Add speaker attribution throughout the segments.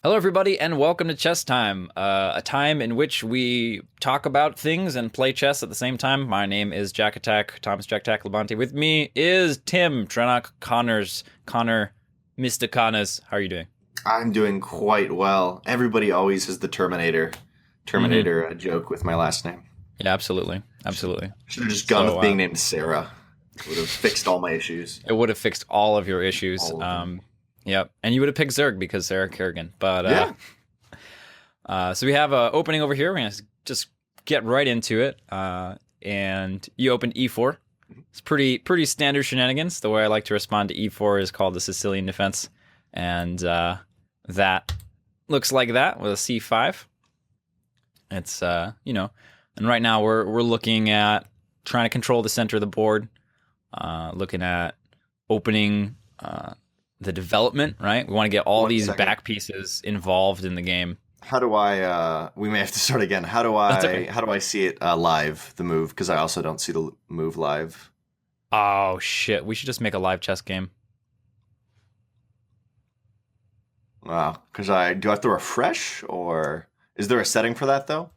Speaker 1: Hello, everybody, and welcome to Chess Time, a time in which we talk about things and play chess at the same time. My name is JaKaTaK, Thomas JaKaTaK Labonte. With me is Tim Trennock Connor, Mr. Connors. How are you doing?
Speaker 2: I'm doing quite well. Everybody always has the Terminator.
Speaker 1: Mm-hmm.
Speaker 2: Terminator, a joke with my last name.
Speaker 1: Yeah, absolutely, absolutely.
Speaker 2: Should have just gone
Speaker 1: So
Speaker 2: with being named Sarah. Would have fixed all my issues.
Speaker 1: it would have fixed all of your issues.
Speaker 2: All of them.
Speaker 1: Yep, and you would have picked Zerg because Sarah Kerrigan. But
Speaker 2: Yeah.
Speaker 1: so we have an opening over here. We're gonna just get right into it. And you opened e4. It's pretty standard shenanigans. The way I like to respond to e4 is called the Sicilian defense, and that looks like that with a c5. It's and right now we're looking at trying to control the center of the board, looking at opening the development. Right, we want to get all
Speaker 2: One
Speaker 1: these
Speaker 2: second.
Speaker 1: back pieces involved in the game.
Speaker 2: How do I? We may have to start again. How do
Speaker 1: That's
Speaker 2: I?
Speaker 1: okay.
Speaker 2: How do I see it live? The move, because I also don't see the move live.
Speaker 1: Oh shit, we should just make a live chess game.
Speaker 2: Wow. Because I do I have to refresh, or is there a setting for that though?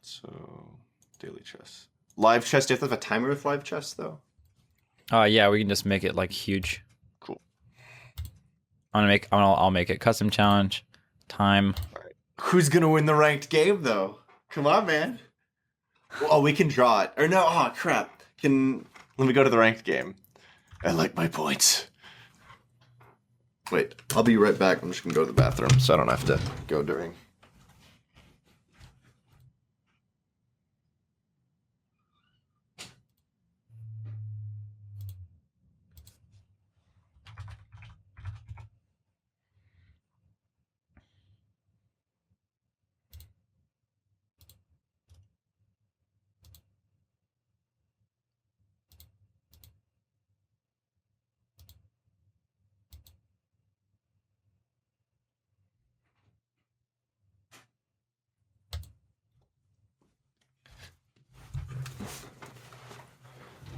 Speaker 2: So daily chess, live chess. Do you have to have a timer with live chess though?
Speaker 1: Yeah, we can just make it like huge.
Speaker 2: Cool.
Speaker 1: I'll make it custom challenge time.
Speaker 2: All right. Who's gonna win the ranked game though? Come on, man. Oh, we can draw it. Or no, oh crap. Let me go to the ranked game. I like my points. Wait, I'll be right back. I'm just gonna go to the bathroom so I don't have to go during.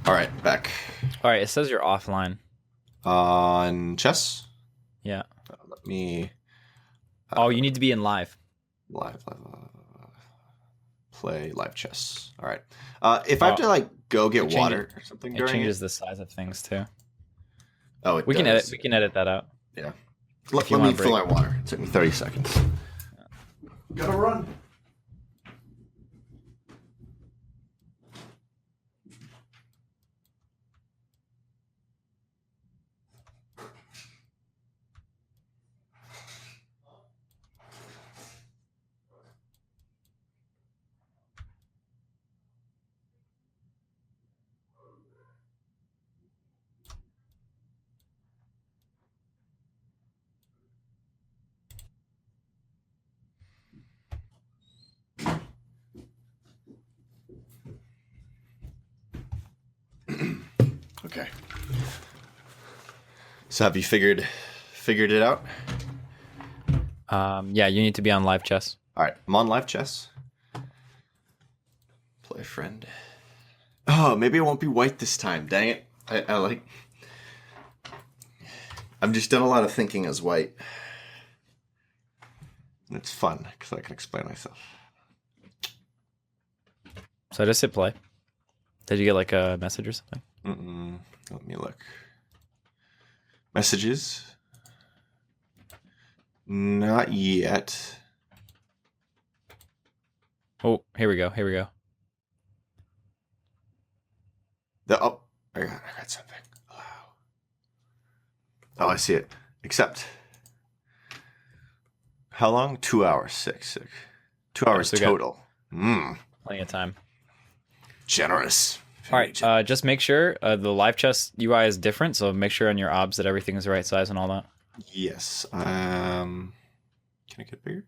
Speaker 2: All right, back.
Speaker 1: All right, it says you're offline.
Speaker 2: On chess.
Speaker 1: Yeah.
Speaker 2: Let me
Speaker 1: Oh, you need to be in live.
Speaker 2: live play live chess. All right. If I have
Speaker 1: Oh,
Speaker 2: to like go
Speaker 1: it
Speaker 2: get
Speaker 1: changes.
Speaker 2: water or something
Speaker 1: It
Speaker 2: during
Speaker 1: changes
Speaker 2: it.
Speaker 1: the size of things too.
Speaker 2: Oh, it
Speaker 1: We can edit.
Speaker 2: does.
Speaker 1: We can edit that out
Speaker 2: Yeah.
Speaker 1: if you
Speaker 2: Let me
Speaker 1: want to
Speaker 2: fill
Speaker 1: break.
Speaker 2: my water. It took me 30 seconds. Gotta run. Okay. So have you figured it out?
Speaker 1: Yeah, you need to be on live chess.
Speaker 2: All right, I'm on live chess. Play friend. Oh, maybe it won't be white this time. Dang it. I like. I've just done a lot of thinking as white. And it's fun because I can explain myself.
Speaker 1: So I just hit play. Did you get like a message or something?
Speaker 2: Let me look. Messages. Not yet.
Speaker 1: Oh, here we go. Here we go.
Speaker 2: I got something. Allow. Oh, I see it. Accept. How long? 2 hours. Six. 2 hours
Speaker 1: So we got
Speaker 2: total.
Speaker 1: plenty of time.
Speaker 2: Generous.
Speaker 1: All
Speaker 2: Very
Speaker 1: right.
Speaker 2: generous.
Speaker 1: Just make sure the live chess UI is different. So make sure on your obs that everything is the right size and all that.
Speaker 2: Yes. Can I get bigger?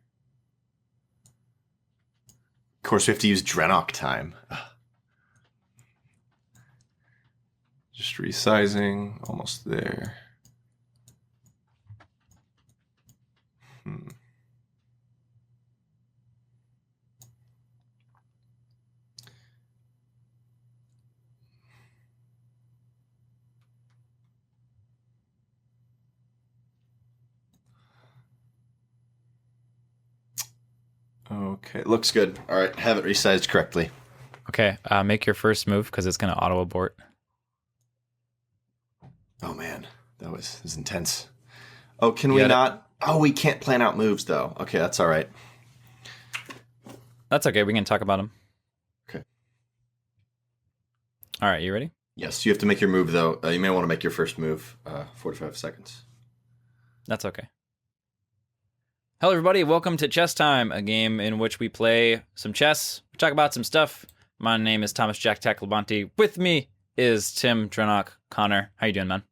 Speaker 2: Of course, we have to use Drennock time. Just resizing. Almost there. Okay, looks good. All right, have it resized correctly.
Speaker 1: Okay, make your first move because it's going to auto abort.
Speaker 2: Oh man, this is intense. Oh, can
Speaker 1: You
Speaker 2: we
Speaker 1: got it?
Speaker 2: not? Oh, we can't plan out moves though. Okay, that's all right.
Speaker 1: That's okay. We can talk about them.
Speaker 2: Okay.
Speaker 1: All right, you ready?
Speaker 2: Yes, you have to make your move though. You may want to make your first move. 45 seconds.
Speaker 1: That's okay. Hello, everybody. Welcome to Chess Time, a game in which we play some chess, we talk about some stuff. My name is Thomas JaKaTaKtv. With me is Tim Drennock. Connor, how you doing, man?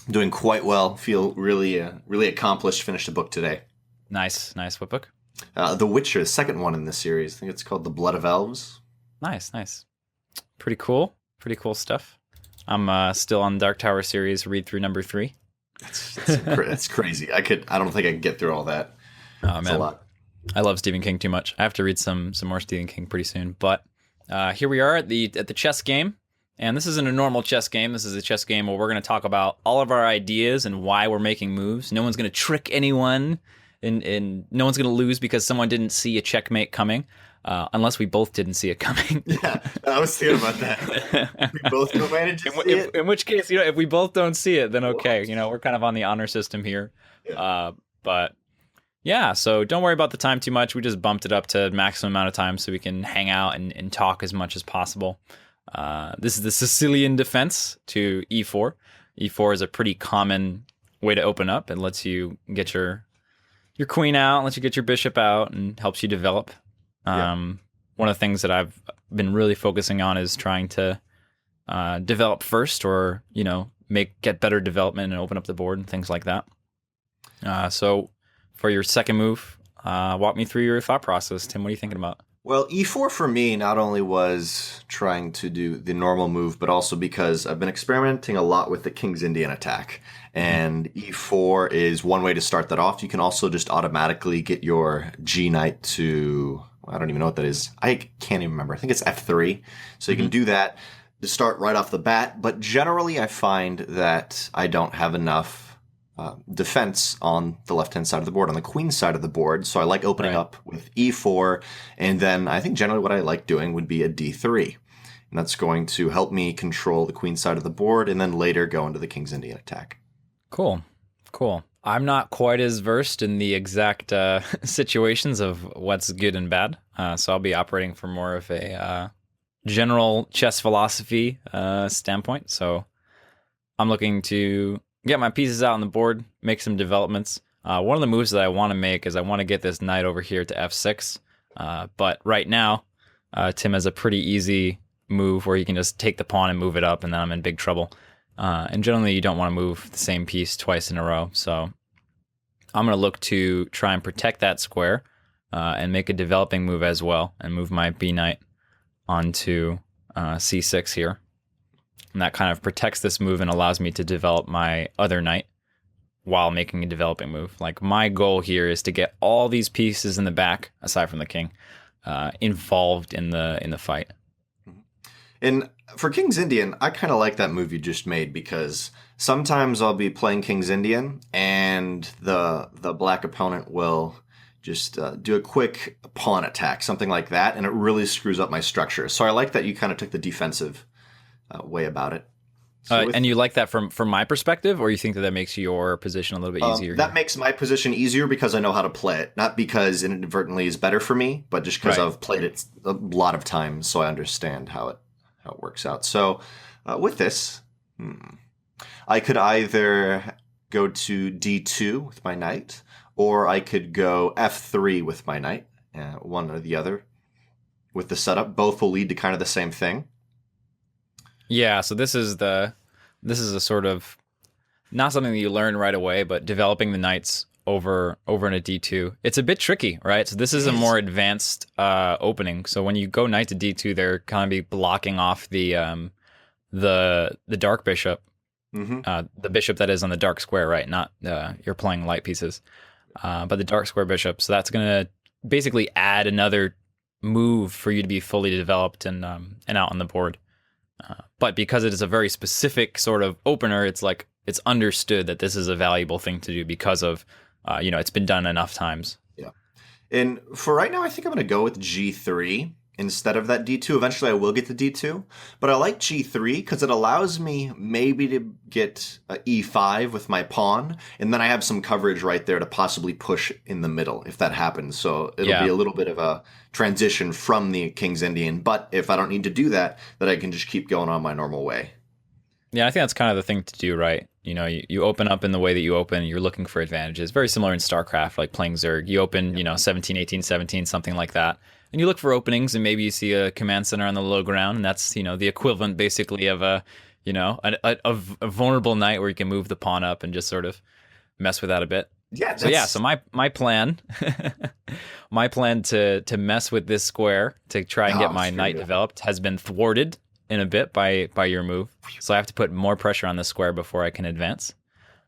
Speaker 2: I'm doing quite well. Feel really accomplished. Finished a book today.
Speaker 1: Nice. What book?
Speaker 2: The Witcher, the second one in the series. I think it's called The Blood of Elves.
Speaker 1: Nice. Pretty cool stuff. I'm still on Dark Tower series, read through number 3.
Speaker 2: That's crazy. I don't think I could get through all that.
Speaker 1: Oh,
Speaker 2: It's
Speaker 1: man.
Speaker 2: a lot.
Speaker 1: I love Stephen King too much. I have to read some more Stephen King pretty soon. But here we are at the chess game, and this isn't a normal chess game. This is a chess game where we're going to talk about all of our ideas and why we're making moves. No one's going to trick anyone, and no one's going to lose because someone didn't see a checkmate coming, unless we both didn't see it coming.
Speaker 2: Yeah, I was thinking about that. We both don't manage to see it.
Speaker 1: In which case, if we both don't see it, then okay. We're kind of on the honor system here.
Speaker 2: Yeah.
Speaker 1: But yeah, so don't worry about the time too much. We just bumped it up to maximum amount of time so we can hang out and talk as much as possible. This is the Sicilian defense to e4. E4 is a pretty common way to open up. It lets you get your queen out, lets you get your bishop out, and helps you develop. One of the things that I've been really focusing on is trying to develop first, or get better development and open up the board and things like that. So for your second move, walk me through your thought process, Tim. What are you thinking about?
Speaker 2: Well, e4 for me not only was trying to do the normal move, but also because I've been experimenting a lot with the King's Indian attack. And e4 is one way to start that off. You can also just automatically get your G knight to, I don't even know what that is. I can't even remember. I think it's f3. So you can do that to start right off the bat. But generally, I find that I don't have enough defense on the left-hand side of the board, on the queen side of the board. So I like opening up with e4. And then I think generally what I like doing would be a d3. And that's going to help me control the queen side of the board and then later go into the King's Indian attack.
Speaker 1: Cool. I'm not quite as versed in the exact situations of what's good and bad. So I'll be operating from more of a general chess philosophy standpoint. So I'm looking to get my pieces out on the board, make some developments. One of the moves that I want to make is I want to get this knight over here to f6. But right now, Tim has a pretty easy move where he can just take the pawn and move it up, and then I'm in big trouble. And generally, you don't want to move the same piece twice in a row. So I'm going to look to try and protect that square and make a developing move as well, and move my b knight onto c6 here. And that kind of protects this move and allows me to develop my other knight while making a developing move. Like, my goal here is to get all these pieces in the back, aside from the king, involved in the fight.
Speaker 2: And for King's Indian, I kind of like that move you just made, because sometimes I'll be playing King's Indian and the black opponent will just do a quick pawn attack, something like that, and it really screws up my structure. So I like that you kind of took the defensive way about it. So
Speaker 1: And you like that from my perspective, or you think that makes your position a little bit easier?
Speaker 2: That makes my position easier because I know how to play it. Not because it inadvertently is better for me, but just because I've played it a lot of times, so I understand how it works out. So with this, I could either go to d2 with my knight, or I could go f3 with my knight, one or the other. With the setup, both will lead to kind of the same thing.
Speaker 1: Yeah, so this is a sort of, not something that you learn right away, but developing the knights over in a d2. It's a bit tricky, right? So this is a more advanced opening. So when you go knight to d2, they're kind of be blocking off the dark bishop, the bishop that is on the dark square, right? Not you're playing light pieces, but the dark square bishop. So that's gonna basically add another move for you to be fully developed and out on the board. But because it is a very specific sort of opener, it's like it's understood that this is a valuable thing to do because of it's been done enough times.
Speaker 2: Yeah, And for right now, I think I'm going to go with G3 instead of that D2. Eventually, I will get the D2, but I like G3 because it allows me maybe to get a E5 with my pawn, and then I have some coverage right there to possibly push in the middle if that happens. So it'll be
Speaker 1: Yeah.
Speaker 2: a little bit of a transition from the King's Indian, but if I don't need to do that, then I can just keep going on my normal way.
Speaker 1: Yeah, I think that's kind of the thing to do, right? You open up in the way that you open, you're looking for advantages. Very similar in StarCraft, like playing Zerg. You open, 17, 18, 17, something like that. And you look for openings, and maybe you see a command center on the low ground, and that's, the equivalent basically of a vulnerable knight where you can move the pawn up and just sort of mess with that a bit.
Speaker 2: Yeah,
Speaker 1: So my plan, my plan to mess with this square to try and get my knight developed has been thwarted in a bit by your move. So I have to put more pressure on this square before I can advance.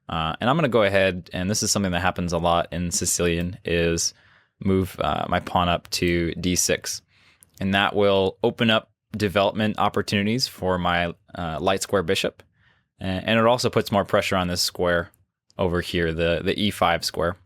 Speaker 1: And I'm going to go ahead, and this is something that happens a lot in Sicilian, is move my pawn up to d6. And that will open up development opportunities for my light square bishop. And it also puts more pressure on this square over here, the e5 square.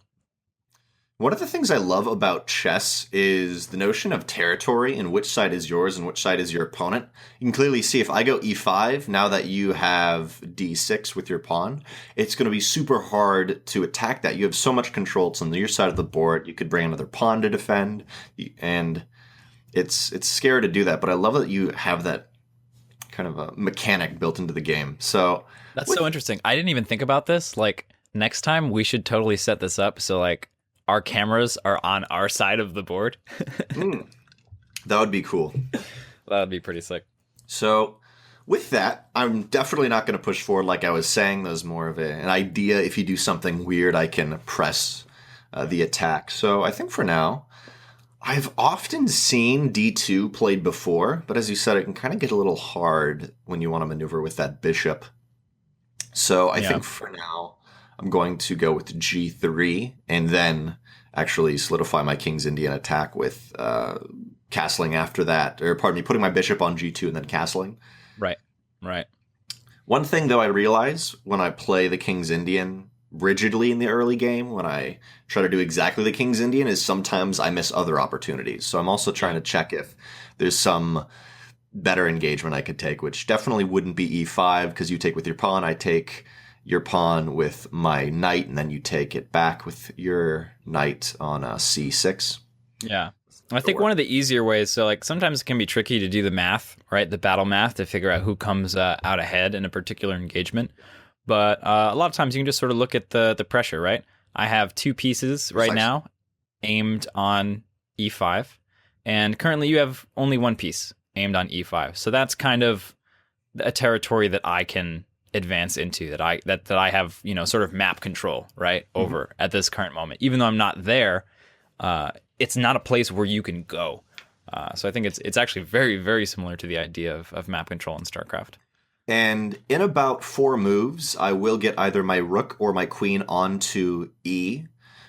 Speaker 2: One of the things I love about chess is the notion of territory and which side is yours and which side is your opponent. You can clearly see if I go e5, now that you have d6 with your pawn, it's going to be super hard to attack that. You have so much control. It's on your side of the board. You could bring another pawn to defend, and it's scary to do that. But I love that you have that kind of a mechanic built into the game. So
Speaker 1: that's so interesting. I didn't even think about this. Like, next time we should totally set this up so like our cameras are on our side of the board.
Speaker 2: That would be cool.
Speaker 1: That would be pretty sick.
Speaker 2: So with that, I'm definitely not going to push forward like I was saying. That was more of an idea. If you do something weird, I can press the attack. So I think for now, I've often seen D2 played before, but as you said, it can kind of get a little hard when you want to maneuver with that bishop. So I think for now, I'm going to go with G3 and then actually solidify my King's Indian attack with castling after that. Or pardon me, putting my bishop on G2 and then castling.
Speaker 1: Right.
Speaker 2: One thing, though, I realize when I play the King's Indian rigidly in the early game, when I try to do exactly the King's Indian, is sometimes I miss other opportunities. So I'm also trying to check if there's some better engagement I could take, which definitely wouldn't be E5 because you take with your pawn, I take your pawn with my knight, and then you take it back with your knight on C6.
Speaker 1: Yeah. I think one of the easier ways, so like sometimes it can be tricky to do the math, right? The battle math to figure out who comes out ahead in a particular engagement. But a lot of times you can just sort of look at the pressure, right? I have two pieces right now aimed on E5, and currently you have only one piece aimed on E5. So that's kind of a territory that I can advance into, that I have, sort of map control, right, over at this current moment. Even though I'm not there, it's not a place where you can go. So I think it's actually very, very similar to the idea of map control in StarCraft.
Speaker 2: And in about 4 moves, I will get either my rook or my queen onto E.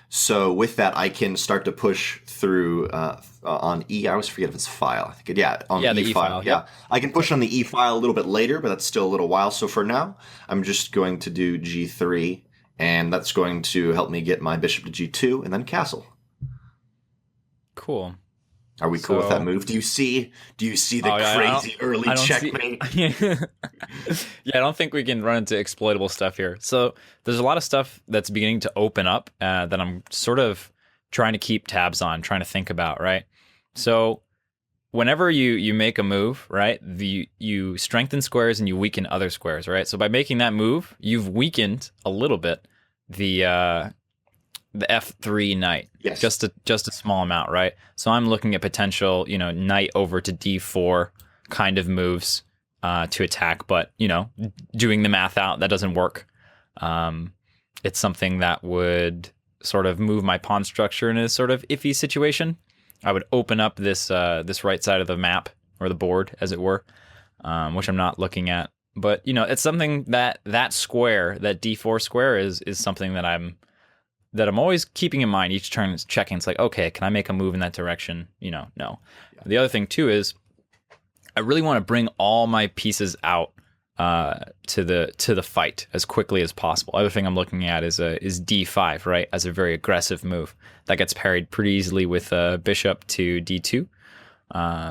Speaker 2: So with that, I can start to push through on E. I always forget if it's file. I think on the E file. Yeah, I can push on the E file a little bit later, but that's still a little while. So for now, I'm just going to do G3, and that's going to help me get my bishop to G2 and then castle.
Speaker 1: Cool.
Speaker 2: Are we cool with that move? Do you see the crazy early checkmate?
Speaker 1: Yeah, I don't think we can run into exploitable stuff here. So there's a lot of stuff that's beginning to open up that I'm sort of trying to keep tabs on, trying to think about, right? So whenever you make a move, right, you strengthen squares and you weaken other squares, right? So by making that move, you've weakened a little bit the F3 knight, just a small amount, right? So I'm looking at potential, knight over to D4 kind of moves to attack, but doing the math out, that doesn't work. It's something that would sort of move my pawn structure in a sort of iffy situation. I would open up this right side of the map, or the board, as it were, which I'm not looking at. But it's something that square, that D4 square, is something that I'm always keeping in mind. Each turn is checking. It's like, okay, can I make a move in that direction? No. Yeah. The other thing too is I really want to bring all my pieces out to the fight as quickly as possible. Other thing I'm looking at is d5, right, as a very aggressive move that gets parried pretty easily with bishop to d2.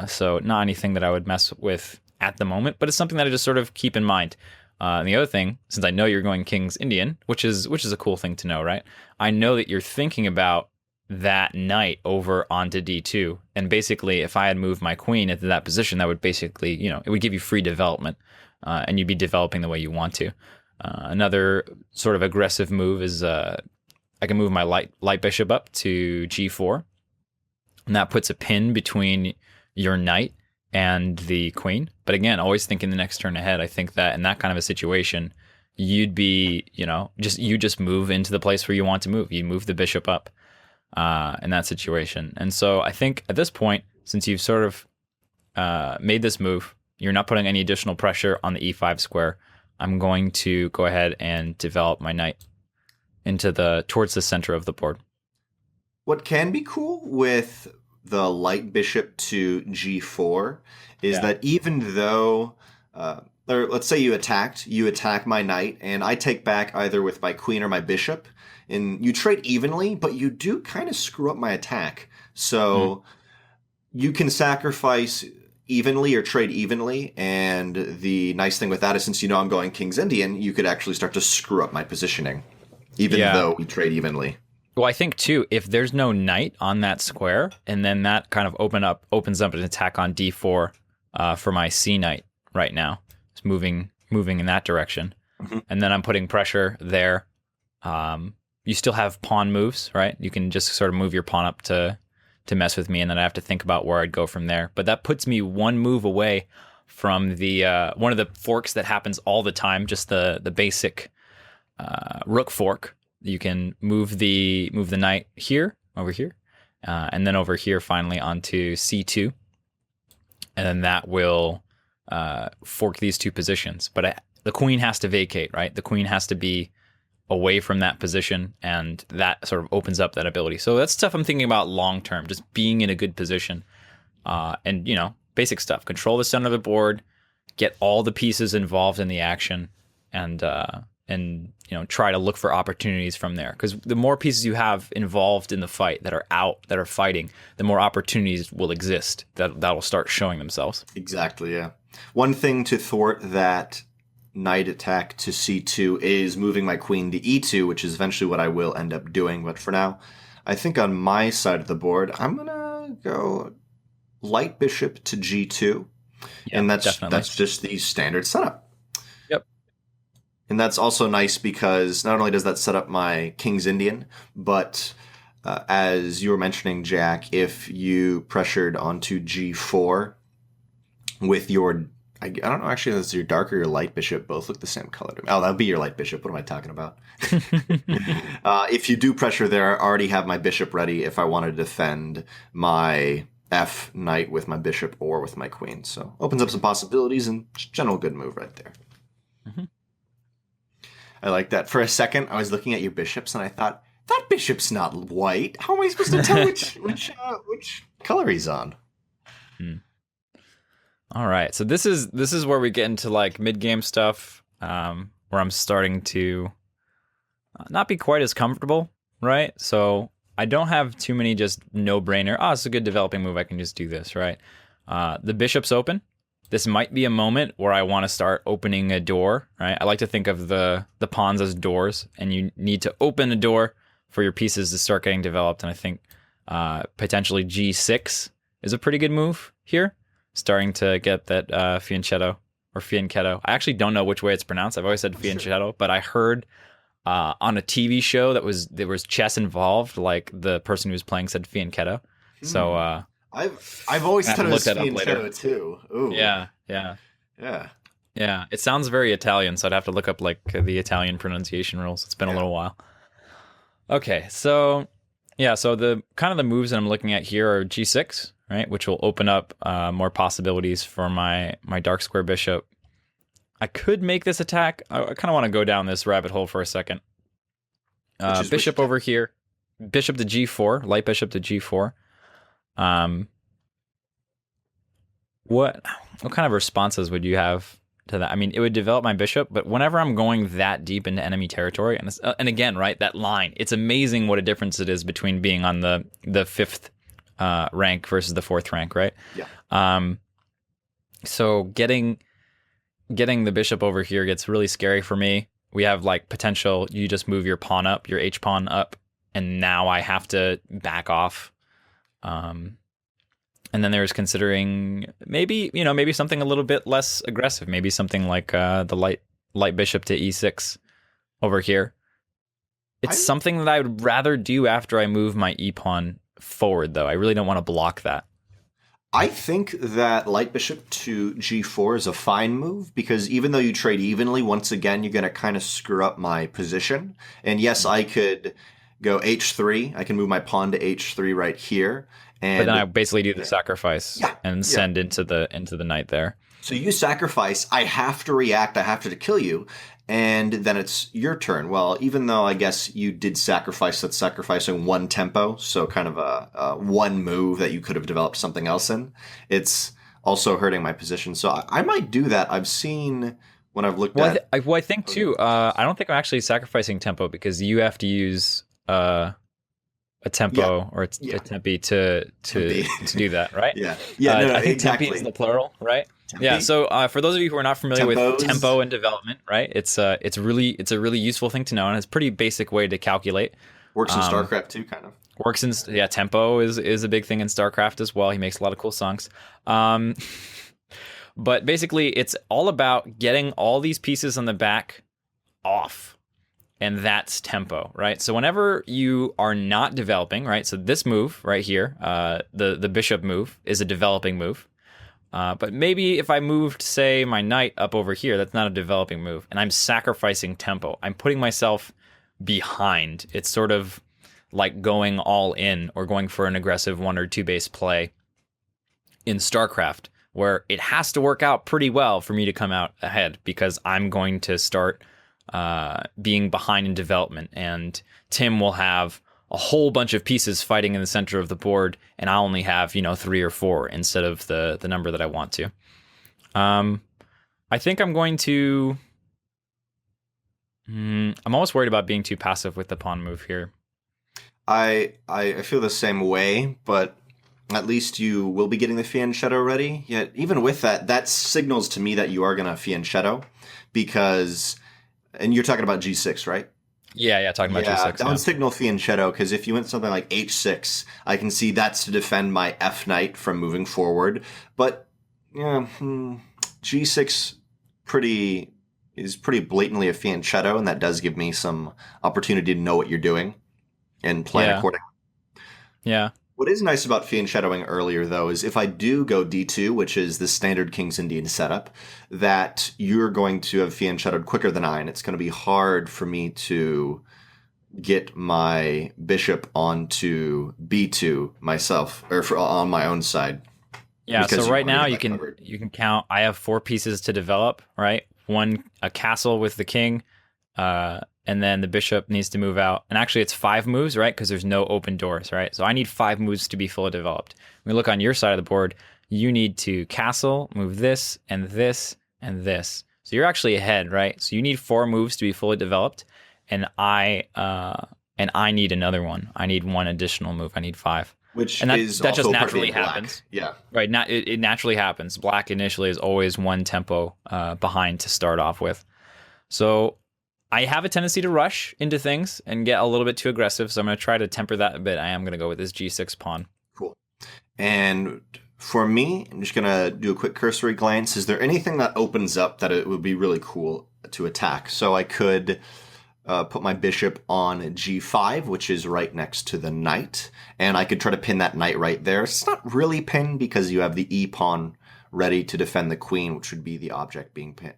Speaker 1: So not anything that I would mess with at the moment, but it's something that I just sort of keep in mind. And the other thing, since I know you're going King's Indian, which is a cool thing to know, right? I know that you're thinking about that knight over onto d2, and basically, if I had moved my queen into that position, that would basically, it would give you free development, and you'd be developing the way you want to. Another sort of aggressive move is I can move my light bishop up to g4, and that puts a pin between your knight and the queen. But again, always thinking the next turn ahead. I think that in that kind of a situation, you'd be, you just move into the place where you want to move. You move the bishop up in that situation. And so I think at this point, since you've sort of made this move, you're not putting any additional pressure on the e5 square. I'm going to go ahead and develop my knight towards the center of the board.
Speaker 2: What can be cool with the light bishop to g4 is that even though, or let's say you attack my knight, and I take back either with my queen or my bishop, and you trade evenly, but you do kind of screw up my attack. So you can sacrifice evenly or trade evenly, and the nice thing with that is, since I'm going King's Indian, you could actually start to screw up my positioning, even though we trade evenly.
Speaker 1: Well, I think too, if there's no knight on that square, and then that kind of opens up an attack on d4 for my c knight right now, it's moving in that direction, and then I'm putting pressure there. You still have pawn moves, right? You can just sort of move your pawn up to mess with me, and then I have to think about where I'd go from there. But that puts me one move away from the one of the forks that happens all the time, just the basic rook fork. You can move the knight over here, and then over here finally onto c2, and then that will fork these two positions. But the queen has to vacate, right? The queen has to be away from that position, and that sort of opens up that ability. So that's stuff I'm thinking about long term, just being in a good position, and basic stuff. Control the center of the board, get all the pieces involved in the action, and try to look for opportunities from there. Because the more pieces you have involved in the fight that are fighting, the more opportunities will exist that'll start showing themselves.
Speaker 2: Exactly, yeah. One thing to thwart that knight attack to c2 is moving my queen to e2, which is eventually what I will end up doing. But for now, I think on my side of the board, I'm going to go light bishop to g2. Yeah, and that's just the standard setup. And that's also nice because not only does that set up my King's Indian, but as you were mentioning, Jack, if you pressured onto g4 with your, I don't know, actually, that's your dark or your light bishop, both look the same color to me. Oh, that would be your light bishop. What am I talking about? If you do pressure there, I already have my bishop ready if I want to defend my F knight with my bishop or with my queen. So opens up some possibilities, and general good move right there. I like that. For a second, I was looking at your bishops, and I thought, that bishop's not white. How am I supposed to tell which color he's on?
Speaker 1: All right, so this is where we get into like mid-game stuff, where I'm starting to not be quite as comfortable, right? So I don't have too many just no-brainer. Oh, it's a good developing move. I can just do this, right? The bishop's open. This might be a moment where I want to start opening a door, right? I like to think of the pawns as doors, and you need to open a door for your pieces to start getting developed. And I think potentially g6 is a pretty good move here, starting to get that fianchetto or fianchetto. I actually don't know which way it's pronounced. I've always said fianchetto, but I heard on a TV show there was chess involved, like the person who was playing said fianchetto. So
Speaker 2: I've always thought it was fianchetto too. Ooh.
Speaker 1: Yeah. It sounds very Italian, so I'd have to look up like the Italian pronunciation rules. It's been a little while. Okay, so the kind of the moves that I'm looking at here are g6, right, which will open up more possibilities for my dark square bishop. I could make this attack. I kind of want to go down this rabbit hole for a second. Bishop over here, bishop to g4, light bishop to g4. What kind of responses would you have to that. I mean, it would develop my bishop, but whenever I'm going that deep into enemy territory, and again, right, that line, it's amazing what a difference it is between being on the fifth rank versus the fourth rank, right?
Speaker 2: Yeah.
Speaker 1: So getting the bishop over here gets really scary for me. We have like potential. You just move your pawn up, your H pawn up, and now I have to back off. And then there's considering maybe something a little bit less aggressive, maybe something like the light bishop to E6 over here. It's something that I would rather do after I move my E pawn forward, though. I really don't want to block that.
Speaker 2: I think that light bishop to G4 is a fine move because even though you trade evenly, once again, you're going to kind of screw up my position. And yes, I could go H3. I can move my pawn to H3 right here. And
Speaker 1: but then I basically do the sacrifice and send into the knight there.
Speaker 2: So you sacrifice, I have to react, I have to kill you, and then it's your turn. Well, even though I guess you did sacrifice, that's sacrificing one tempo, so kind of a one move that you could have developed something else in. It's also hurting my position. So I might do that. I've seen when I've looked at...
Speaker 1: I think too, I don't think I'm actually sacrificing tempo because you have to use... a tempo or a tempi to do that, right?
Speaker 2: Yeah.
Speaker 1: I think
Speaker 2: exactly.
Speaker 1: tempi is the plural, right?
Speaker 2: Tempi?
Speaker 1: Yeah. So for those of you who are not familiar
Speaker 2: Tempos.
Speaker 1: with tempo and development, right? It's a really useful thing to know, and it's a pretty basic way to calculate.
Speaker 2: Works in StarCraft too, kind of.
Speaker 1: Works in tempo is a big thing in StarCraft as well. He makes a lot of cool songs. But basically, it's all about getting all these pieces on the back off. And that's tempo, right? So whenever you are not developing, right? So this move right here, the bishop move, is a developing move. But maybe if I moved, say, my knight up over here, that's not a developing move. And I'm sacrificing tempo. I'm putting myself behind. It's sort of like going all in or going for an aggressive 1 or 2 base play in StarCraft, where it has to work out pretty well for me to come out ahead because I'm going to start... being behind in development, and Tim will have a whole bunch of pieces fighting in the center of the board, and I only have 3 or 4 instead of the number that I want to. I think I'm going to. I'm almost worried about being too passive with the pawn move here.
Speaker 2: I feel the same way, but at least you will be getting the fianchetto ready. Yet even with that signals to me that you are going to fianchetto because. And you're talking about G6, right?
Speaker 1: Yeah, talking about G6.
Speaker 2: That would signal fianchetto, because if you went something like H6, I can see that's to defend my F knight from moving forward. But G6 is pretty blatantly a fianchetto, and that does give me some opportunity to know what you're doing and plan accordingly. Yeah. What is nice about fianchettoing earlier, though, is if I do go D2, which is the standard King's Indian setup, that you're going to have fianchettoed quicker than I, and it's going to be hard for me to get my bishop onto B2 myself, or on my own side.
Speaker 1: Yeah, so right now you can count, I have 4 pieces to develop, right? A castle with the king, and then the bishop needs to move out. And actually, it's 5 moves, right? Because there's no open doors, right? So I need 5 moves to be fully developed. When we look on your side of the board, you need to castle, move this, and this, and this. So you're actually ahead, right? So you need 4 moves to be fully developed, and I need another one. I need 1 additional move. I need 5. That just naturally happens.
Speaker 2: Yeah.
Speaker 1: Right. It naturally happens. Black initially is always 1 tempo behind to start off with. So I have a tendency to rush into things and get a little bit too aggressive, so I'm going to try to temper that a bit. I am going to go with this G6 pawn.
Speaker 2: Cool. And for me, I'm just going to do a quick cursory glance. Is there anything that opens up that it would be really cool to attack? So I could put my bishop on G5, which is right next to the knight, and I could try to pin that knight right there. It's not really pinned because you have the E pawn ready to defend the queen, which would be the object being pinned.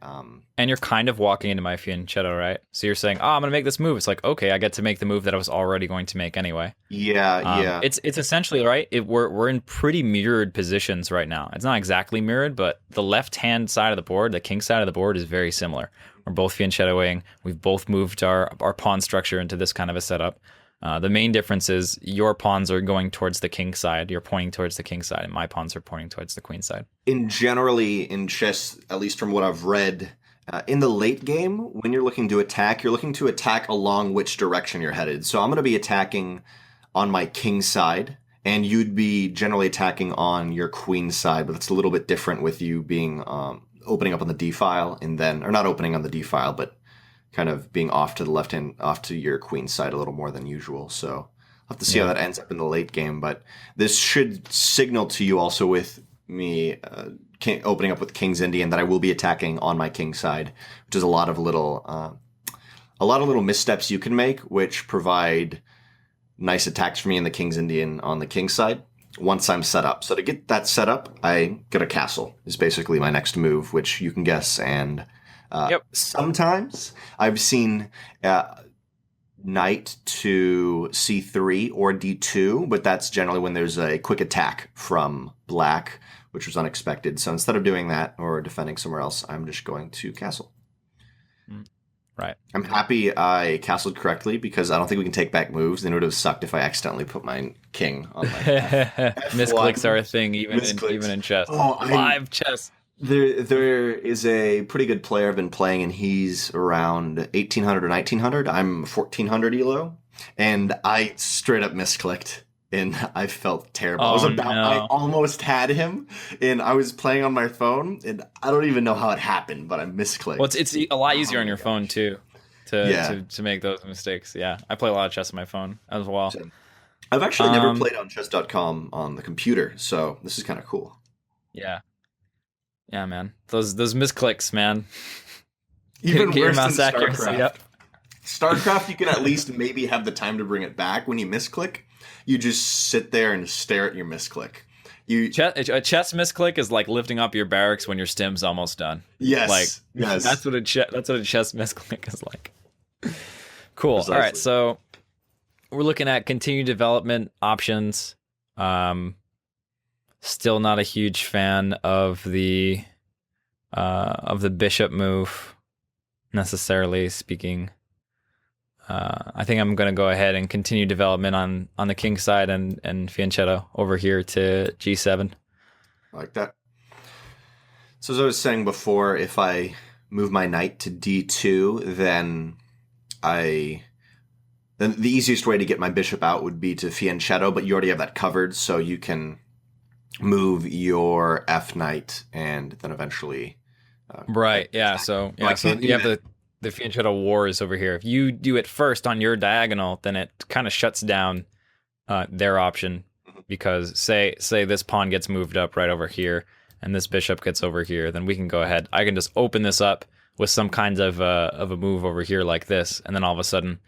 Speaker 1: And you're kind of walking into my fianchetto, right? So you're saying, I'm going to make this move. It's like, okay, I get to make the move that I was already going to make anyway.
Speaker 2: Yeah.
Speaker 1: It's essentially, right, we're in pretty mirrored positions right now. It's not exactly mirrored, but the left-hand side of the board, the king side of the board, is very similar. We're both fianchettoing. We've both moved our pawn structure into this kind of a setup. The main difference is your pawns are going towards the king side. You're pointing towards the king side, and my pawns are pointing towards the queen side.
Speaker 2: Generally in chess, at least from what I've read, in the late game, when you're looking to attack, you're looking to attack along which direction you're headed. So I'm going to be attacking on my king side, and you'd be generally attacking on your queen side, but it's a little bit different with you being opening up on the d file, and then, or not opening on the d file, but kind of being off to the left hand, off to your queen side a little more than usual. So I'll have to see how that ends up in the late game. But this should signal to you also with me opening up with King's Indian that I will be attacking on my king side, which is a lot of little missteps you can make, which provide nice attacks for me in the King's Indian on the king side once I'm set up. So to get that set up, I get a castle is basically my next move, which you can guess. And sometimes I've seen knight to c3 or d2, but that's generally when there's a quick attack from black, which was unexpected. So instead of doing that or defending somewhere else, I'm just going to castle. Right. I'm happy I castled correctly because I don't think we can take back moves, and it would have sucked if I accidentally put my king on my
Speaker 1: misclicks are a thing even in chess. Live chess.
Speaker 2: There is a pretty good player I've been playing, and he's around 1800 or 1900. I'm 1400 elo, and I straight up misclicked, and I felt terrible. I almost had him, and I was playing on my phone, and I don't even know how it happened, but I misclicked.
Speaker 1: Well, it's a lot easier on your phone too to make those mistakes. Yeah, I play a lot of chess on my phone as well.
Speaker 2: I've actually never played on chess.com on the computer, so this is kind of cool.
Speaker 1: Yeah, man. Those misclicks, man.
Speaker 2: Even worse than StarCraft. Yep. StarCraft, you can at least maybe have the time to bring it back. When you misclick, you just sit there and stare at your misclick. A
Speaker 1: chess misclick is like lifting up your barracks when your stim's almost done.
Speaker 2: Yes.
Speaker 1: That's what a chess misclick is like. Cool. Precisely. All right, so we're looking at continued development options. Still not a huge fan of the bishop move, necessarily speaking. I think I'm going to go ahead and continue development on the king side and fianchetto over here to g7.
Speaker 2: I like that. So as I was saying before, if I move my knight to d2, then the easiest way to get my bishop out would be to fianchetto, but you already have that covered, so you can move your F knight and then eventually.
Speaker 1: So you have the fianchetto wars over here. If you do it first on your diagonal, then it kind of shuts down their option, because say this pawn gets moved up right over here and this bishop gets over here, then we can go ahead. I can just open this up with some kind of a move over here like this, and then all of a sudden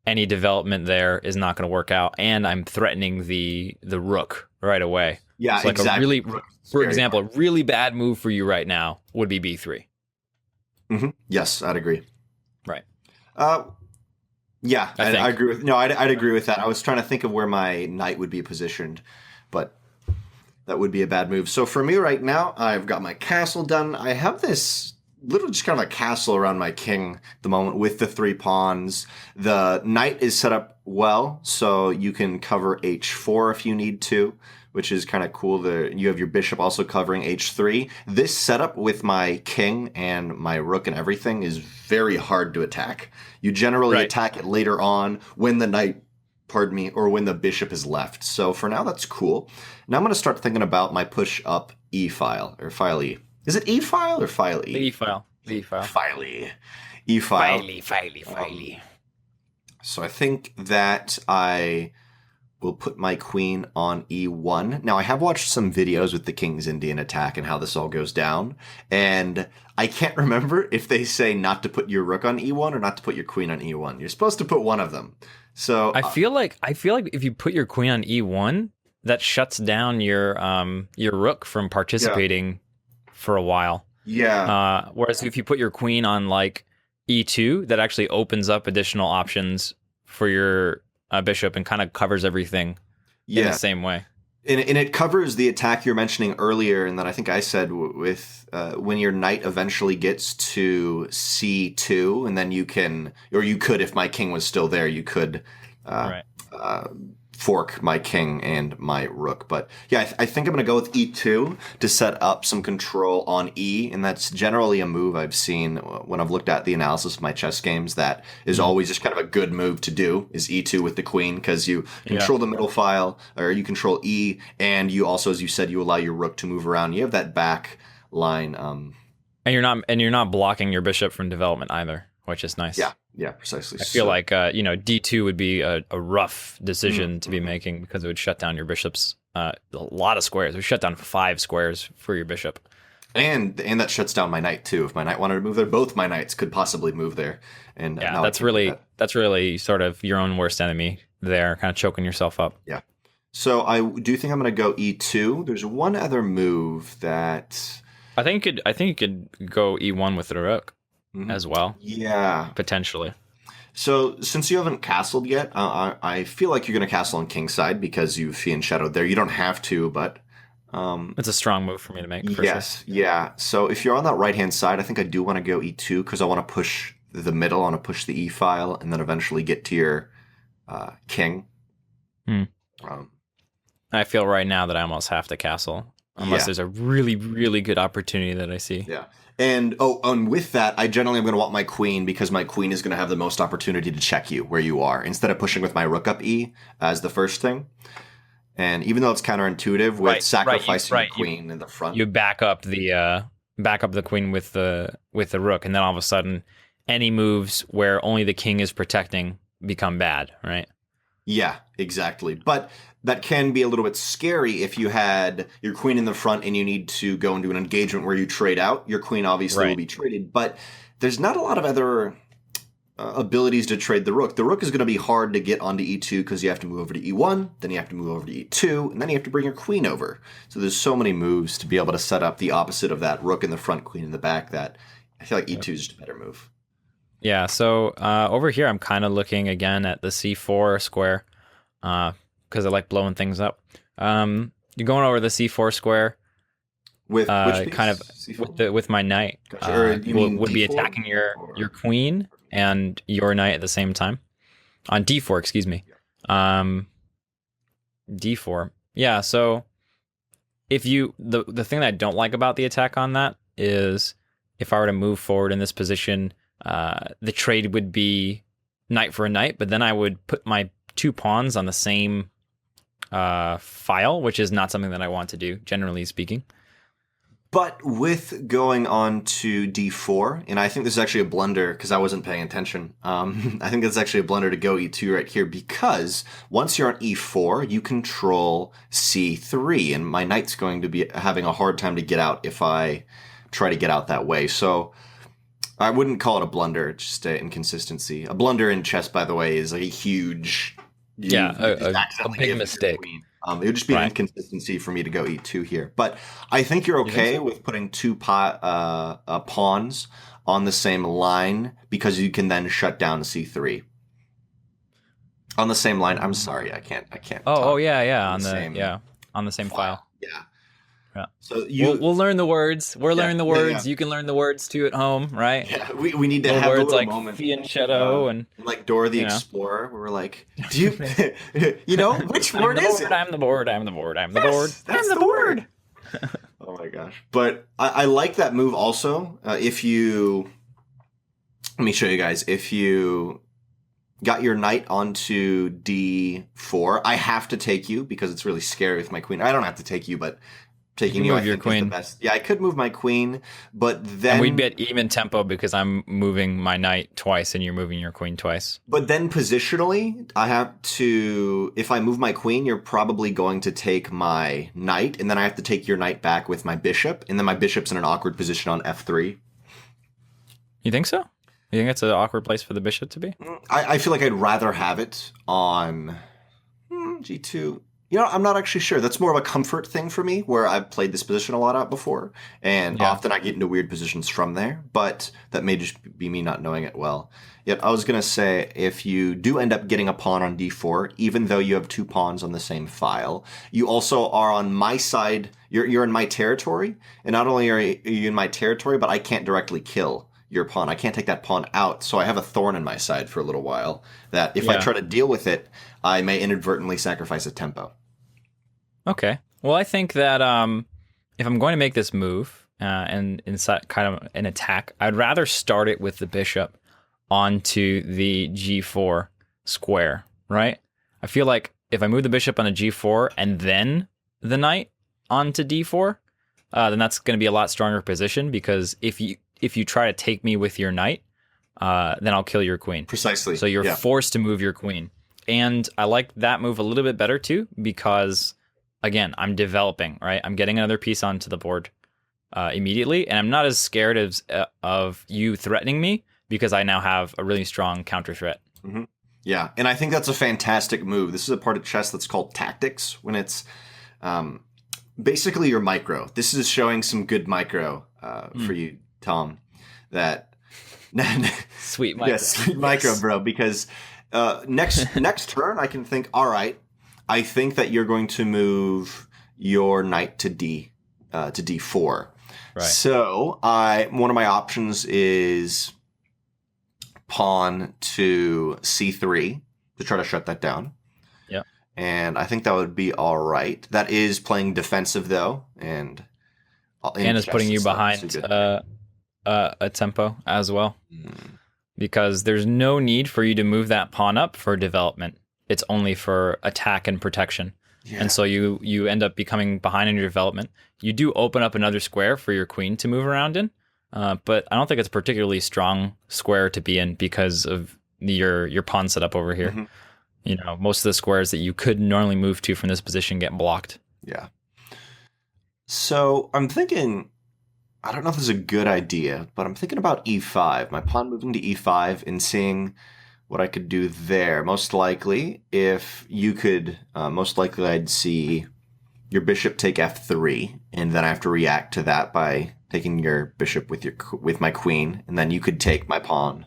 Speaker 1: any development there is not going to work out, and I'm threatening the rook right away.
Speaker 2: Yeah,
Speaker 1: so like
Speaker 2: exactly.
Speaker 1: For example, a really bad move for you right now would be b3.
Speaker 2: Mm-hmm. Yes, I'd agree.
Speaker 1: Right.
Speaker 2: Yeah, I agree with. No, I'd agree with that. I was trying to think of where my knight would be positioned, but that would be a bad move. So for me right now, I've got my castle done. I have this little just kind of a castle around my king at the moment with the 3 pawns. The knight is set up well, so you can cover h4 if you need to, which is kind of cool. You have your bishop also covering h3. This setup with my king and my rook and everything is very hard to attack. You generally attack it later on when the knight, or when the bishop is left. So for now, that's cool. Now I'm going to start thinking about my push up E file, or file E. Is it E file or file E?
Speaker 1: E file.
Speaker 2: File E. E file.
Speaker 1: File.
Speaker 2: So I think that I will put my queen on E1. Now, I have watched some videos with the King's Indian attack and how this all goes down, and I can't remember if they say not to put your rook on E1 or not to put your queen on E1. You're supposed to put one of them. So
Speaker 1: I feel like if you put your queen on E1, that shuts down your rook from participating for a while.
Speaker 2: Yeah.
Speaker 1: Whereas if you put your queen on like E2, that actually opens up additional options for your bishop and kind of covers everything in the same way.
Speaker 2: And it covers the attack you're mentioning earlier, and that I think I said with when your knight eventually gets to C2, and then you could, if my king was still there, you could
Speaker 1: Right.
Speaker 2: fork my king and my rook. But yeah, I think I'm going to go with e2 to set up some control on e, and that's generally a move I've seen when I've looked at the analysis of my chess games that is always just kind of a good move to do, is e2 with the queen, because you control the middle file, or you control e, and you also, as you said, you allow your rook to move around. You have that back line.
Speaker 1: And you're not blocking your bishop from development either, which is nice.
Speaker 2: Yeah, precisely.
Speaker 1: I feel like D2 would be a rough decision to be making, because it would shut down your bishop's a lot of squares. It would shut down 5 squares for your bishop.
Speaker 2: And that shuts down my knight too. If my knight wanted to move there, both my knights could possibly move there. And
Speaker 1: yeah, that's really sort of your own worst enemy there, kind of choking yourself up.
Speaker 2: Yeah. So I do think I'm going to go e2. There's one other move that
Speaker 1: I think you could go e1 with the rook as well.
Speaker 2: Yeah,
Speaker 1: potentially.
Speaker 2: So since you haven't castled yet, I feel like you're going to castle on kingside because you've Fiend Shadowed there. You don't have to, but
Speaker 1: it's a strong move for me to make. For sure.
Speaker 2: Yeah. So if you're on that right hand side, I think I do want to go e2 because I want to push the middle. I want to push the e file and then eventually get to your king.
Speaker 1: I feel right now that I almost have to castle unless there's a really, really good opportunity that I see.
Speaker 2: Yeah. And with that, I generally am going to want my queen because my queen is going to have the most opportunity to check you where you are instead of pushing with my rook up e as the first thing. And even though it's counterintuitive with sacrificing the queen in the front,
Speaker 1: you back up the queen with the rook, and then all of a sudden, any moves where only the king is protecting become bad, right?
Speaker 2: Yeah, exactly. But that can be a little bit scary if you had your queen in the front and you need to go into an engagement where you trade out. Your queen obviously will be traded, but there's not a lot of other abilities to trade the rook. The rook is going to be hard to get onto e2 because you have to move over to e1, then you have to move over to e2, and then you have to bring your queen over. So there's so many moves to be able to set up the opposite of that rook in the front, queen in the back, that I feel like e2 is just a better move.
Speaker 1: Yeah, so over here I'm kind of looking again at the c4 square because I like blowing things up. You're going over the c4 square
Speaker 2: with which
Speaker 1: kind of with my knight.
Speaker 2: Gotcha.
Speaker 1: Would be attacking your queen and your knight at the same time on d4. Excuse me. D4. Yeah. So if you the thing that I don't like about the attack on that is if I were to move forward in this position, the trade would be knight for a knight, but then I would put my 2 pawns on the same file, which is not something that I want to do, generally speaking.
Speaker 2: But with going on to d4, and I think this is actually a blunder because I wasn't paying attention. I think it's actually a blunder to go e2 right here because once you're on e4, you control c3, and my knight's going to be having a hard time to get out if I try to get out that way. So I wouldn't call it a blunder, just an inconsistency. A blunder in chess, by the way, is like a huge...
Speaker 1: a big mistake.
Speaker 2: It would just be an inconsistency for me to go e2 here. But I think you're okay with putting 2 pawns on the same line because you can then shut down c3. On the same line. I'm sorry, I can't.
Speaker 1: On the same file.
Speaker 2: Yeah.
Speaker 1: So we'll learn the words. We're learning the words. You can learn the words too at home, right?
Speaker 2: Yeah, we need to have
Speaker 1: words
Speaker 2: a
Speaker 1: like
Speaker 2: moment.
Speaker 1: Fiend Shadow and
Speaker 2: like Dora the Explorer, where we're like, do you, which word is it?
Speaker 1: I'm the board. I'm the board. I'm the board.
Speaker 2: That's the word. Oh my gosh! But I like that move also. If you, let me show you guys. If you got your knight onto d4, I have to take you because it's really scary with my queen. I don't have to take you, but taking you, I think, is the best. Yeah, I could move my queen, but then...
Speaker 1: And we'd be at even tempo because I'm moving my knight twice and you're moving your queen twice.
Speaker 2: But then positionally, I have to... If I move my queen, you're probably going to take my knight, and then I have to take your knight back with my bishop, and then my bishop's in an awkward position on f3.
Speaker 1: You think so? You think it's an awkward place for the bishop to be?
Speaker 2: I feel like I'd rather have it on g2... I'm not actually sure. That's more of a comfort thing for me, where I've played this position a lot out before, and often I get into weird positions from there, but that may just be me not knowing it well. Yet I was going to say, if you do end up getting a pawn on d4, even though you have 2 pawns on the same file, you also are on my side. You're in my territory, and not only are you in my territory, but I can't directly kill your pawn. I can't take that pawn out, so I have a thorn in my side for a little while that if I try to deal with it, I may inadvertently sacrifice a tempo.
Speaker 1: Okay. Well, I think that if I'm going to make this move and inside kind of an attack, I'd rather start it with the bishop onto the g4 square, right? I feel like if I move the bishop on a g4 and then the knight onto d4, then that's going to be a lot stronger position, because if you try to take me with your knight, then I'll kill your queen.
Speaker 2: Precisely.
Speaker 1: So you're forced to move your queen. And I like that move a little bit better too, because again, I'm developing, right? I'm getting another piece onto the board immediately, and I'm not as scared of you threatening me because I now have a really strong counter threat.
Speaker 2: Mm-hmm. Yeah, and I think that's a fantastic move. This is a part of chess that's called tactics, when it's basically your micro. This is showing some good micro for you, Tom. That
Speaker 1: sweet micro.
Speaker 2: Yes, sweet micro, bro. Because next turn, I can think, all right, I think that you're going to move your knight to d4.
Speaker 1: Right.
Speaker 2: So one of my options is pawn to c3 to try to shut that down.
Speaker 1: Yeah.
Speaker 2: And I think that would be all right. That is playing defensive though, and
Speaker 1: it's putting you behind a tempo as well, because there's no need for you to move that pawn up for development. It's only for attack and protection. Yeah. And so you end up becoming behind in your development. You do open up another square for your queen to move around in, but I don't think it's a particularly strong square to be in because of your pawn setup over here. Mm-hmm. You know, most of the squares that you could normally move to from this position get blocked.
Speaker 2: Yeah. So I'm thinking, I don't know if this is a good idea, but I'm thinking about e5. My pawn moving to e5 and seeing what I could do there. Most likely, if you could, I'd see your bishop take f3, and then I have to react to that by taking your bishop with my queen, and then you could take my pawn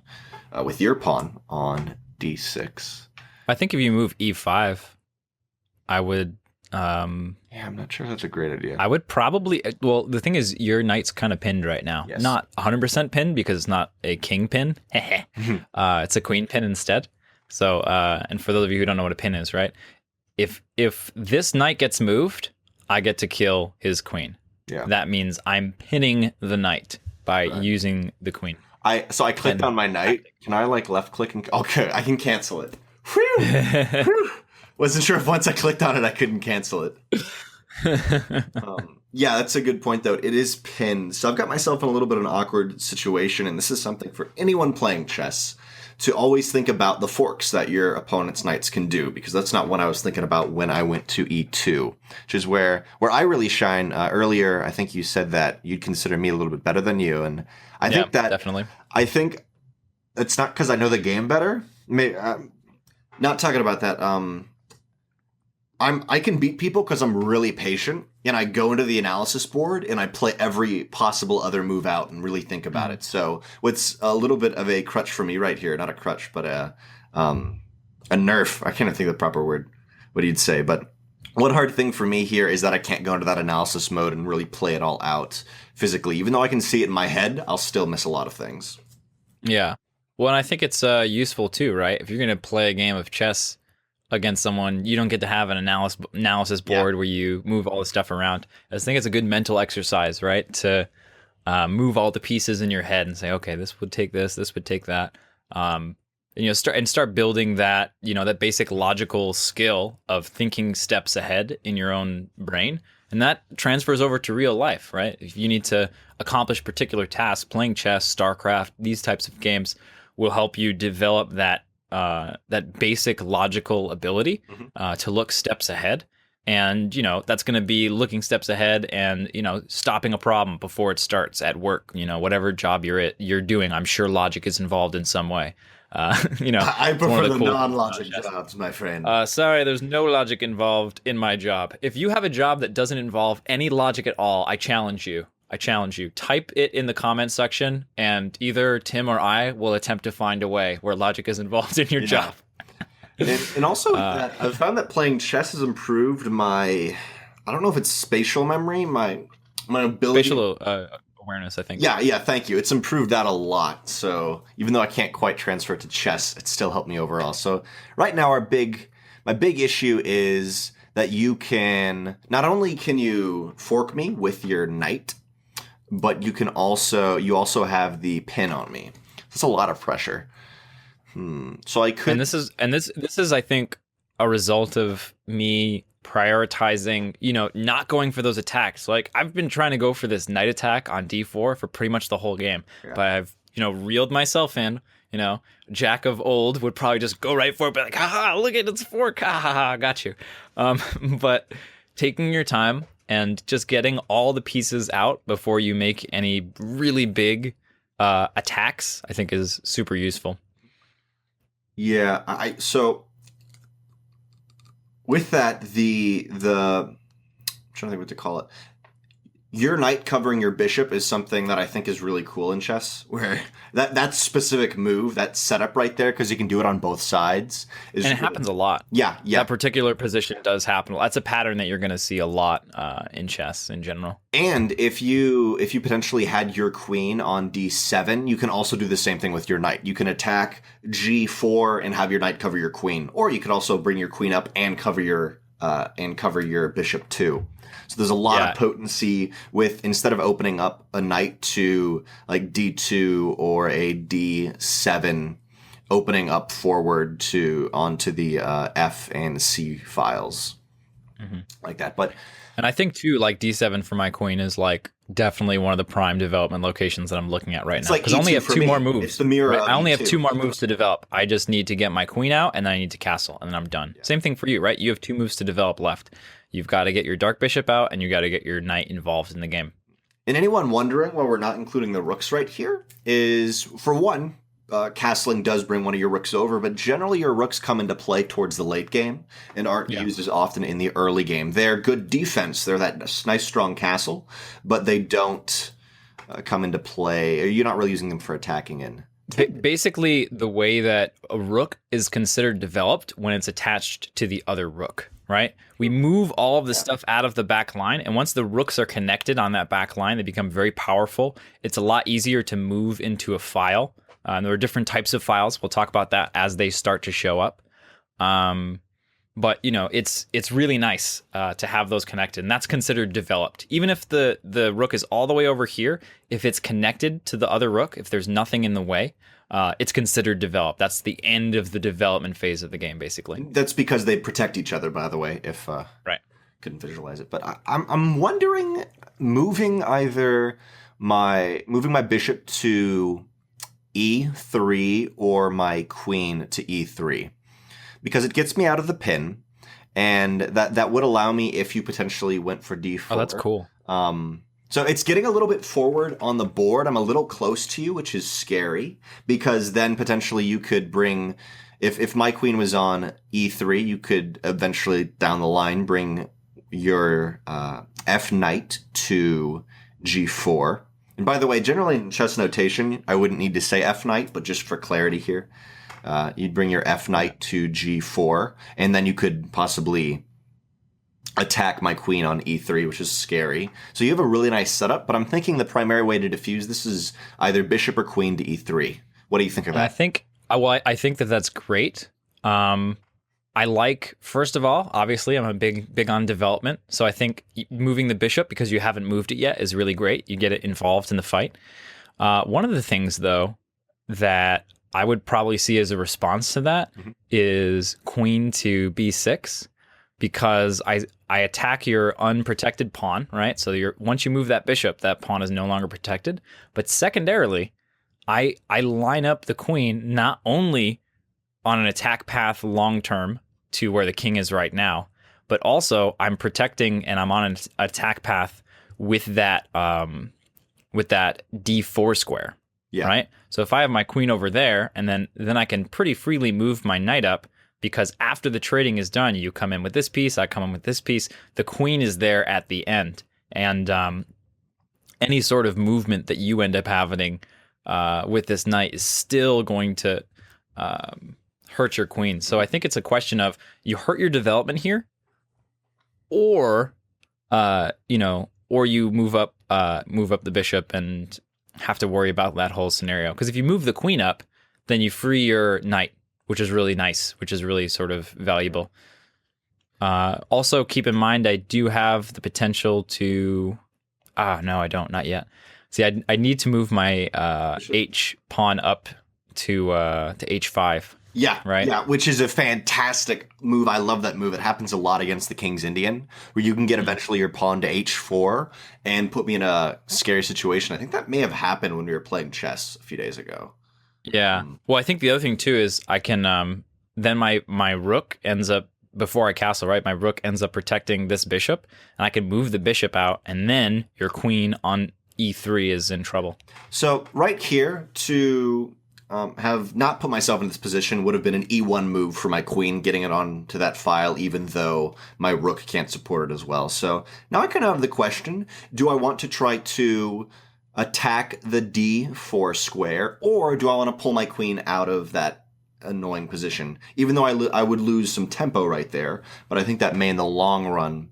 Speaker 2: with your pawn on d6.
Speaker 1: I think if you move e5, I would.
Speaker 2: I'm not sure that's a great idea.
Speaker 1: I would probably. Well, the thing is, your knight's kind of pinned right now. Yes. Not 100% pinned because it's not a king pin. It's a queen pin instead. So, and for those of you who don't know what a pin is, right? If this knight gets moved, I get to kill his queen. Yeah. That means I'm pinning the knight by using the queen.
Speaker 2: So I clicked on my knight. Can I left click and okay? I can cancel it. Whew. Wasn't sure if once I clicked on it, I couldn't cancel it. Yeah, that's a good point, though. It is pinned. So I've got myself in a little bit of an awkward situation, and this is something for anyone playing chess to always think about the forks that your opponent's knights can do, because that's not what I was thinking about when I went to e2, which is where I really shine. Earlier, I think you said that you'd consider me a little bit better than you, and I think that
Speaker 1: definitely.
Speaker 2: I think it's not because I know the game better. Not talking about that. I can beat people because I'm really patient, and I go into the analysis board and I play every possible other move out and really think about it. So what's a little bit of a crutch for me right here, not a crutch, but a nerf. I can't even think of the proper word, what you'd say. But one hard thing for me here is that I can't go into that analysis mode and really play it all out physically. Even though I can see it in my head, I'll still miss a lot of things.
Speaker 1: Yeah. Well, and I think it's useful too, right? If you're going to play a game of chess against someone, you don't get to have an analysis board where you move all the stuff around. I just think it's a good mental exercise, right? To move all the pieces in your head and say, okay, this would take this would take that. Start building that, that basic logical skill of thinking steps ahead in your own brain. And that transfers over to real life, right? If you need to accomplish particular tasks, playing chess, StarCraft, these types of games will help you develop that basic logical ability to look steps ahead. And, that's going to be looking steps ahead and, stopping a problem before it starts at work, whatever job you're doing. I'm sure logic is involved in some way.
Speaker 2: I prefer the non-logic jobs, my friend.
Speaker 1: Sorry, there's no logic involved in my job. If you have a job that doesn't involve any logic at all, I challenge you. Type it in the comment section, and either Tim or I will attempt to find a way where logic is involved in your job.
Speaker 2: And also, I've found that playing chess has improved my, I don't know if it's spatial memory, my ability.
Speaker 1: Spatial awareness, I think.
Speaker 2: Yeah, thank you. It's improved that a lot. So even though I can't quite transfer it to chess, it still helped me overall. So right now my big issue is that you can not only can you fork me with your knight, but you also have the pin on me. That's a lot of pressure. So I could.
Speaker 1: And this is I think a result of me prioritizing, not going for those attacks. Like I've been trying to go for this knight attack on d4 for pretty much the whole game, but I've reeled myself in. Jack of old would probably just go right for it, be like, haha, look at its fork, haha, got you. But taking your time and just getting all the pieces out before you make any really big attacks, I think is super useful.
Speaker 2: Yeah, so with that, I'm trying to think what to call it. Your knight covering your bishop is something that I think is really cool in chess, where that specific move, that setup right there, because you can do it on both sides.
Speaker 1: And it happens a lot.
Speaker 2: Yeah.
Speaker 1: That particular position does happen. That's a pattern that you're going to see a lot in chess in general.
Speaker 2: And if you potentially had your queen on d7, you can also do the same thing with your knight. You can attack g4 and have your knight cover your queen, or you could also bring your queen up and cover your bishop too. So there's a lot of potency with, instead of opening up a knight to like d2 or a d7, opening up forward onto the F and C files like that.
Speaker 1: And I think too, like d7 for my queen is like definitely one of the prime development locations that I'm looking at right now. Because I only have two more moves.
Speaker 2: It's the mirror.
Speaker 1: Right? I only have two more moves to develop. I just need to get my queen out, and then I need to castle, and then I'm done. Same thing for you, right? You have 2 moves to develop left. You've got to get your dark bishop out, and you got to get your knight involved in the game.
Speaker 2: And anyone wondering why we're not including the rooks right here is, for one, castling does bring one of your rooks over, but generally your rooks come into play towards the late game and aren't used as often in the early game. They're good defense. They're that nice, strong castle, but they don't come into play. You're not really using them for attacking in.
Speaker 1: Basically, the way that a rook is considered developed when it's attached to the other rook, right? We move all of the stuff out of the back line, and once the rooks are connected on that back line, they become very powerful. It's a lot easier to move into a file. There are different types of files. We'll talk about that as they start to show up. But it's really nice to have those connected, and that's considered developed. Even if the rook is all the way over here, if it's connected to the other rook, if there's nothing in the way, it's considered developed. That's the end of the development phase of the game, basically.
Speaker 2: That's because they protect each other, by the way. If
Speaker 1: right,
Speaker 2: couldn't visualize it, but I'm wondering moving my bishop to e3 or my queen to e3. Because it gets me out of the pin, and that would allow me if you potentially went for d4.
Speaker 1: Oh, that's cool.
Speaker 2: So it's getting a little bit forward on the board. I'm a little close to you, which is scary, because then potentially you could bring, if my queen was on e3, you could eventually down the line bring your f knight to g4. And by the way, generally in chess notation, I wouldn't need to say f knight, but just for clarity here. You'd bring your f knight to g4, and then you could possibly attack my queen on e3, which is scary. So you have a really nice setup, but I'm thinking the primary way to defuse this is either bishop or queen to e3. What do you think of that?
Speaker 1: I think that's great. I like, first of all, obviously, I'm a big on development, so I think moving the bishop, because you haven't moved it yet, is really great. You get it involved in the fight. One of the things, though, that I would probably see as a response to that is queen to b6, because I attack your unprotected pawn, right? So once you move that bishop, that pawn is no longer protected. But secondarily, I line up the queen not only on an attack path long term to where the king is right now, but also I'm protecting and I'm on an attack path with that d4 square. Yeah. Right. So if I have my queen over there, and then I can pretty freely move my knight up, because after the trading is done, you come in with this piece, I come in with this piece. The queen is there at the end, and any sort of movement that you end up having with this knight is still going to hurt your queen. So I think it's a question of you hurt your development here, or or you move up the bishop and have to worry about that whole scenario. Because if you move the queen up, then you free your knight, which is really nice, which is really sort of valuable. Also, keep in mind, I do have the potential to... no, I don't. Not yet. See, I need to move my H pawn up to H5.
Speaker 2: Yeah,
Speaker 1: right.
Speaker 2: Yeah, which is a fantastic move. I love that move. It happens a lot against the King's Indian, where you can get eventually your pawn to H4 and put me in a scary situation. I think that may have happened when we were playing chess a few days ago.
Speaker 1: Yeah. Well, I think the other thing too is I can then my rook ends up, before I castle, right? My rook ends up protecting this bishop, and I can move the bishop out, and then your queen on E3 is in trouble.
Speaker 2: So right here, to have not put myself in this position would have been an E1 move for my queen, getting it onto that file, even though my rook can't support it as well. So now I kind of have the question, do I want to try to attack the D4 square, or do I want to pull my queen out of that annoying position? Even though I would lose some tempo right there, but I think that may in the long run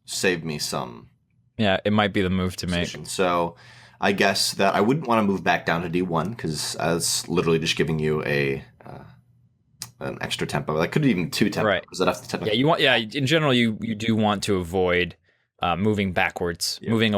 Speaker 2: save me some.
Speaker 1: Yeah, it might be the move to make.
Speaker 2: So I guess that I wouldn't want to move back down to D1 because that's literally just giving you an extra tempo. That could even 2 tempo.
Speaker 1: Right.
Speaker 2: Because that's the tempo.
Speaker 1: Yeah, you want. Yeah, in general, you do want to avoid moving backwards, moving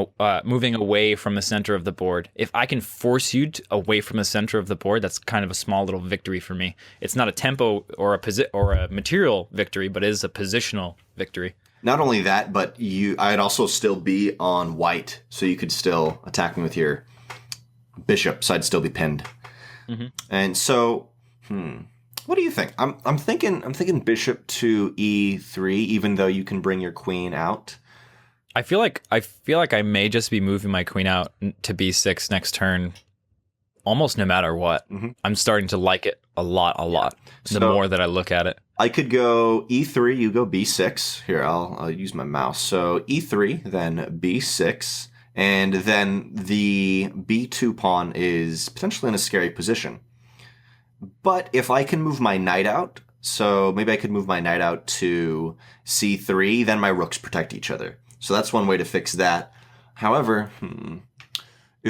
Speaker 1: away from the center of the board. If I can force you away from the center of the board, that's kind of a small little victory for me. It's not a tempo or a material victory, but it is a positional victory.
Speaker 2: Not only that, but I'd also still be on white, so you could still attack me with your bishop, so I'd still be pinned. Mm-hmm. And so, what do you think? I'm thinking bishop to E3, even though you can bring your queen out.
Speaker 1: I feel like I may just be moving my queen out to B6 next turn, almost no matter what. Mm-hmm. I'm starting to like it a lot. The more that I look at it.
Speaker 2: I could go E3, you go B6. Here, I'll use my mouse. So E3, then B6, and then the B2 pawn is potentially in a scary position. But if I can move my knight out, so maybe I could move my knight out to C3, then my rooks protect each other. So that's one way to fix that. However,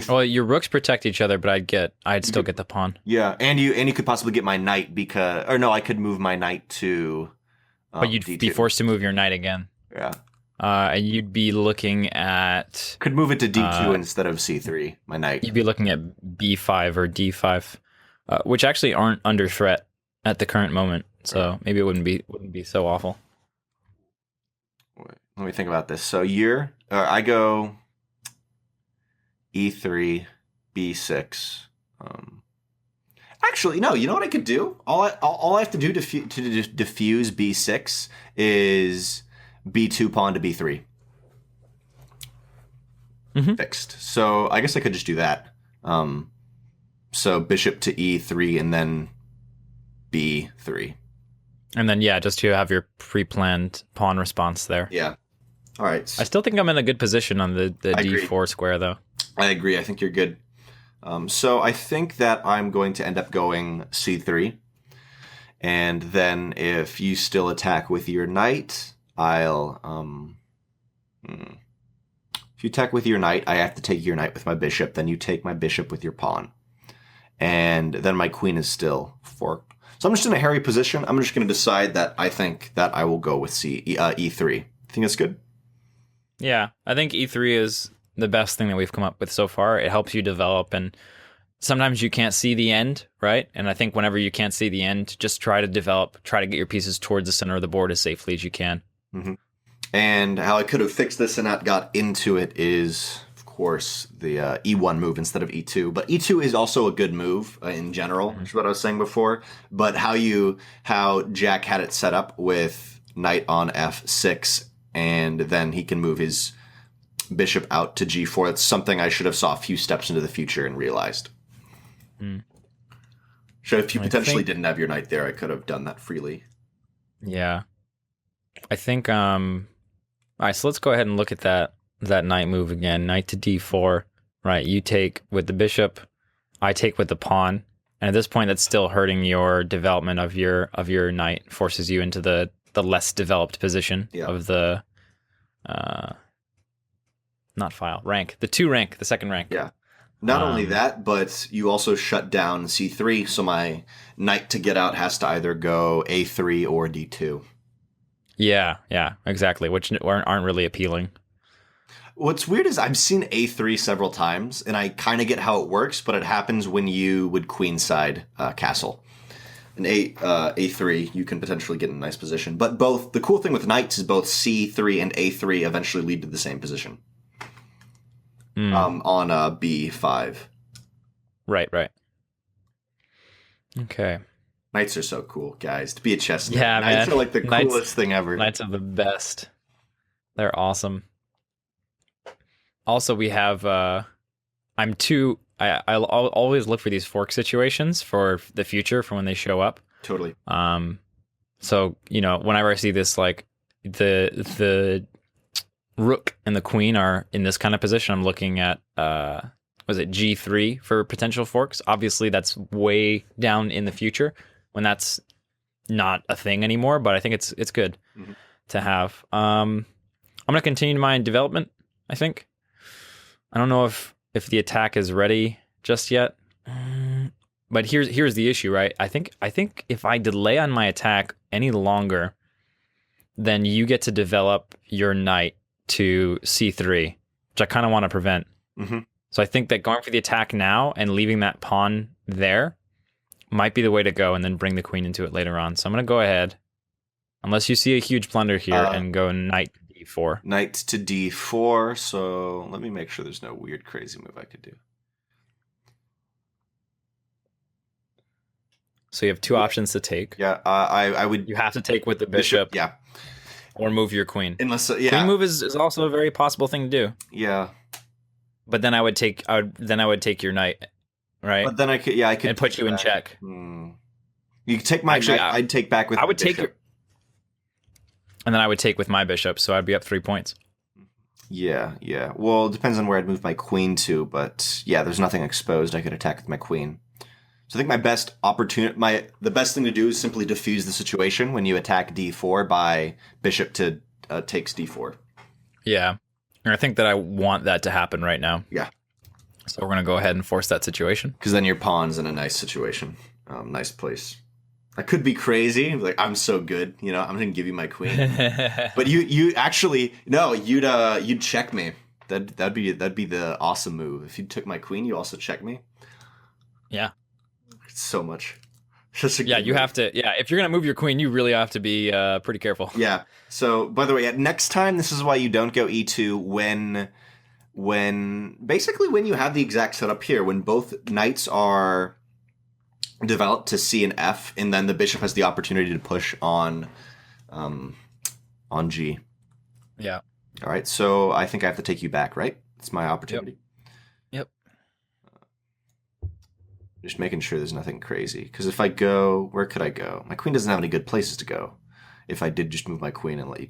Speaker 1: well, your rooks protect each other, but I'd still get the pawn.
Speaker 2: Yeah, and you could possibly get my knight I could move my knight to
Speaker 1: but you'd
Speaker 2: D2.
Speaker 1: be forced to move your knight again.
Speaker 2: Yeah.
Speaker 1: And you'd be looking at...
Speaker 2: Could move it to D2 instead of C3, my knight.
Speaker 1: You'd be looking at B5 or D5, which actually aren't under threat at the current moment. So maybe it wouldn't be so awful.
Speaker 2: Wait, let me think about this. So I go E3, B6. Actually, no. You know what I could do? All I have to do to diffuse B6 is B2 pawn to B3. Mm-hmm. Fixed. So I guess I could just do that. So bishop to E3 and then B3.
Speaker 1: And then just to have your pre-planned pawn response there.
Speaker 2: Yeah. All right.
Speaker 1: I still think I'm in a good position on the D4 square, though.
Speaker 2: I agree. I think you're good. So I think that I'm going to end up going C3. And then if you still attack with your knight, I'll... If you attack with your knight, I have to take your knight with my bishop. Then you take my bishop with your pawn. And then my queen is still forked. So I'm just in a hairy position. I'm just going to decide that I think that I will go with E3. Think that's good?
Speaker 1: Yeah, I think E3 is the best thing that we've come up with so far. It helps you develop, and sometimes you can't see the end, right? And I think whenever you can't see the end, just try to develop, try to get your pieces towards the center of the board as safely as you can.
Speaker 2: Mm-hmm. And how I could have fixed this and not got into it is, of course, the E1 move instead of E2. But E2 is also a good move in general, which is what I was saying before. But how Jack had it set up with knight on F6, and then he can move his bishop out to G4. That's something I should have saw a few steps into the future and realized. So if you potentially didn't have your knight there, I could have done that freely.
Speaker 1: Yeah. I think, all right, so let's go ahead and look at that knight move again. Knight to D4, right? You take with the bishop, I take with the pawn. And at this point, that's still hurting your development of your knight, forces you into the less developed position of the not file, rank. The 2 rank, the second rank.
Speaker 2: Yeah. Not only that, but you also shut down c3, so my knight to get out has to either go a3 or d2.
Speaker 1: Yeah, exactly, which aren't really appealing.
Speaker 2: What's weird is I've seen a3 several times, and I kind of get how it works, but it happens when you would queenside castle. An a3, you can potentially get in a nice position. But the cool thing with knights is both c3 and a3 eventually lead to the same position. On b5.
Speaker 1: Right. Okay.
Speaker 2: Knights are so cool, guys. To be a chess knight.
Speaker 1: Yeah,
Speaker 2: Knights
Speaker 1: man.
Speaker 2: are like the coolest thing ever.
Speaker 1: Knights are the best. They're awesome. Also, we have I'll always look for these fork situations for the future for when they show up.
Speaker 2: Totally.
Speaker 1: So, whenever I see this, like the rook and the queen are in this kind of position, I'm looking at was it G3 for potential forks? Obviously, that's way down in the future when that's not a thing anymore, but I think it's good to have. I'm gonna continue my development, I think. I don't know if the attack is ready just yet. But here's the issue, right? I think if I delay on my attack any longer, then you get to develop your knight to c3, which I kind of want to prevent. So I think that going for the attack now and leaving that pawn there might be the way to go, and then bring the queen into it later on. So I'm going to go ahead, unless you see a huge blunder here, and go knight to d4.
Speaker 2: Knight to d4, so let me make sure there's no weird, crazy move I could do.
Speaker 1: So you have 2 options to take.
Speaker 2: Yeah, I would...
Speaker 1: You have to take with the bishop.
Speaker 2: Yeah.
Speaker 1: Or move your queen.
Speaker 2: Unless,
Speaker 1: Queen move is also a very possible thing to do.
Speaker 2: Yeah.
Speaker 1: But then I would take your knight, right?
Speaker 2: But then I could
Speaker 1: and put you in check.
Speaker 2: You could take my knight. I'd take back with.
Speaker 1: I would take your, and then I would take with my bishop, so I'd be up 3 points.
Speaker 2: Yeah. Well, it depends on where I'd move my queen to, but yeah, there's nothing exposed. I could attack with my queen. So I think the best thing to do is simply diffuse the situation when you attack d4 by bishop to takes d4.
Speaker 1: Yeah. And I think that I want that to happen right now.
Speaker 2: Yeah.
Speaker 1: So we're going to go ahead and force that situation.
Speaker 2: Because then your pawn's in a nice situation. Nice place. I could be crazy. Like, I'm so good. I'm going to give you my queen. But you actually, no, you'd check me. That'd be the awesome move. If you took my queen, you also check me.
Speaker 1: Yeah.
Speaker 2: So much.
Speaker 1: You have to. Yeah, if you're gonna move your queen, you really have to be pretty careful.
Speaker 2: Yeah. So, by the way, next time, this is why you don't go e2 when you have the exact setup here, when both knights are developed to c and f, and then the bishop has the opportunity to push on g.
Speaker 1: Yeah.
Speaker 2: All right. So I think I have to take you back, right? It's my opportunity.
Speaker 1: Yep.
Speaker 2: Just making sure there's nothing crazy. Because if I go, where could I go? My queen doesn't have any good places to go. If I did just move my queen and let you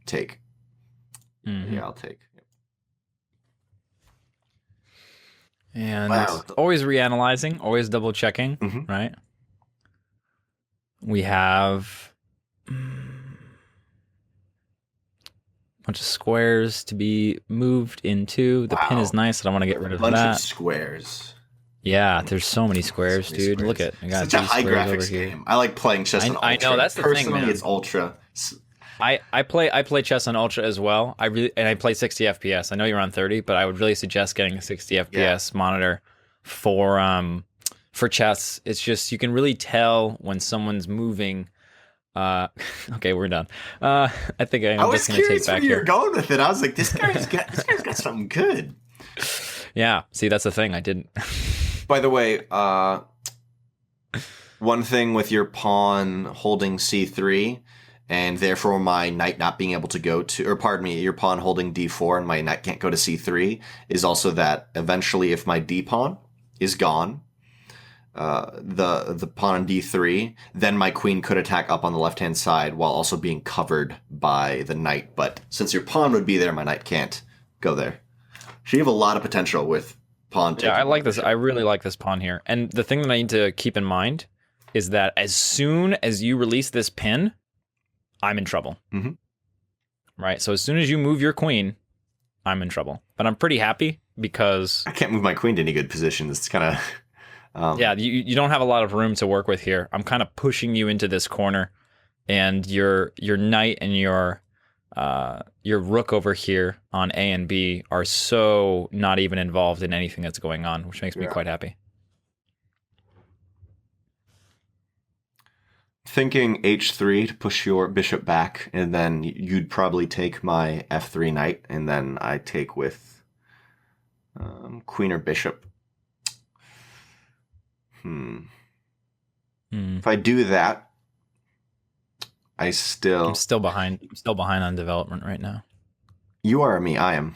Speaker 2: take. Yeah, I'll take.
Speaker 1: And always reanalyzing, always double checking, right? We have a bunch of squares to be moved into. The pin is nice. I don't want to get rid of that.
Speaker 2: A bunch of squares.
Speaker 1: Yeah, there's so many squares, dude. Look at I got
Speaker 2: such a high graphics game. I like playing chess on Ultra.
Speaker 1: I know that's the thing, man.
Speaker 2: It's Ultra.
Speaker 1: I play chess on Ultra as well. I play 60 FPS. I know you're on 30, but I would really suggest getting a 60 FPS monitor for chess. It's just you can really tell when someone's moving. Okay, we're done. I think I'm just gonna take back here.
Speaker 2: You're going with it. I was like, this guy's got something good.
Speaker 1: Yeah. See, that's the thing. I didn't.
Speaker 2: By the way, one thing with your pawn holding c3, and therefore my knight not being able to go to, or pardon me, your pawn holding d4 and my knight can't go to c3, is also that eventually if my d pawn is gone, the pawn on d3, then my queen could attack up on the left-hand side while also being covered by the knight. But since your pawn would be there, my knight can't go there. So you have a lot of potential with pawn taking.
Speaker 1: Yeah, I like this. I really like this pawn here. And the thing that I need to keep in mind is that as soon as you release this pin, I'm in trouble. Right? So as soon as you move your queen, I'm in trouble. But I'm pretty happy because
Speaker 2: I can't move my queen to any good positions. It's kind of
Speaker 1: yeah, you don't have a lot of room to work with here. I'm kind of pushing you into this corner, and your knight and your rook over here on A and B are so not even involved in anything that's going on, which makes me quite happy.
Speaker 2: thinking h3 to push your bishop back, and then you'd probably take my f3 knight, and then I take with queen or bishop. If I do that, I'm still
Speaker 1: behind. I'm still behind on development right now.
Speaker 2: You are me. I am.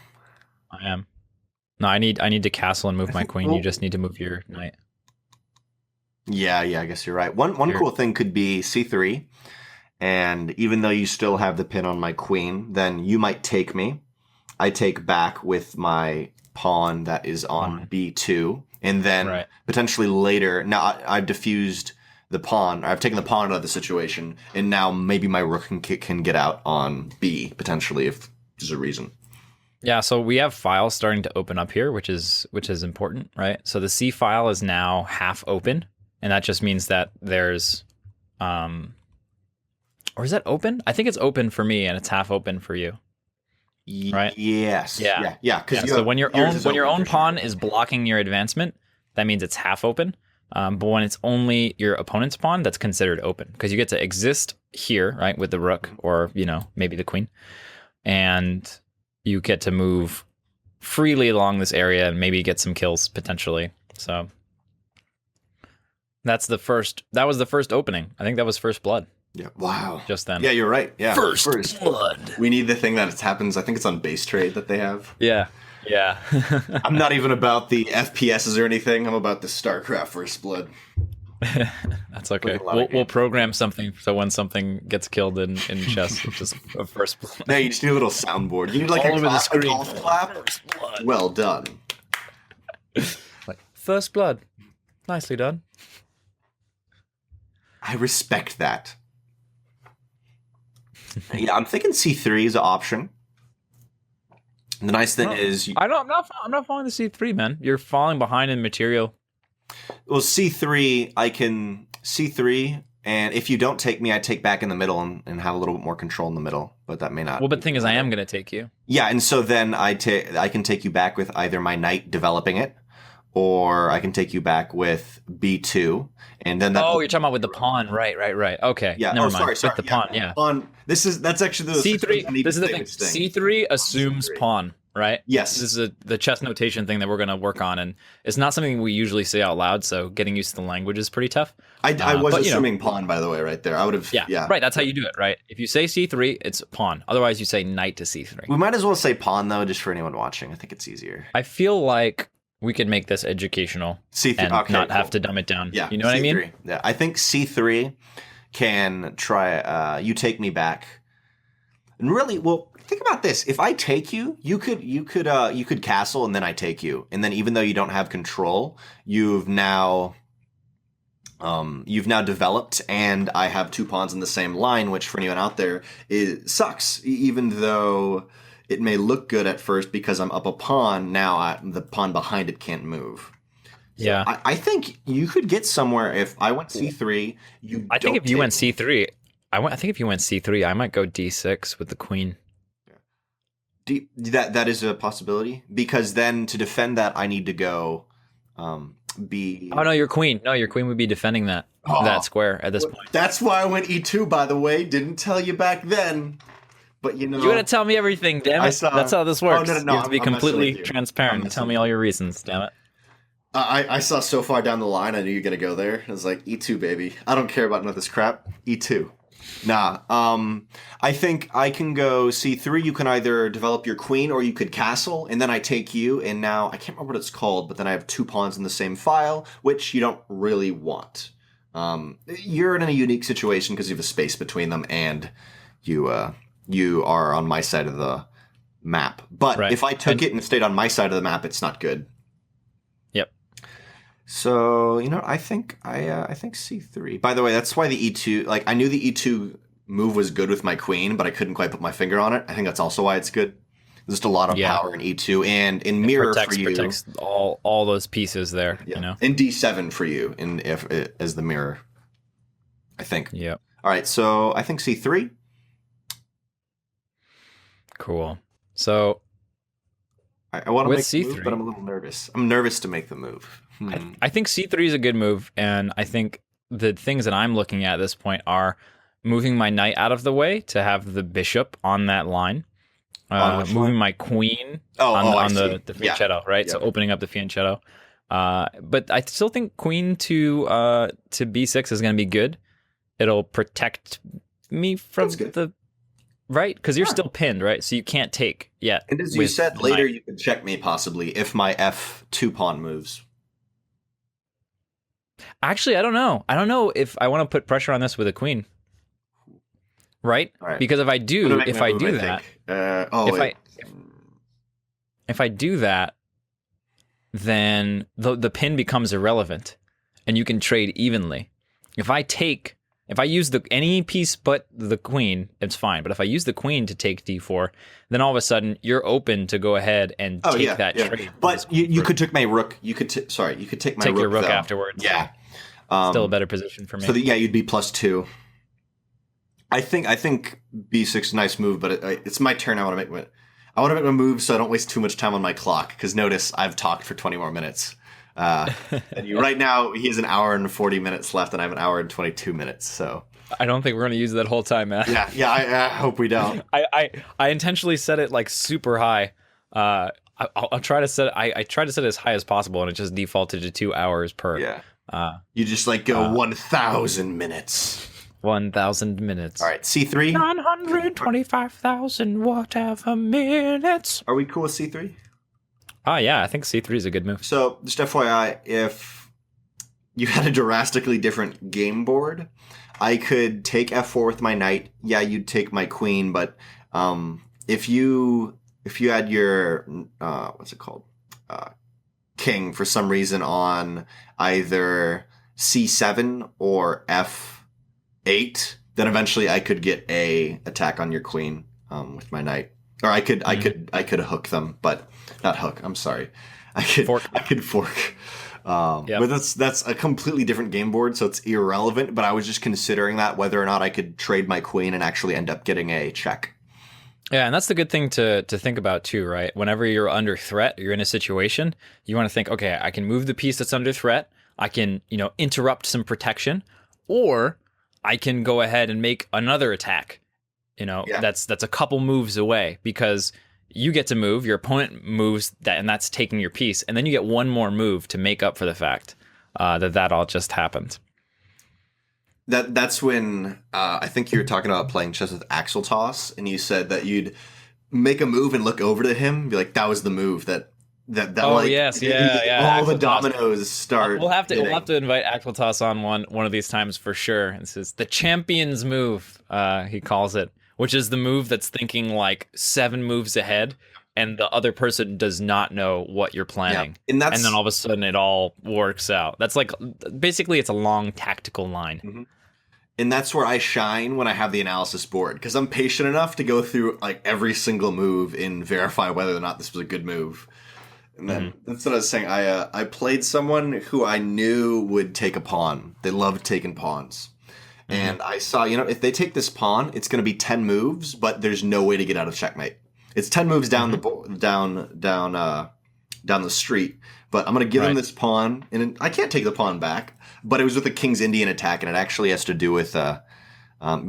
Speaker 1: I am. No, I need to castle and move my queen. You just need to move your knight.
Speaker 2: Yeah, I guess you're right. One cool thing could be c3, and even though you still have the pin on my queen, then you might take me. I take back with my pawn that is on b2, and then potentially later. Now I've diffused the pawn. I've taken the pawn out of the situation, and now maybe my rook can get out on b potentially if there's a reason.
Speaker 1: Yeah, so we have files starting to open up here, which is important, right? So the C file is now half open, and that just means that there's, or is that open? I think it's open for me, and it's half open for you, right?
Speaker 2: Yes. Yeah.
Speaker 1: So when your own pawn is blocking your advancement, that means it's half open. But when it's only your opponent's pawn, that's considered open because you get to exist here, right, with the rook or maybe the queen, and you get to move freely along this area and maybe get some kills potentially. So that was the first opening. I think that was first blood.
Speaker 2: Yeah. Wow.
Speaker 1: Just then.
Speaker 2: Yeah, you're right. Yeah.
Speaker 1: First blood.
Speaker 2: We need the thing that happens. I think it's on base trade that they have.
Speaker 1: Yeah.
Speaker 2: I'm not even about the FPSs or anything. I'm about the StarCraft First Blood.
Speaker 1: That's okay. We'll program something so when something gets killed in chess, it's just a first blood.
Speaker 2: No, you just need a little soundboard. You need like a golf clap. Well done.
Speaker 1: Like first blood. Nicely done.
Speaker 2: I respect that. Yeah, I'm thinking C3 is an option. The nice thing is,
Speaker 1: I'm not following the C3, man. You're falling behind in material.
Speaker 2: Well, C3, I can C3, and if you don't take me, I take back in the middle and have a little bit more control in the middle. But that may not.
Speaker 1: Well, but the thing is, I am going to take you.
Speaker 2: Yeah, and so then I can take you back with either my knight developing it, or I can take you back with B2, and then that.
Speaker 1: Oh, you're talking about with the pawn, right? Okay,
Speaker 2: yeah.
Speaker 1: Never mind.
Speaker 2: Sorry.
Speaker 1: With the pawn, yeah.
Speaker 2: That's actually the
Speaker 1: C3. This is the thing. C3 assumes pawn, right?
Speaker 2: Yes.
Speaker 1: This is the chess notation thing that we're going to work on, and it's not something we usually say out loud. So getting used to the language is pretty tough.
Speaker 2: I was assuming pawn, by the way, right there. I would have. Yeah.
Speaker 1: Right. That's how you do it, right? If you say C3, it's pawn. Otherwise, you say knight to C3.
Speaker 2: We might as well say pawn though, just for anyone watching. I think it's easier.
Speaker 1: I feel like we could make this educational
Speaker 2: C3,
Speaker 1: and not have to dumb it down.
Speaker 2: Yeah,
Speaker 1: you know what I mean?
Speaker 2: Yeah, I think C3 can try. You take me back, and really, well, think about this. If I take you, you could castle, and then I take you, and then even though you don't have control, you've now developed, and I have two pawns in the same line, which for anyone out there sucks. Even though it may look good at first because I'm up a pawn. Now the pawn behind it can't move. So
Speaker 1: yeah,
Speaker 2: I think you could get somewhere if I went C3.
Speaker 1: I think if you went C3, I think if you went C3, I might go D6 with the queen.
Speaker 2: That is a possibility because then to defend that I need to go B.
Speaker 1: Oh no, your queen. No, your queen would be defending that square at this point.
Speaker 2: That's why I went E2. By the way, didn't tell you back then. But you gotta
Speaker 1: tell me everything, damn it. That's how this works. No, you have to be completely transparent and tell me all your reasons, damn it.
Speaker 2: I saw so far down the line, I knew you were gonna go there. I was like, E2, baby. I don't care about none of this crap. E2. Nah. I think I can go C3. You can either develop your queen or you could castle, and then I take you, and now I can't remember what it's called, but then I have two pawns in the same file, which you don't really want. You're in a unique situation because you have a space between them, and you are on my side of the map. But if I took it and stayed on my side of the map, it's not good.
Speaker 1: Yep.
Speaker 2: So, I think I think C3. By the way, that's why the E2, like I knew the E2 move was good with my queen, but I couldn't quite put my finger on it. I think that's also why it's good. There's just a lot of
Speaker 1: Yeah.
Speaker 2: power in E2 and in mirror for you.
Speaker 1: Protects all those pieces there.
Speaker 2: Yeah.
Speaker 1: You know.
Speaker 2: And D7 for you as the mirror, I think.
Speaker 1: Yeah.
Speaker 2: All right, so I think C3.
Speaker 1: Cool. So
Speaker 2: I want to
Speaker 1: with
Speaker 2: make the
Speaker 1: C3,
Speaker 2: move, but I'm a little nervous. I'm nervous to make the move.
Speaker 1: I think C3 is a good move, and I think the things that I'm looking at this point are moving my knight out of the way to have the bishop on that line,
Speaker 2: which
Speaker 1: moving
Speaker 2: line?
Speaker 1: my queen
Speaker 2: I
Speaker 1: on
Speaker 2: see.
Speaker 1: the fianchetto, right?
Speaker 2: Yeah.
Speaker 1: So opening up the fianchetto. But I still think queen to B6 is going to be good. It'll protect me from the right, because you're still pinned, right? So you can't take yet.
Speaker 2: And as you said later, you could check me possibly if my F2 pawn moves.
Speaker 1: Actually, I don't know. I don't know if I want to put pressure on this with a queen. Right? Because if I do that, if I do that, then the pin becomes irrelevant, and you can trade evenly. If I use any piece but the queen, it's fine. But if I use the queen to take d4, then all of a sudden you're open to go ahead and take that trade.
Speaker 2: But you could take my rook. You could take my
Speaker 1: take
Speaker 2: rook,
Speaker 1: your rook
Speaker 2: though.
Speaker 1: afterwards.
Speaker 2: Yeah,
Speaker 1: still a better position for me.
Speaker 2: So you'd be +2. I think b6 is a nice move, but it's my turn. I want to make my move so I don't waste too much time on my clock. Because notice I've talked for 20 more minutes. And right now he has an hour and 40 minutes left, and I have an hour and 22 minutes. So
Speaker 1: I don't think we're going to use that whole time, man.
Speaker 2: Yeah. I hope we don't.
Speaker 1: I intentionally set it like super high. I'll try to set it. I try to set it as high as possible, and it just defaulted to 2 hours per.
Speaker 2: Yeah. You just go 1,000 minutes.
Speaker 1: 1,000 minutes.
Speaker 2: All right, C3.
Speaker 1: 925,000 whatever minutes.
Speaker 2: Are we cool with C3?
Speaker 1: Yeah, I think C3 is a good move.
Speaker 2: So, just FYI, if you had a drastically different game board, I could take F4 with my knight. Yeah, you'd take my queen, but if you had your what's it called, king for some reason on either C7 or F8, then eventually I could get a attack on your queen with my knight, or I could hook them, but not hook. I'm sorry, I could fork. But that's a completely different game board, so it's irrelevant. But I was just considering that whether or not I could trade my queen and actually end up getting a check.
Speaker 1: Yeah, and that's the good thing to think about too, right? Whenever you're under threat, you're in a situation, you want to think, okay, I can move the piece that's under threat. I can, interrupt some protection, or I can go ahead and make another attack. That's a couple moves away, because you get to move, your opponent moves that, and that's taking your piece, and then you get one more move to make up for the fact that all just happened.
Speaker 2: That's when I think you were talking about playing chess with Axel Toss, and you said that you'd make a move and look over to him, and be like, "That was the move that."
Speaker 1: Yes, yeah.
Speaker 2: All
Speaker 1: Axel
Speaker 2: the dominoes start.
Speaker 1: We'll have to invite Axel Toss on one of these times for sure. This is the champion's move, he calls it, which is the move that's thinking like 7 moves ahead, and the other person does not know what you're planning.
Speaker 2: Yeah.
Speaker 1: And then all of a sudden it all works out. That's basically it's a long tactical line.
Speaker 2: Mm-hmm. And that's where I shine when I have the analysis board, because I'm patient enough to go through every single move and verify whether or not this was a good move. And then that's what I was saying. I played someone who I knew would take a pawn. They loved taking pawns. And I saw, if they take this pawn, it's going to be 10 moves, but there's no way to get out of checkmate. It's 10 moves down the street, but I'm going to give them this pawn, and I can't take the pawn back. But it was with a King's Indian attack, and it actually has to do with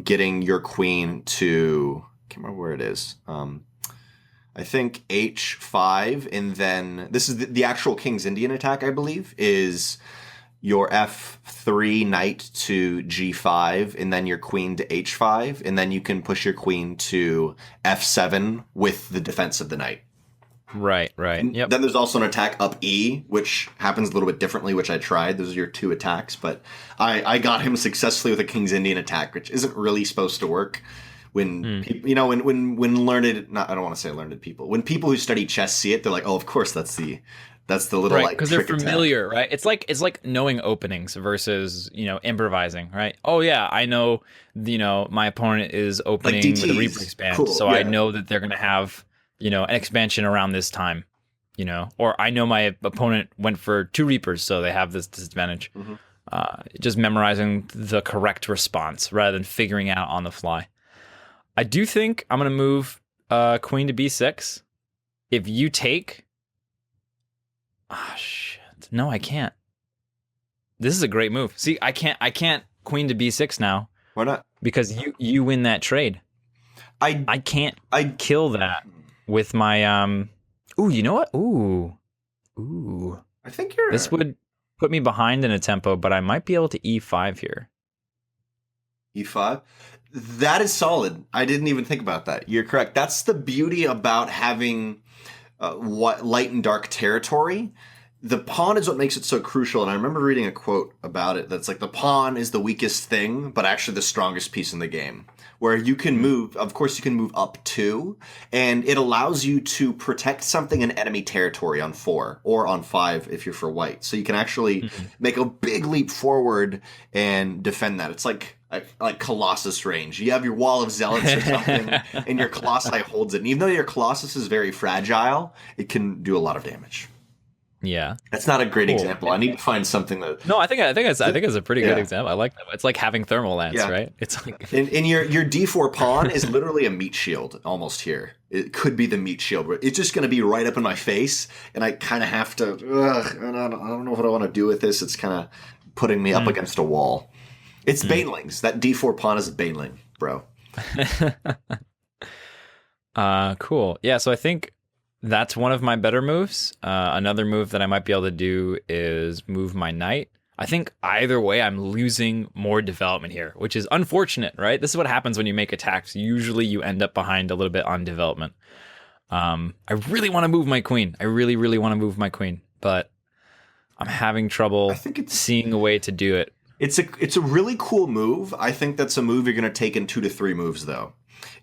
Speaker 2: getting your queen to, I can't remember where it is. I think H5, and then this is the actual King's Indian attack, I believe, is your F3 knight to G5, and then your queen to H5, and then you can push your queen to F7 with the defense of the knight.
Speaker 1: Right. Yep.
Speaker 2: Then there's also an attack up E, which happens a little bit differently, which I tried. Those are your 2 attacks, but I got him successfully with a King's Indian attack, which isn't really supposed to work. When people, when learned, I don't want to say learned people, when people who study chess see it, they're like, oh, of course, that's the little
Speaker 1: because they're familiar, right? It's like knowing openings versus improvising, right? Oh yeah, I know my opponent is opening with a Reaper expand, so I know that they're gonna have an expansion around this time, or I know my opponent went for 2 Reapers, so they have this disadvantage. Just memorizing the correct response rather than figuring out on the fly. I do think I'm going to move queen to b6. If you take... Ah, shit. No, I can't. This is a great move. See, I can't queen to b6 now.
Speaker 2: Why not?
Speaker 1: Because you win that trade. I can't kill that with my Ooh, you know what? Ooh.
Speaker 2: I think
Speaker 1: This would put me behind in a tempo, but I might be able to e5 here.
Speaker 2: E5? That is solid. I didn't even think about that. You're correct. That's the beauty about having light and dark territory. The pawn is what makes it so crucial. And I remember reading a quote about it that's like the pawn is the weakest thing, but actually the strongest piece in the game. Where you can move, of course, you can move up 2, and it allows you to protect something in enemy territory on 4 or on 5 if you're for white. So you can actually make a big leap forward and defend that. It's like Colossus range. You have your wall of zealots or something, and your Colossi holds it. And even though your Colossus is very fragile, it can do a lot of damage.
Speaker 1: Yeah,
Speaker 2: that's not a great example. I need to find something that.
Speaker 1: No, I think it's a pretty good example. I like that. It's like having thermal lance, right? It's like
Speaker 2: and your d4 pawn is literally a meat shield almost here. It could be the meat shield, but it's just going to be right up in my face, and I kind of have to. I don't know what I want to do with this. It's kind of putting me up against a wall. It's banelings. That d4 pawn is a baneling, bro.
Speaker 1: Cool. Yeah, so I think that's one of my better moves. Another move that I might be able to do is move my knight. I think either way, I'm losing more development here, which is unfortunate, right? This is what happens when you make attacks. Usually you end up behind a little bit on development. I really want to move my queen. I really, really want to move my queen, but I'm having trouble seeing a way to do it.
Speaker 2: It's a really cool move. I think that's a move you're going to take in 2 to 3 moves, though.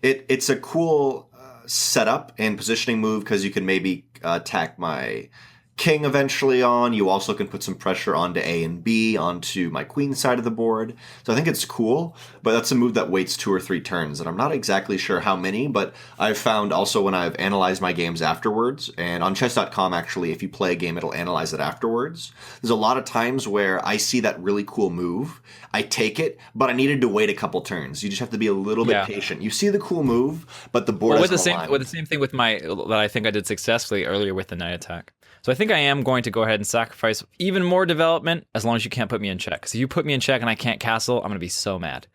Speaker 2: It's a cool setup and positioning move because you can maybe attack my king eventually on. You also can put some pressure onto A and B, onto my queen side of the board. So I think it's cool, but that's a move that waits 2 or 3 turns, and I'm not exactly sure how many, but I've found also when I've analyzed my games afterwards, and on chess.com actually, if you play a game, it'll analyze it afterwards. There's a lot of times where I see that really cool move, I take it, but I needed to wait a couple turns. You just have to be a little bit patient. You see the cool move, but the board
Speaker 1: with the same thing with that I think I did successfully earlier with the knight attack. So I think I am going to go ahead and sacrifice even more development as long as you can't put me in check. Because if you put me in check and I can't castle, I'm going to be so mad.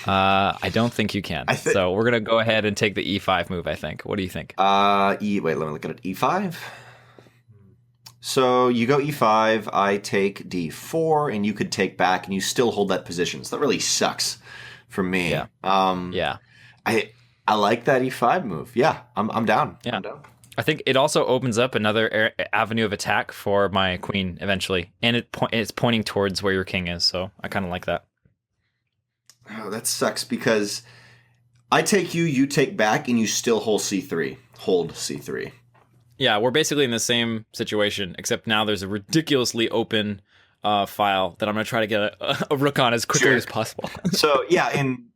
Speaker 1: I don't think you can. So we're going to go ahead and take the E5 move, I think. What do you think?
Speaker 2: Wait, let me look at it. E5? So you go E5, I take D4, and you could take back, and you still hold that position. So that really sucks for me.
Speaker 1: Yeah.
Speaker 2: I like that E5 move. Yeah, I'm down.
Speaker 1: Yeah.
Speaker 2: I'm down.
Speaker 1: I think it also opens up another avenue of attack for my queen eventually, and it's pointing towards where your king is. So I kind of like that.
Speaker 2: Oh, that sucks because I take you, you take back, and you still hold C3. Hold C3.
Speaker 1: Yeah, we're basically in the same situation, except now there's a ridiculously open file that I'm going to try to get a rook on as quickly as possible.
Speaker 2: So yeah, and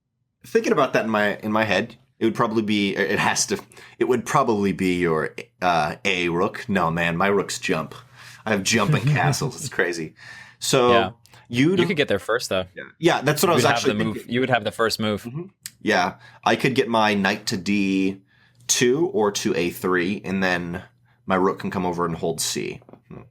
Speaker 2: thinking about that in my head. It would probably be. It would probably be your A rook. No, man, my rooks jump. I have jumping castles. It's crazy. So you
Speaker 1: could get there first, though.
Speaker 2: Yeah, that's what I was actually thinking.
Speaker 1: You would have the first move.
Speaker 2: Mm-hmm. Yeah, I could get my knight to D2 or to A3, and then my rook can come over and hold C. I'm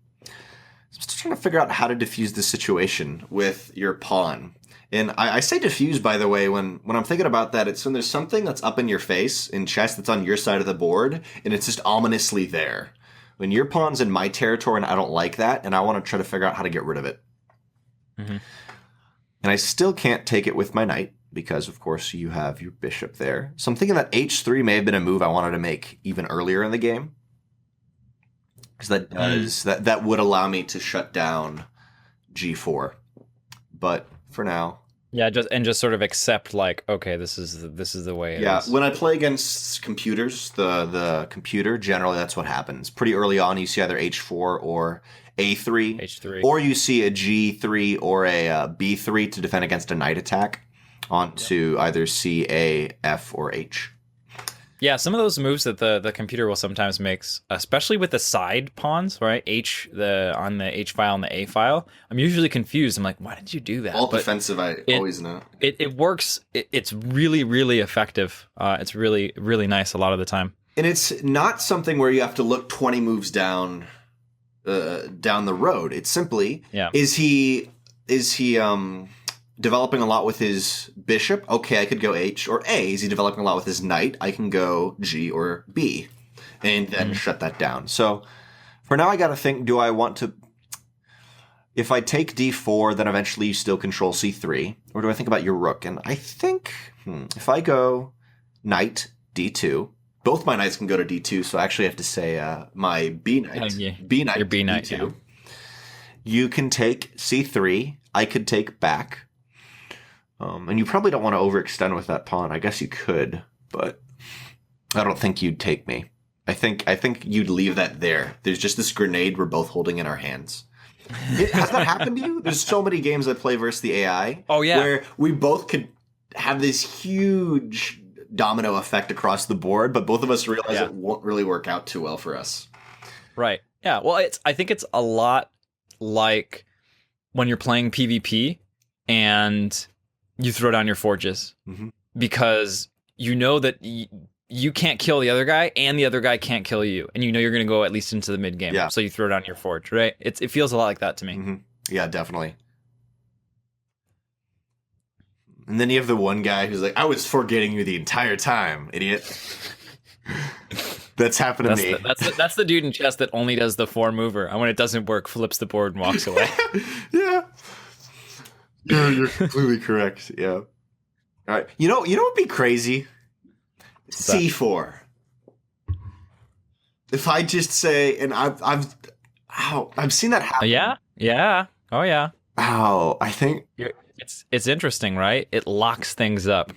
Speaker 2: still trying to figure out how to diffuse this situation with your pawn. And I say diffuse, by the way, when I'm thinking about that, it's when there's something that's up in your face in chess that's on your side of the board, and it's just ominously there. When your pawn's in my territory, and I don't like that, and I want to try to figure out how to get rid of it. Mm-hmm. And I still can't take it with my knight, because, of course, you have your bishop there. So I'm thinking that H3 may have been a move I wanted to make even earlier in the game. Because that would allow me to shut down G4. But for now,
Speaker 1: just sort of accept, like, okay, this is the way it is.
Speaker 2: When I play against computers, the computer, generally that's what happens. Pretty early on, you see either H4 or A3, or you see a G3 or a B3 to defend against a knight attack onto either C, A, F, or H.
Speaker 1: Yeah, some of those moves that the computer will sometimes makes, especially with the side pawns, right? On the H file and the A file. I'm usually confused. I'm like, why did you do that?
Speaker 2: All defensive, I always know.
Speaker 1: It works. It's really, really effective. It's really, really nice a lot of the time.
Speaker 2: And it's not something where you have to look 20 moves down the road. It's simply, is he developing a lot with his bishop? Okay, I could go H or A. Is he developing a lot with his knight? I can go G or B and then shut that down. So for now, I got to think, do I want to... If I take D4, then eventually you still control C3. Or do I think about your rook? And I think if I go knight D2, both my knights can go to D2, so I actually have to say my B knight. B knight.
Speaker 1: Your B knight,
Speaker 2: D2. Yeah. You can take C3. I could take back. And you probably don't want to overextend with that pawn. I guess you could, but I don't think you'd take me. I think you'd leave that there. There's just this grenade we're both holding in our hands. Has that happened to you? There's so many games I play versus the AI.
Speaker 1: Oh, yeah.
Speaker 2: Where we both could have this huge domino effect across the board, but both of us realize it won't really work out too well for us.
Speaker 1: Right. Yeah. Well, I think it's a lot like when you're playing PvP and you throw down your forges because you know that you can't kill the other guy and the other guy can't kill you, and you know you're going to go at least into the mid game. Yeah. So you throw down your forge, right? It feels a lot like that to me.
Speaker 2: Yeah, definitely. And then you have the one guy who's like, I was forgetting you the entire time, idiot. That's happened to me.
Speaker 1: That's the dude in chess that only does the 4 mover, and when it doesn't work, flips the board and walks away.
Speaker 2: Yeah. You're completely correct. Yeah. All right. You know what would be crazy? C4. If I just say, and I've seen that happen.
Speaker 1: Yeah. Oh yeah.
Speaker 2: Ow. I think
Speaker 1: it's interesting, right? It locks things up.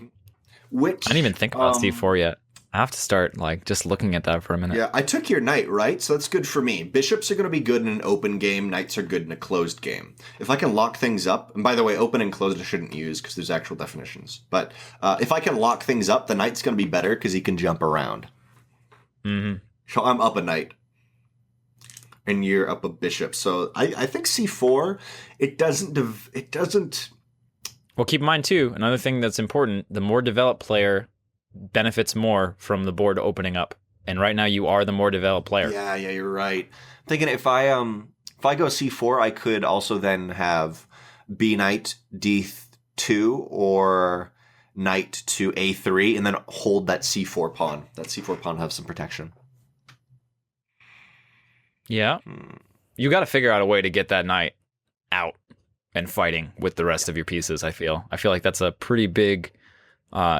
Speaker 1: I didn't even think about C4 yet. I have to start just looking at that for a minute.
Speaker 2: Yeah, I took your knight, right? So that's good for me. Bishops are going to be good in an open game. Knights are good in a closed game. If I can lock things up, and by the way, open and closed I shouldn't use because there's actual definitions. But if I can lock things up, the knight's going to be better because he can jump around. So I'm up a knight, and you're up a bishop. So I think C4, it doesn't.
Speaker 1: Well, keep in mind too, another thing that's important: the more developed player benefits more from the board opening up, and right now you are the more developed player.
Speaker 2: Yeah, you're right. I'm thinking if I go C4, I could also then have B knight D2 or knight to A3, and then hold that C4 pawn. That C4 pawn have some protection.
Speaker 1: Yeah, you got to figure out a way to get that knight out and fighting with the rest of your pieces. I feel like that's a pretty big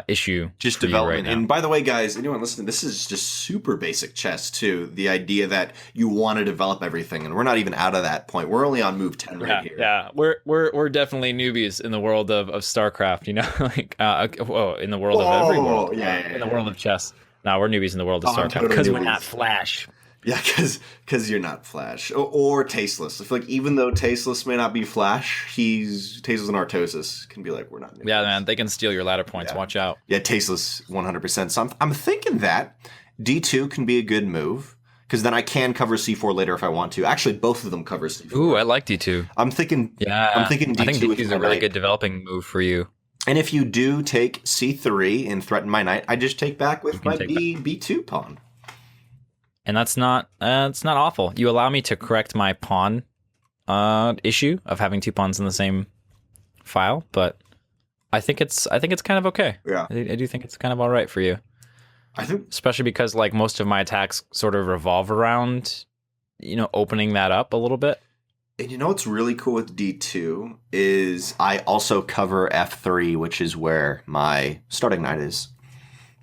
Speaker 1: issue
Speaker 2: just
Speaker 1: for
Speaker 2: development.
Speaker 1: You right now.
Speaker 2: And by the way, guys, anyone listening, this is just super basic chess too. The idea that you want to develop everything, and we're not even out of that point. We're only on move 10 right here.
Speaker 1: Yeah, we're definitely newbies in the world of StarCraft. You know, in the world of every world. In the world of chess. No, we're newbies in the world of StarCraft because we're not Flash.
Speaker 2: Yeah, because you're not Flash or Tasteless. I feel like even though Tasteless may not be Flash, Tasteless and Artosis can be like, we're not.
Speaker 1: Yeah, man, they can steal your ladder points. Watch out.
Speaker 2: Yeah, Tasteless 100%. So I'm thinking that D2 can be a good move because then I can cover C4 later if I want to. Actually, both of them cover C4.
Speaker 1: Ooh, I like D2.
Speaker 2: I'm thinking D2.
Speaker 1: I think D2 is a really good developing move for you.
Speaker 2: And if you do take C3 and threaten my knight, I just take back with my B2 pawn.
Speaker 1: And that's not awful. You allow me to correct my pawn issue of having 2 pawns in the same file, but I think it's kind of okay.
Speaker 2: Yeah,
Speaker 1: I do think it's kind of all right for you.
Speaker 2: I think,
Speaker 1: especially because most of my attacks sort of revolve around, opening that up a little bit.
Speaker 2: And what's really cool with D2 is I also cover F3, which is where my starting knight is.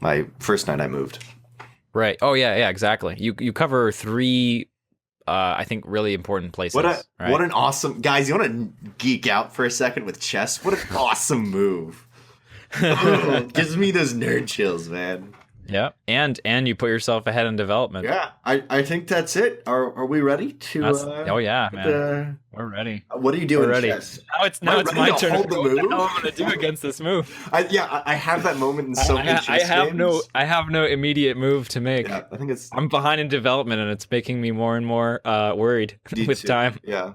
Speaker 2: My first knight I moved.
Speaker 1: Right. Oh yeah, exactly. You cover 3, I think, really important places.
Speaker 2: What an awesome, guys! You want to geek out for a second with chess? What an awesome move! Gives me those nerd chills, man.
Speaker 1: Yeah, and you put yourself ahead in development.
Speaker 2: Yeah, I think that's it. Are we ready to?
Speaker 1: Oh yeah, man,
Speaker 2: the-
Speaker 1: we're ready.
Speaker 2: what do you do
Speaker 1: We're
Speaker 2: in
Speaker 1: ready.
Speaker 2: chess?
Speaker 1: Now
Speaker 2: Am I
Speaker 1: it's
Speaker 2: ready
Speaker 1: my
Speaker 2: to
Speaker 1: turn.
Speaker 2: hold the
Speaker 1: What the hell
Speaker 2: move?
Speaker 1: am I gonna do against this move?
Speaker 2: I have that moment in so many chess games.
Speaker 1: I have no immediate move to make.
Speaker 2: Yeah, I think it's
Speaker 1: I'm behind in development, and it's making me more and more worried with
Speaker 2: D2.
Speaker 1: time.
Speaker 2: Yeah,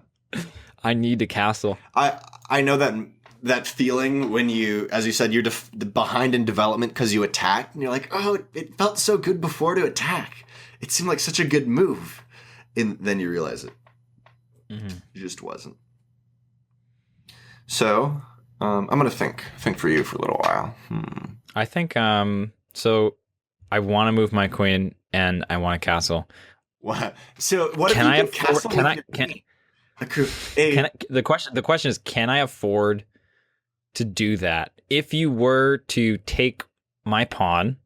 Speaker 1: I need a castle.
Speaker 2: I know that feeling when you, as you said, you're behind in development because you attacked, and you're like, oh, it felt so good before to attack. It seemed like such a good move, and then you realize it. It just wasn't. So, I'm gonna think for you for a little while.
Speaker 1: I think so. I want to move my queen, and I want a castle.
Speaker 2: What? So, what
Speaker 1: Can
Speaker 2: if
Speaker 1: I
Speaker 2: you
Speaker 1: afford?
Speaker 2: get castle
Speaker 1: Can
Speaker 2: with
Speaker 1: I?
Speaker 2: your
Speaker 1: Can,
Speaker 2: queen?
Speaker 1: the question is, can I afford to do that? If you were to take my pawn,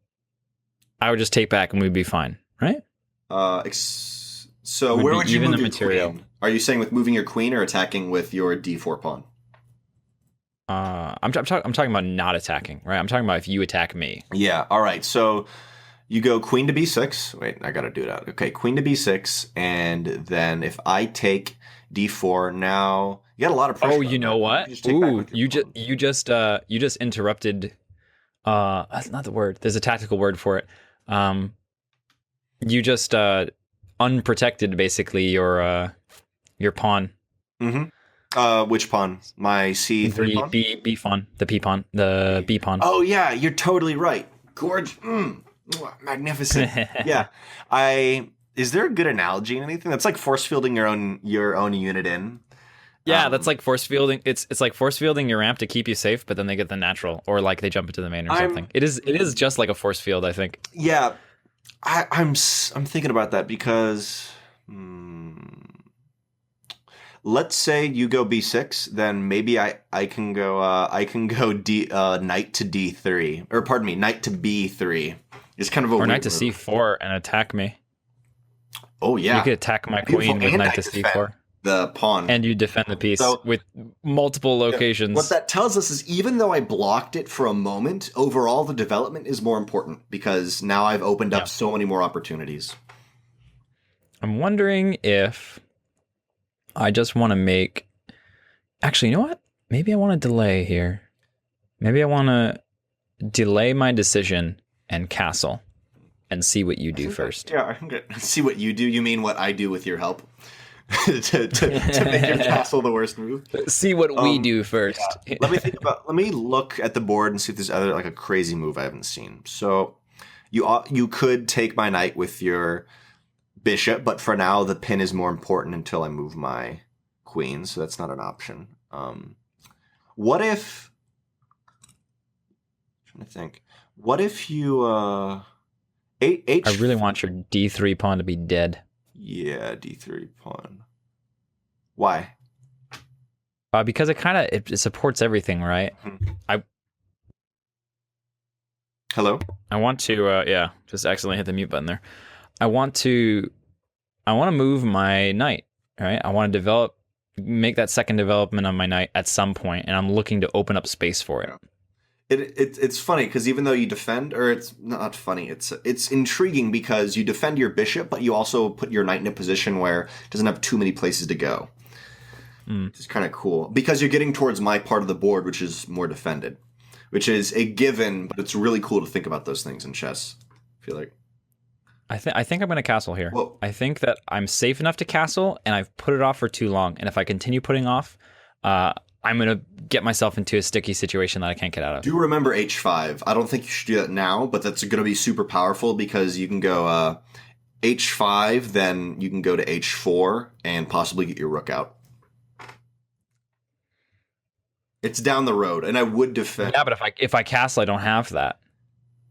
Speaker 1: I would just take back, and we'd be fine, right?
Speaker 2: So
Speaker 1: Would
Speaker 2: where
Speaker 1: be
Speaker 2: would you
Speaker 1: even
Speaker 2: move
Speaker 1: the
Speaker 2: your
Speaker 1: material.
Speaker 2: queen? Are you saying with moving your queen or attacking with your d4 pawn?
Speaker 1: I'm talking about not attacking, right? I'm talking about if you attack me.
Speaker 2: Yeah. All right. So you go queen to b6. Wait, I gotta do it out. Okay, queen to b6, and then if I take d4, now you got a lot of pressure.
Speaker 1: Oh, you know what? Ooh, you just interrupted. That's not the word. There's a tactical word for it. You just unprotected basically your pawn.
Speaker 2: Which pawn? My c3 pawn.
Speaker 1: B pawn, the P pawn, the B pawn.
Speaker 2: Oh yeah, you're totally right. Gorge, magnificent. Yeah, Is there a good analogy in anything? That's like force fielding your own unit in.
Speaker 1: Yeah, that's like force fielding. It's like force fielding your ramp to keep you safe, but then they get the natural, or like they jump into the main or something. It is just like a force field, I think.
Speaker 2: Yeah, I'm thinking about that because let's say you go b6, then maybe I can go knight to d3, or pardon me, knight to b3. It's kind of a
Speaker 1: or
Speaker 2: weird
Speaker 1: knight to
Speaker 2: move.
Speaker 1: c4 and attack me.
Speaker 2: Oh yeah,
Speaker 1: You could attack my
Speaker 2: Beautiful.
Speaker 1: queen with
Speaker 2: And
Speaker 1: knight
Speaker 2: I
Speaker 1: to
Speaker 2: defend
Speaker 1: c4,
Speaker 2: the pawn,
Speaker 1: and you defend the piece
Speaker 2: So-
Speaker 1: with multiple locations.
Speaker 2: What that tells us is even though I blocked it for a moment, overall the development is more important because now I've opened up so many more opportunities.
Speaker 1: I'm wondering if I just want to make. Actually, you know what? Maybe I want to delay here. Maybe I want to delay my decision and castle and see what you do first.
Speaker 2: Yeah, I can see what you do. You mean what I do with your help to make your castle the worst move?
Speaker 1: See what we do first.
Speaker 2: Yeah. Let me look at the board and see if there's other like a crazy move I haven't seen. So you could take my knight with your bishop, but for now the pin is more important until I move my queen, so that's not an option. What if? I'm trying to think. What if you H?
Speaker 1: I really want your d3 pawn to be dead.
Speaker 2: Yeah, d3 pawn. Why?
Speaker 1: Because it supports everything, right?
Speaker 2: Hello?
Speaker 1: I want to just accidentally hit the mute button there. I want to move my knight, right? I want to make that second development on my knight at some point, and I'm looking to open up space for it.
Speaker 2: It's funny because even though you defend, or it's not funny, it's intriguing because you defend your bishop, but you also put your knight in a position where it doesn't have too many places to go. It's kind of cool because you're getting towards my part of the board, which is more defended, which is a given, but it's really cool to think about those things in chess. I feel like.
Speaker 1: I think I'm going to castle here.
Speaker 2: Whoa.
Speaker 1: I think that I'm safe enough to castle, and I've put it off for too long. And if I continue putting off, I'm going to get myself into a sticky situation that I can't get out of.
Speaker 2: Do remember h5. I don't think you should do that now, but that's going to be super powerful because you can go h5, then you can go to h4 and possibly get your rook out. It's down the road, and I would defend.
Speaker 1: Yeah, but if I castle, I don't have that.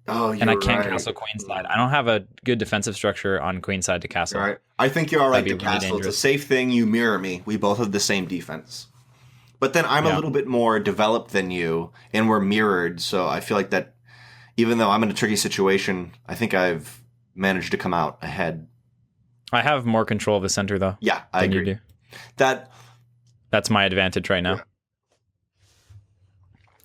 Speaker 2: Oh, you're
Speaker 1: and I can't
Speaker 2: right.
Speaker 1: castle queenside. I don't have a good defensive structure on queenside to castle.
Speaker 2: All right. I think you're all right to
Speaker 1: That'd be really
Speaker 2: castle. It's a
Speaker 1: dangerous.
Speaker 2: safe thing. You mirror me. We both have the same defense. But then I'm a little bit more developed than you, and we're mirrored. So I feel like that even though I'm in a tricky situation, I think I've managed to come out ahead.
Speaker 1: I have more control of the center, though.
Speaker 2: Yeah, I agree.
Speaker 1: You do. That's my advantage right now.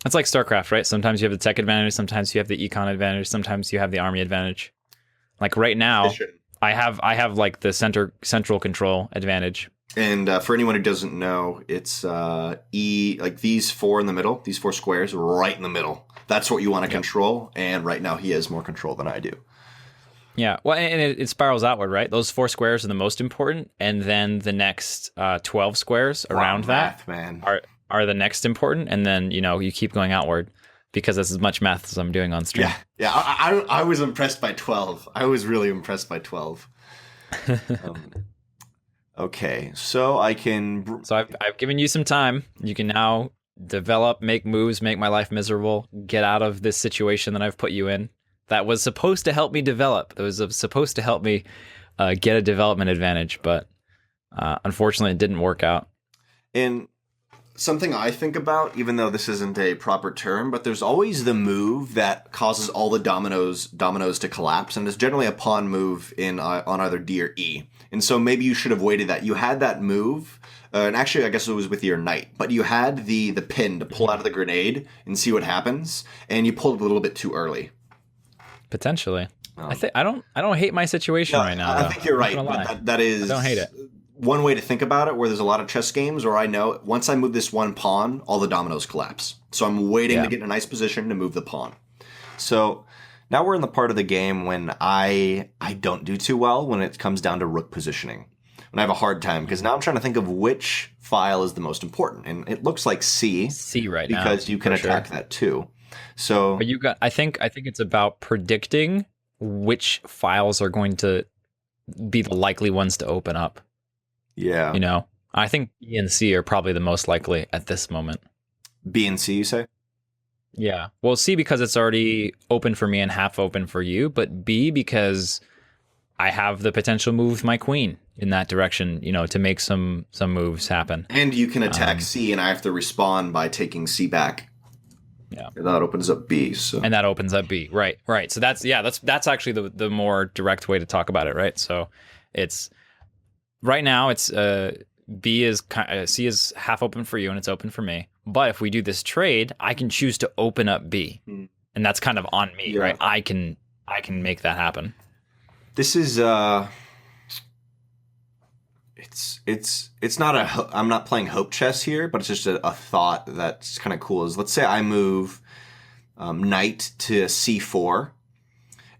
Speaker 1: It's like StarCraft, right? Sometimes you have the tech advantage, sometimes you have the econ advantage, sometimes you have the army advantage. Like right now, I have like the central control advantage.
Speaker 2: And for anyone who doesn't know, it's like these four in the middle, these four squares right in the middle. That's what you want to control. And right now he has more control than I do.
Speaker 1: Yeah, well, and it spirals outward, right? Those four squares are the most important, and then the next 12 squares around that
Speaker 2: man.
Speaker 1: are the next important, and then you keep going outward because that's as much math as I'm doing on stream.
Speaker 2: Yeah. I was impressed by 12. I was really impressed by 12. Okay, so I can.
Speaker 1: So I've given you some time. You can now develop, make moves, make my life miserable, get out of this situation that I've put you in. That was supposed to help me develop. That was supposed to help me get a development advantage, but unfortunately, it didn't work out.
Speaker 2: And something I think about, even though this isn't a proper term, but there's always the move that causes all the dominoes to collapse, and it's generally a pawn move on either D or E. And so maybe you should have waited that. You had that move, and actually I guess it was with your knight, but you had the pin to pull out of the grenade and see what happens, and you pulled it a little bit too early.
Speaker 1: Potentially. I don't hate my situation right now.
Speaker 2: I think you're right. But that is,
Speaker 1: I don't hate it.
Speaker 2: One way to think about it, where there's a lot of chess games, or I know once I move this one pawn, all the dominoes collapse. So I'm waiting to get in a nice position to move the pawn. So now we're in the part of the game when I don't do too well when it comes down to rook positioning. When I have a hard time, because now I'm trying to think of which file is the most important. And it looks like C
Speaker 1: right now.
Speaker 2: Because you can attack that too. So
Speaker 1: but I think it's about predicting which files are going to be the likely ones to open up.
Speaker 2: Yeah.
Speaker 1: I think B and C are probably the most likely at this moment.
Speaker 2: B and C, you say?
Speaker 1: Yeah. Well, C because it's already open for me and half open for you, but B because I have the potential move with my queen in that direction, to make some moves happen.
Speaker 2: And you can attack C, and I have to respond by taking C back.
Speaker 1: Yeah,
Speaker 2: and that opens up B. So
Speaker 1: and that opens up B. Right. So that's actually the more direct way to talk about it, right? So it's right now it's B is C is half open for you and it's open for me. But if we do this trade, I can choose to open up B, and that's kind of on me, right? I can make that happen.
Speaker 2: This is it's not I'm not playing hope chess here, but it's just a thought that's kind of cool. Is let's say I move knight to C4,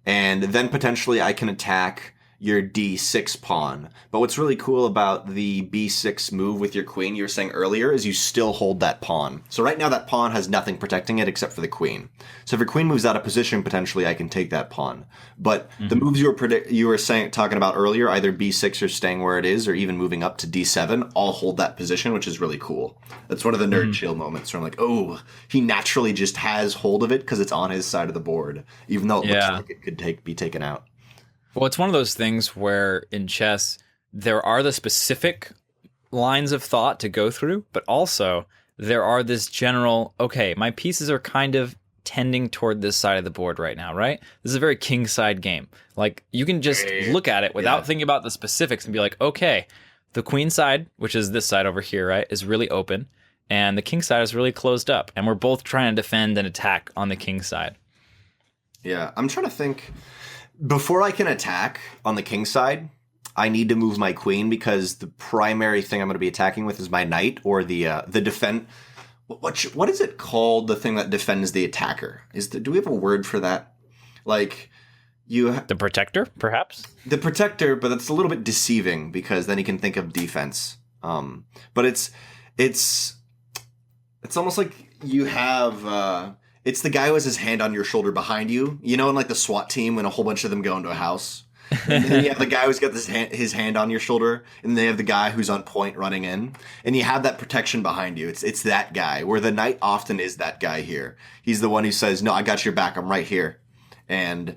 Speaker 2: and then potentially I can attack your D6 pawn. But what's really cool about the B6 move with your queen you were saying earlier is you still hold that pawn. So right now that pawn has nothing protecting it except for the queen. So if your queen moves out of position, potentially I can take that pawn. But the moves you were talking about earlier, either B6 or staying where it is, or even moving up to D7, all hold that position, which is really cool. That's one of the nerd chill moments where I'm like, oh, he naturally just has hold of it because it's on his side of the board, even though it looks like it could be taken out.
Speaker 1: Well, it's one of those things where in chess, there are the specific lines of thought to go through, but also there are this general, okay, my pieces are kind of tending toward this side of the board right now, right? This is a very king side game. Like, you can just look at it without thinking about the specifics and be like, okay, the queen side, which is this side over here, right, is really open, and the king side is really closed up, and we're both trying to defend and attack on the king side.
Speaker 2: Yeah, I'm trying to think. Before I can attack on the king side, I need to move my queen because the primary thing I'm going to be attacking with is my knight, or the defend. What is it called? The thing that defends the attacker do we have a word for that? Like
Speaker 1: the protector, perhaps.
Speaker 2: The protector, but that's a little bit deceiving because then you can think of defense. But it's almost like you have. It's the guy who has his hand on your shoulder behind you, in like the SWAT team when a whole bunch of them go into a house. And then you have the guy who's got his hand on your shoulder, and they have the guy who's on point running in. And you have that protection behind you. It's that guy, where the knight often is that guy here. He's the one who says, no, I got your back, I'm right here. And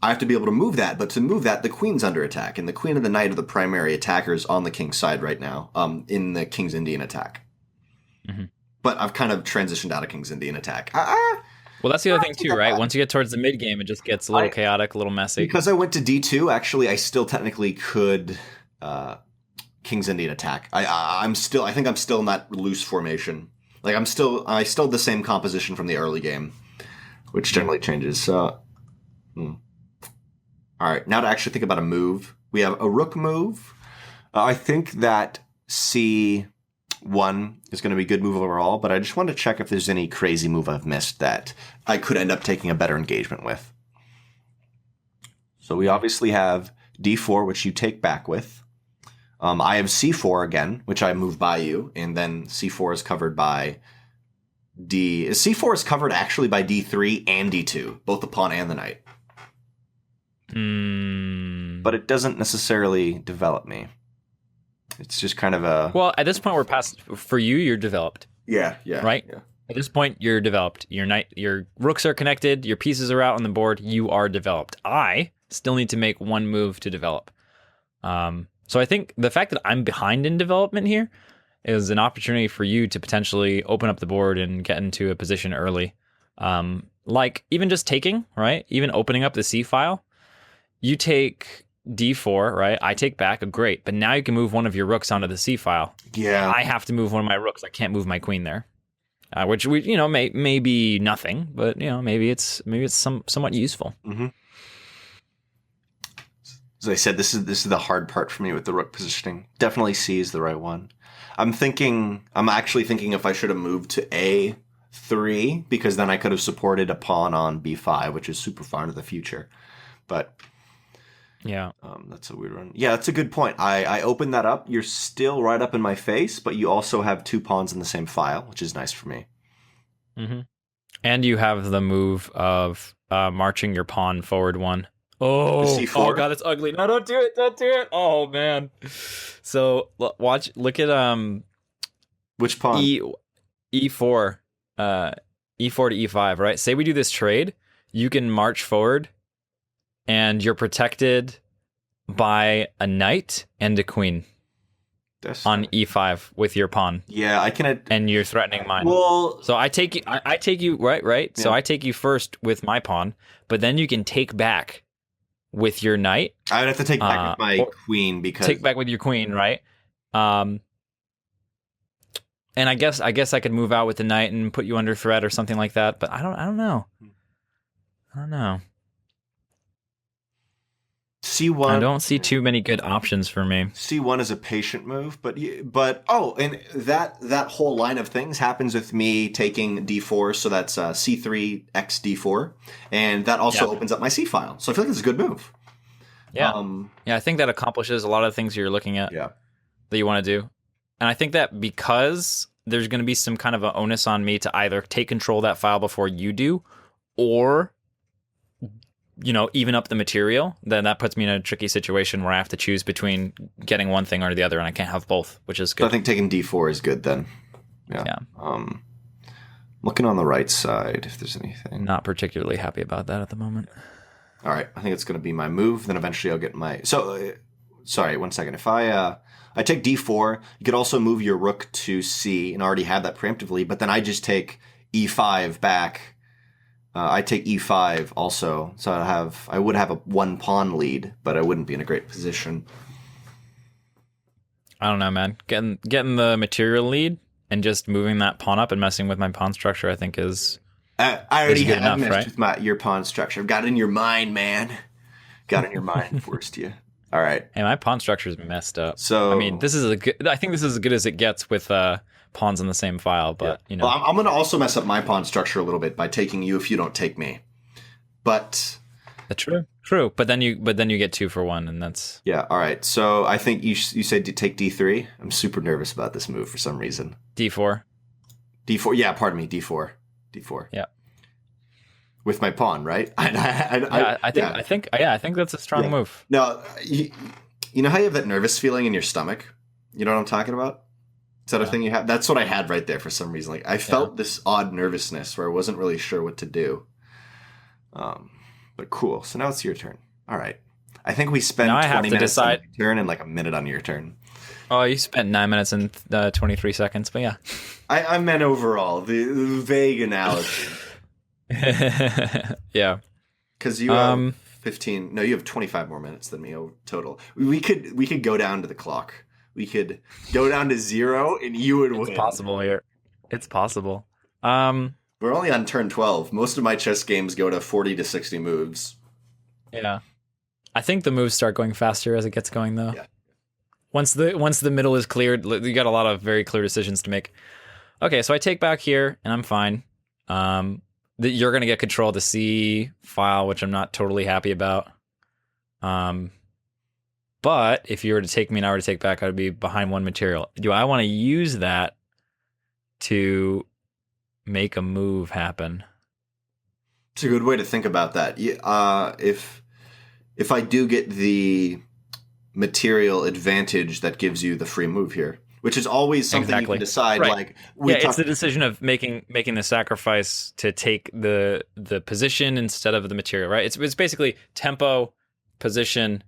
Speaker 2: I have to be able to move that, but to move that, the queen's under attack. And the queen and the knight are the primary attackers on the king's side right now, in the King's Indian attack. Mm-hmm. But I've kind of transitioned out of King's Indian attack.
Speaker 1: Well, that's the other thing too, right? Once you get towards the mid game, it just gets a little chaotic, a little messy.
Speaker 2: Because I went to D2, actually, I still technically could King's Indian attack. I think I'm still in that loose formation. Like I still have the same composition from the early game, which generally changes. So, all right, now to actually think about a move. We have a rook move. I think that C1 is going to be a good move overall, but I just wanted to check if there's any crazy move I've missed that I could end up taking a better engagement with. So we obviously have D4, which you take back with. I have C4 again, which I move by you, and then C4 is covered by D. C4 is covered actually by D3 and D2, both the pawn and the knight. But it doesn't necessarily develop me. It's just kind of a...
Speaker 1: Well, at this point, we're past... For you, you're developed.
Speaker 2: Yeah.
Speaker 1: Right?
Speaker 2: Yeah.
Speaker 1: At this point, you're developed. Your rooks are connected. Your pieces are out on the board. You are developed. I still need to make one move to develop. So I think the fact that I'm behind in development here is an opportunity for you to potentially open up the board and get into a position early. Like even just taking, right? Even opening up the C file. You take D4, right? I take back, great. But now you can move one of your rooks onto the C file.
Speaker 2: Yeah.
Speaker 1: I have to move one of my rooks. I can't move my queen there. Which may be nothing, but maybe it's somewhat useful.
Speaker 2: Mm-hmm. As I said, this is the hard part for me with the rook positioning. Definitely C is the right one. I'm actually thinking if I should have moved to A3 because then I could have supported a pawn on B5, which is super far into the future. But
Speaker 1: yeah,
Speaker 2: that's a weird one. Yeah, that's a good point. I opened that up. You're still right up in my face, but you also have two pawns in the same file, which is nice for me.
Speaker 1: Mm-hmm. And you have the move of marching your pawn forward one. Oh,
Speaker 2: C4?
Speaker 1: Oh god, that's ugly. No, don't do it. Don't do it. Oh man. So look at
Speaker 2: which pawn?
Speaker 1: E4 to E5, right? Say we do this trade, you can march forward and you're protected by a knight and a queen on E5 with your pawn.
Speaker 2: Yeah, I can.
Speaker 1: And you're threatening mine.
Speaker 2: Well,
Speaker 1: so I take you right. Yeah. So I take you first with my pawn, but then you can take back with your knight.
Speaker 2: I would have to take back with my queen because
Speaker 1: take back with your queen, right? And I guess I could move out with the knight and put you under threat or something like that. But I don't know.
Speaker 2: C1.
Speaker 1: I don't see too many good options for me.
Speaker 2: C1 is a patient move, but and that whole line of things happens with me taking D4, so that's C3 x D4, and that also opens up my C file. So I feel like it's a good move.
Speaker 1: Yeah, I think that accomplishes a lot of things you're looking at.
Speaker 2: Yeah,
Speaker 1: that you want to do, and I think that because there's going to be some kind of an onus on me to either take control of that file before you do, or even up the material, then that puts me in a tricky situation where I have to choose between getting one thing or the other, and I can't have both, which is good.
Speaker 2: So I think taking D4 is good then. Yeah. Looking on the right side if there's anything.
Speaker 1: Not particularly happy about that at the moment.
Speaker 2: All right, I think it's going to be my move. Then eventually I'll get my. So, sorry, 1 second. If I take D4, you could also move your rook to C and already have that preemptively. But then I just take E5 back. I take E5 also, so I would have a 1 pawn lead, but I wouldn't be in a great position.
Speaker 1: I don't know, man. Getting the material lead and just moving that pawn up and messing with my pawn structure, I think is.
Speaker 2: I already have messed
Speaker 1: right?
Speaker 2: with your pawn structure. I've got it in your mind, man. Got it in your mind, forced you. All right.
Speaker 1: Hey, my pawn structure is messed up.
Speaker 2: So
Speaker 1: I mean, I think this is as good as it gets with pawns in the same file. But
Speaker 2: well, I'm going to also mess up my pawn structure a little bit by taking you if you don't take me. But
Speaker 1: true. But then you get 2 for 1, and that's
Speaker 2: All right. So I think you said to take D3. I'm super nervous about this move for some reason.
Speaker 1: D4.
Speaker 2: Yeah. Pardon me. D4.
Speaker 1: Yeah.
Speaker 2: With my pawn, right?
Speaker 1: I think that's a strong move.
Speaker 2: No, you know how you have that nervous feeling in your stomach? You know what I'm talking about? Is that a thing you have? That's what I had right there for some reason. Like I felt this odd nervousness where I wasn't really sure what to do. But cool. So now it's your turn. All right. I think we spent 20 minutes on my turn and like a minute on your turn.
Speaker 1: Oh, you spent 9 minutes and 23 seconds, but yeah.
Speaker 2: I meant overall, the vague analogy.
Speaker 1: Yeah.
Speaker 2: Because you have 15. No, you have 25 more minutes than me total. We could go down to the clock. We could go down to 0 and you would win.
Speaker 1: It's possible here. It's possible.
Speaker 2: We're only on turn 12. Most of my chess games go to 40 to 60 moves.
Speaker 1: Yeah. I think the moves start going faster as it gets going, though.
Speaker 2: Yeah.
Speaker 1: Once the middle is cleared, you got a lot of very clear decisions to make. Okay, so I take back here, and I'm fine. You're gonna get control of the C file, which I'm not totally happy about. But if you were to take me and I were to take back, I would be behind one material. Do I want to use that to make a move happen?
Speaker 2: It's a good way to think about that. If I do get the material advantage that gives you the free move here, which is always something you can decide.
Speaker 1: Right. Like it's the decision of making the sacrifice to take the position instead of the material, right? It's basically tempo, position,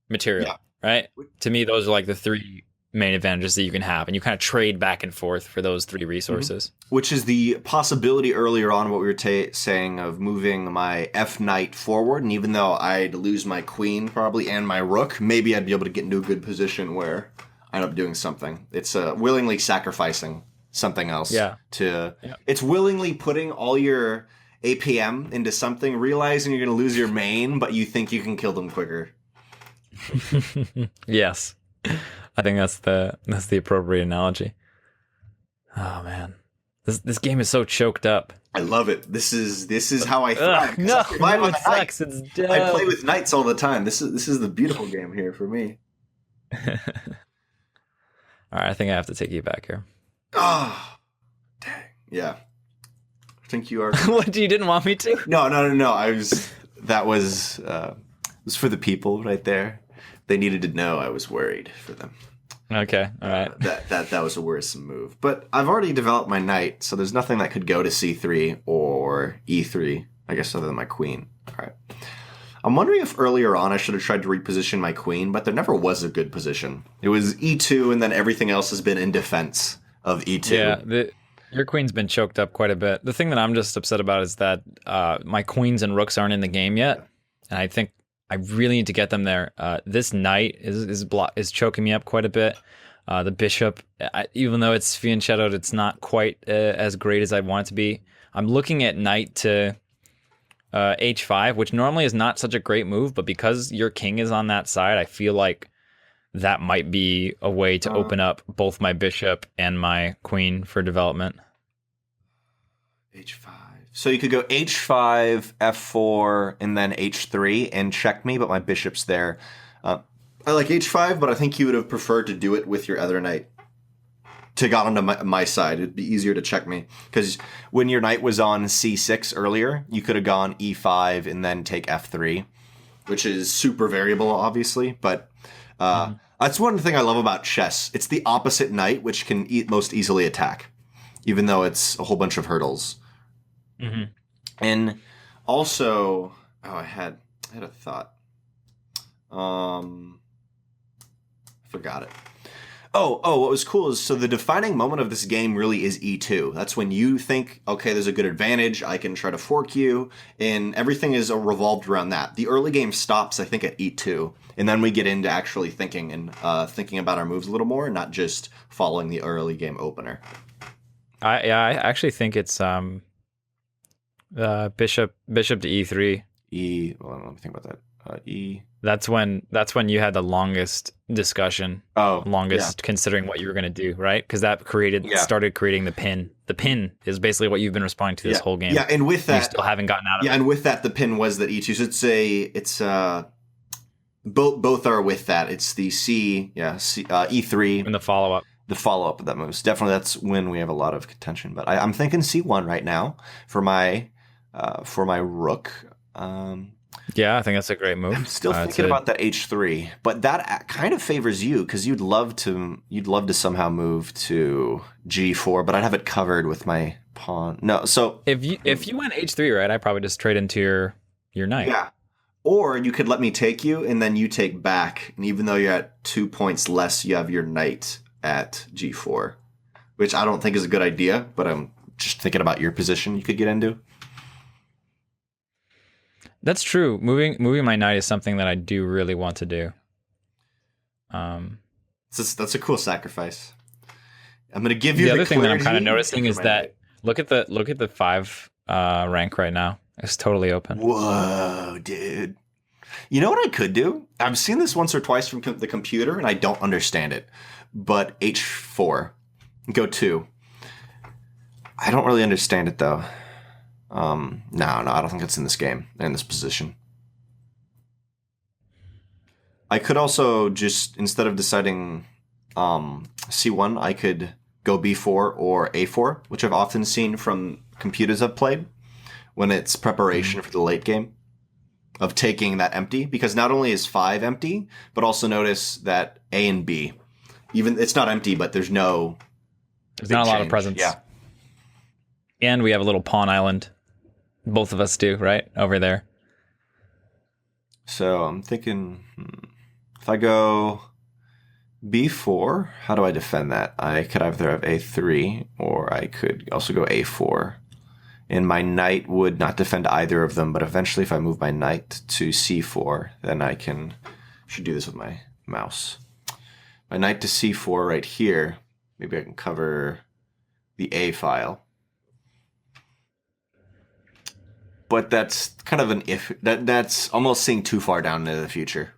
Speaker 1: material, right? To me, those are like the three main advantages that you can have, and you kind of trade back and forth for those three resources.
Speaker 2: Which is the possibility earlier on what we were saying of moving my F knight forward, and even though I'd lose my queen probably and my rook, maybe I'd be able to get into a good position where I end up doing something. It's willingly sacrificing something else. It's willingly putting all your APM into something, realizing you're going to lose your main, but you think you can kill them quicker.
Speaker 1: Yes. I think that's the appropriate analogy. Oh man, this game is so choked up.
Speaker 2: I love it. This is how I thrive.
Speaker 1: No, it sucks. It's dope.
Speaker 2: I play with knights all the time. This is the beautiful game here for me.
Speaker 1: All right, I think I have to take you back here.
Speaker 2: Oh, dang. Yeah, I think you are.
Speaker 1: What? You didn't want me to?
Speaker 2: No. That was for the people right there. They needed to know I was worried for them.
Speaker 1: Okay, all right.
Speaker 2: That was a worrisome move. But I've already developed my knight, so there's nothing that could go to C3 or E3, I guess, other than my queen. All right. I'm wondering if earlier on I should have tried to reposition my queen, but there never was a good position. It was E2, and then everything else has been in defense of E2.
Speaker 1: Yeah, your queen's been choked up quite a bit. The thing that I'm just upset about is that my queens and rooks aren't in the game yet, and I think I really need to get them there. This knight is choking me up quite a bit. The bishop, even though it's fianchettoed, it's not quite as great as I want it to be. I'm looking at knight to H5, which normally is not such a great move, but because your king is on that side, I feel like that might be a way to open up both my bishop and my queen for development.
Speaker 2: H5. So you could go H5, F4, and then H3 and check me, but my bishop's there. I like H5, but I think you would have preferred to do it with your other knight to got onto my side. It'd be easier to check me. Because when your knight was on C6 earlier, you could have gone E5 and then take F3, which is super variable, obviously. But that's one thing I love about chess. It's the opposite knight, which can most easily attack, even though it's a whole bunch of hurdles. Mm-hmm. And also, I had a thought. Forgot it. What was cool is, so the defining moment of this game really is E2. That's when you think, okay, there's a good advantage, I can try to fork you, and everything is revolved around that. The early game stops, I think, at E2, and then we get into actually thinking and thinking about our moves a little more, and not just following the early game opener.
Speaker 1: I actually think it's bishop to E3.
Speaker 2: Well, let me think about that. E.
Speaker 1: That's when you had the longest discussion. Considering what you were going to do, right? Because that started creating the pin. The pin is basically what you've been responding to this whole game.
Speaker 2: Yeah, and with that,
Speaker 1: you still haven't gotten out of it.
Speaker 2: Yeah, and with that, the pin was that E2. So both are with that. It's the E3
Speaker 1: and the follow up.
Speaker 2: The follow up of that moves. Definitely, that's when we have a lot of contention. But I'm thinking C1 right now for my rook.
Speaker 1: Yeah, I think that's a great move.
Speaker 2: I'm still thinking about that H3, but that kind of favors you because you'd love to somehow move to G4, but I'd have it covered with my pawn. No, so
Speaker 1: if you went H3, right, I'd probably just trade into your knight.
Speaker 2: Yeah, or you could let me take you, and then you take back, and even though you're at 2 points less, you have your knight at G4, which I don't think is a good idea, but I'm just thinking about your position you could get into.
Speaker 1: That's true. Moving my knight is something that I do really want to do.
Speaker 2: That's a cool sacrifice. I'm going to give you
Speaker 1: The other thing that I'm kind of
Speaker 2: clarity
Speaker 1: noticing is
Speaker 2: for my
Speaker 1: that
Speaker 2: knight.
Speaker 1: look at the 5 rank right now. It's totally open.
Speaker 2: Whoa, dude. You know what I could do? I've seen this once or twice from the computer, and I don't understand it. But H4, go 2. I don't really understand it, though. No, I don't think it's in this game, in this position. I could also just, instead of deciding C1, I could go B4 or A4, which I've often seen from computers I've played when it's preparation for the late game of taking that empty, because not only is 5 empty, but also notice that A and B, even it's not empty, but there's not a
Speaker 1: lot of presence.
Speaker 2: Yeah.
Speaker 1: And we have a little pawn island. Both of us do, right? Over there.
Speaker 2: So I'm thinking, if I go B4, how do I defend that? I could either have A3, or I could also go A4. And my knight would not defend either of them, but eventually if I move my knight to C4, then I should do this with my mouse. My knight to C4 right here, maybe I can cover the A file. But that's kind of an if. That's almost seeing too far down into the future,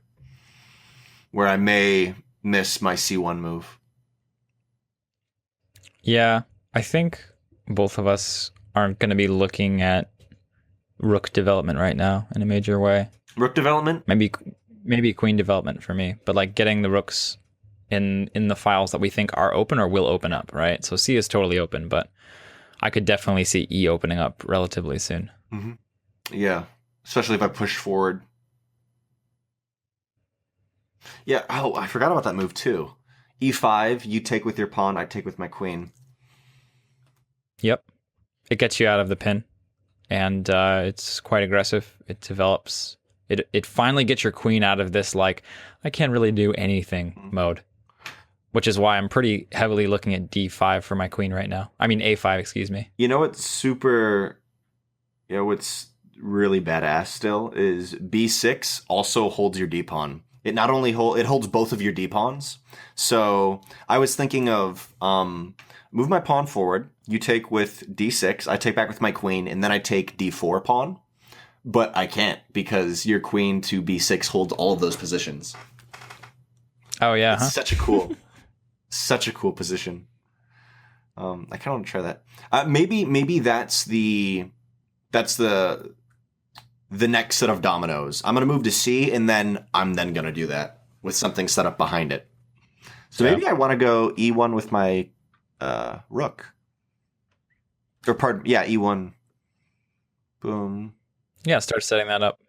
Speaker 2: where I may miss my C1 move.
Speaker 1: Yeah, I think both of us aren't going to be looking at rook development right now in a major way.
Speaker 2: Rook development?
Speaker 1: Maybe queen development for me, but like getting the rooks in the files that we think are open or will open up, right? So C is totally open, but I could definitely see E opening up relatively soon.
Speaker 2: Mm-hmm. Yeah, especially if I push forward. Yeah, oh, I forgot about that move too. E5, you take with your pawn, I take with my queen.
Speaker 1: Yep. It gets you out of the pin, and it's quite aggressive. It develops. It finally gets your queen out of this, like, I can't really do anything mode, which is why I'm pretty heavily looking at D5 for my queen right now. I mean, A5, excuse me.
Speaker 2: You know what's what's really badass still is B6 also holds your D pawn. It not only it holds both of your D pawns. So I was thinking of move my pawn forward. You take with D6. I take back with my queen, and then I take D4 pawn. But I can't, because your queen to B6 holds all of those positions.
Speaker 1: Oh yeah,
Speaker 2: it's such a cool position. I kind of want to try that. Maybe that's the next set of dominoes. I'm gonna move to C, and then I'm gonna do that with something set up behind it. So maybe I want to go E1 with my rook. Or pardon, yeah, E1. Boom.
Speaker 1: Yeah, start setting that up.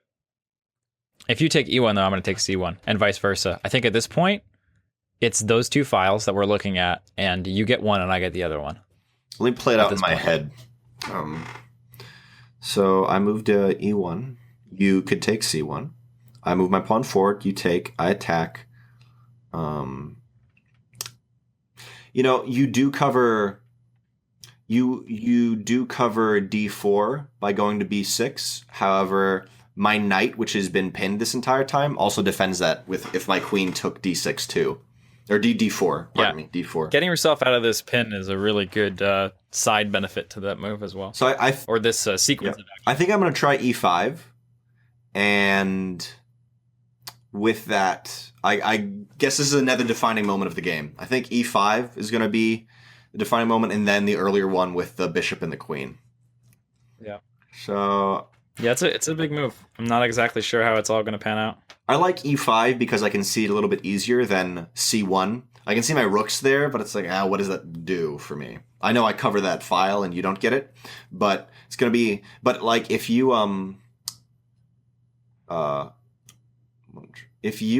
Speaker 1: If you take E1, though, I'm going to take C1, and vice versa. I think at this point, it's those two files that we're looking at, and you get one and I get the other one.
Speaker 2: Let me play it out in my head. So I moved to E1. You could take C1. I move my pawn forward. You take. I attack. You do cover. You do cover D4 by going to B6. However, my knight, which has been pinned this entire time, also defends that with if my queen took D6 too. Or D4. Pardon me, D4.
Speaker 1: Getting yourself out of this pin is a really good side benefit to that move as well.
Speaker 2: So
Speaker 1: or this sequence.
Speaker 2: Yeah. I think I'm going to try E5, and with that, I guess this is another defining moment of the game. I think E5 is going to be the defining moment, and then the earlier one with the bishop and the queen.
Speaker 1: Yeah.
Speaker 2: So
Speaker 1: yeah, it's a big move. I'm not exactly sure how it's all going to pan out.
Speaker 2: I like E5 because I can see it a little bit easier than C1. I can see my rooks there, but it's like, what does that do for me? I know I cover that file and you don't get it, but it's going to be, but like if you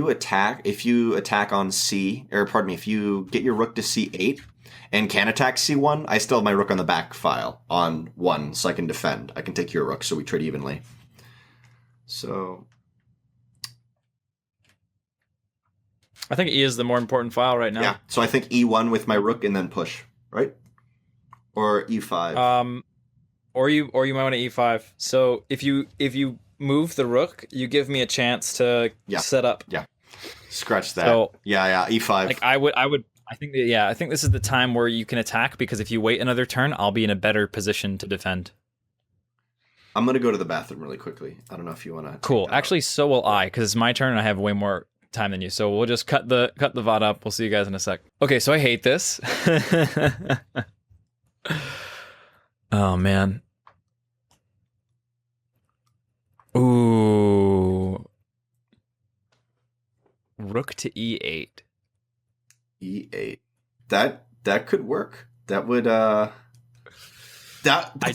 Speaker 2: attack on C, or pardon me, if you get your rook to C8 and can attack C1, I still have my rook on the back file on 1, so I can defend. I can take your rook, so we trade evenly. So
Speaker 1: I think E is the more important file right now.
Speaker 2: Yeah, so I think E1 with my rook and then push, right? Or E5.
Speaker 1: Or you might want to E5. So if you move the rook, you give me a chance to set up.
Speaker 2: Yeah. Scratch that.
Speaker 1: So,
Speaker 2: yeah, E5.
Speaker 1: Like I I think I think this is the time where you can attack, because if you wait another turn, I'll be in a better position to defend.
Speaker 2: I'm gonna go to the bathroom really quickly. I don't know if you want to.
Speaker 1: Cool. Actually, so will I, because it's my turn and I have way more time than you. So we'll just cut the VOD up. We'll see you guys in a sec. Okay, so I hate this. Oh man. Ooh. Rook to E8.
Speaker 2: E8. That could work. That would
Speaker 1: I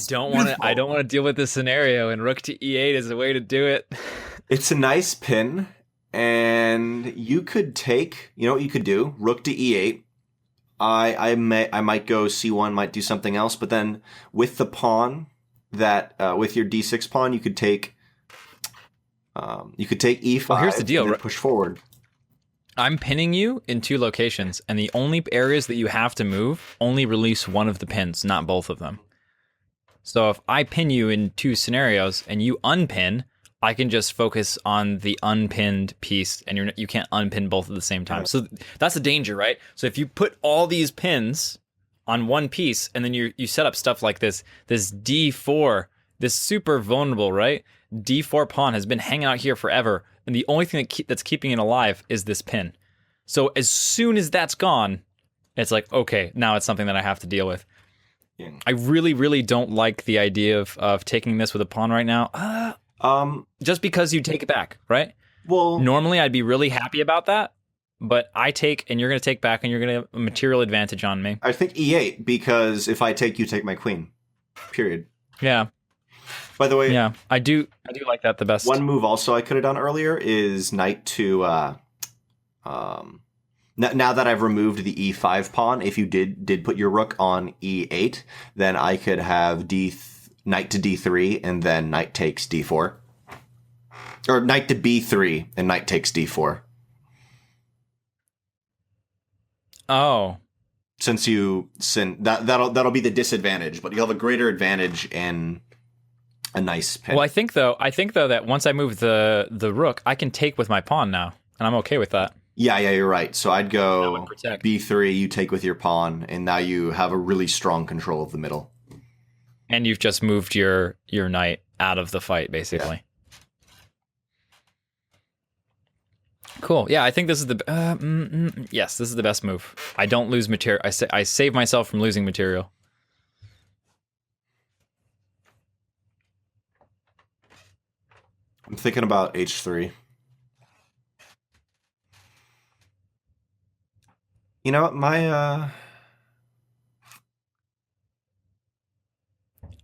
Speaker 1: don't want to deal with this scenario, and rook to E8 is a way to do it.
Speaker 2: It's a nice pin, and you could take, you know what you could do? Rook to E8. I might go C1, might do something else, but then with the pawn that with your D6 pawn, you could take E5.
Speaker 1: Well, here's the deal.
Speaker 2: And then push forward.
Speaker 1: I'm pinning you in 2 locations, and the only areas that you have to move only release one of the pins, not both of them. So if I pin you in 2 scenarios and you unpin, I can just focus on the unpinned piece, and you can't unpin both at the same time. Right. So that's the danger, right? So if you put all these pins on one piece, and then you set up stuff like this D4, this super vulnerable, right? D4 pawn has been hanging out here forever, and the only thing that's keeping it alive is this pin. So as soon as that's gone, it's like, okay, now it's something that I have to deal with. Yeah. I really, really don't like the idea of taking this with a pawn right now. Just because you take it back, right? Well, normally I'd be really happy about that, but I take, and you're going to take back, and you're going to have a material advantage on me.
Speaker 2: I think E8, because if I take, you take my queen. Period.
Speaker 1: Yeah.
Speaker 2: By the way,
Speaker 1: yeah, I do like that the best.
Speaker 2: One move also I could have done earlier is knight to now that I've removed the E5 pawn, if you did put your rook on E8, then I could have knight to D3 and then knight takes D4. Or knight to B3 and knight takes D4.
Speaker 1: Oh.
Speaker 2: Since that'll be the disadvantage, but you'll have a greater advantage in a nice pin.
Speaker 1: Well, I think though that once I move the rook, I can take with my pawn now, and I'm okay with that.
Speaker 2: Yeah, you're right. So I'd go B3, you take with your pawn, and now you have a really strong control of the middle.
Speaker 1: And you've just moved your knight out of the fight, basically. Yeah. Cool. Yeah, I think this is the yes, this is the best move. I don't lose material. I save myself from losing material.
Speaker 2: I'm thinking about H3. You know what, my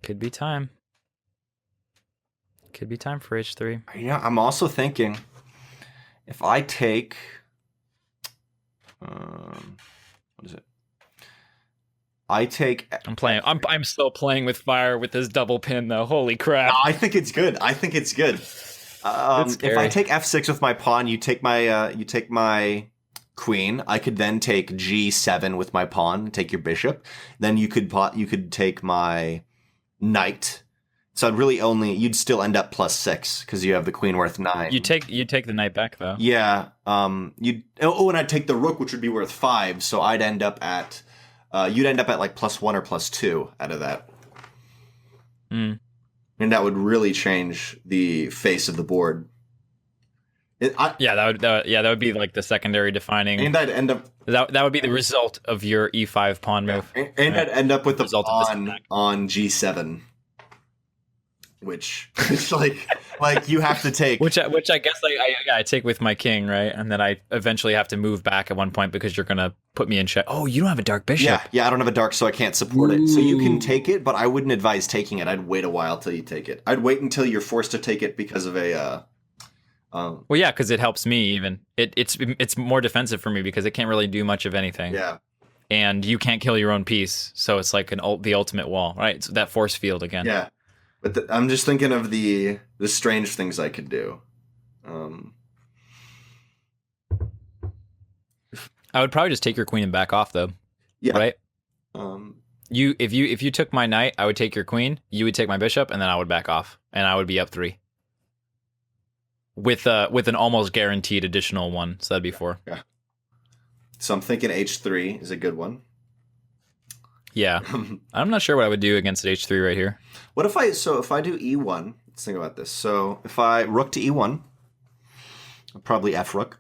Speaker 1: could be time. Could be time for H3.
Speaker 2: Yeah, I'm also thinking if I take what is it?
Speaker 1: I'm still playing with fire with this double pin though. Holy crap.
Speaker 2: No, I think it's good. If I take F6 with my pawn, you take my queen. I could then take G7 with my pawn, take your bishop. Then you could take my knight. So you'd still end up +6 because you have the queen worth 9.
Speaker 1: You take the knight back though.
Speaker 2: Yeah. And I'd take the rook, which would be worth 5. So I'd end up at you'd end up at like +1 or +2 out of that.
Speaker 1: Mm.
Speaker 2: And that would really change the face of the board.
Speaker 1: That would be like the secondary defining.
Speaker 2: And I'd end up
Speaker 1: that would be the result of your E5 pawn move.
Speaker 2: And I'd end up with the pawn on G7, which is like you have to take.
Speaker 1: Which I guess I take with my king, right? And then I eventually have to move back at one point because you're gonna put me in check. Oh, you don't have a dark bishop.
Speaker 2: Yeah, I don't have a dark, so I can't support it. So you can take it, but I wouldn't advise taking it. I'd wait a while till you take it. I'd wait until you're forced to take it because of a.
Speaker 1: Well, yeah, because it helps me even. It's more defensive for me because it can't really do much of anything.
Speaker 2: Yeah.
Speaker 1: And you can't kill your own piece, so it's like the ultimate wall, right? So that force field again.
Speaker 2: Yeah. But I'm just thinking of the strange things I could do.
Speaker 1: I would probably just take your queen and back off, though.
Speaker 2: Yeah.
Speaker 1: Right. If you took my knight, I would take your queen. You would take my bishop, and then I would back off, and I would be up 3. With an almost guaranteed additional 1, so that'd be 4.
Speaker 2: Yeah. So I'm thinking h3 is a good one.
Speaker 1: Yeah. I'm not sure what I would do against h3 right here.
Speaker 2: What if I do e1? Let's think about this. So if I rook to e1, I'll probably f rook.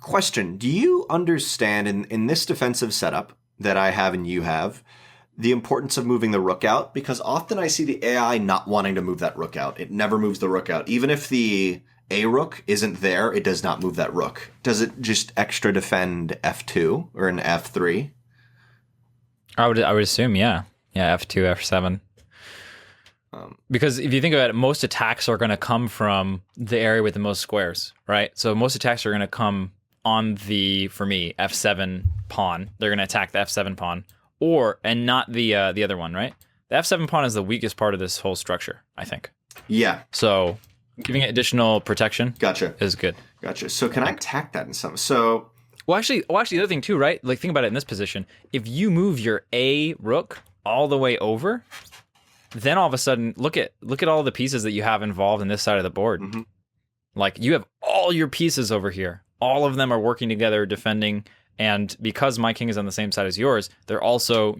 Speaker 2: Question: do you understand in this defensive setup that I have and you have the importance of moving the rook out? Because often I see the AI not wanting to move that rook out. It never moves the rook out. Even if the A rook isn't there, it does not move that rook. Does it just extra defend f2 or an f3?
Speaker 1: I would assume, yeah. Yeah, f2, f7. Because if you think about it, most attacks are going to come from the area with the most squares, right? So most attacks are going to come on the, for me, f7 pawn. They're going to attack the f7 pawn, and not the other one, right? The f7 pawn is the weakest part of this whole structure, I think.
Speaker 2: Yeah.
Speaker 1: So giving it additional protection, is good.
Speaker 2: Gotcha. So can I attack that in some? So
Speaker 1: well, actually, the other thing too, right? Like think about it in this position. If you move your A rook all the way over, then all of a sudden, look at all the pieces that you have involved in this side of the board.
Speaker 2: Mm-hmm.
Speaker 1: Like you have all your pieces over here. All of them are working together, defending, and because my king is on the same side as yours, they're also,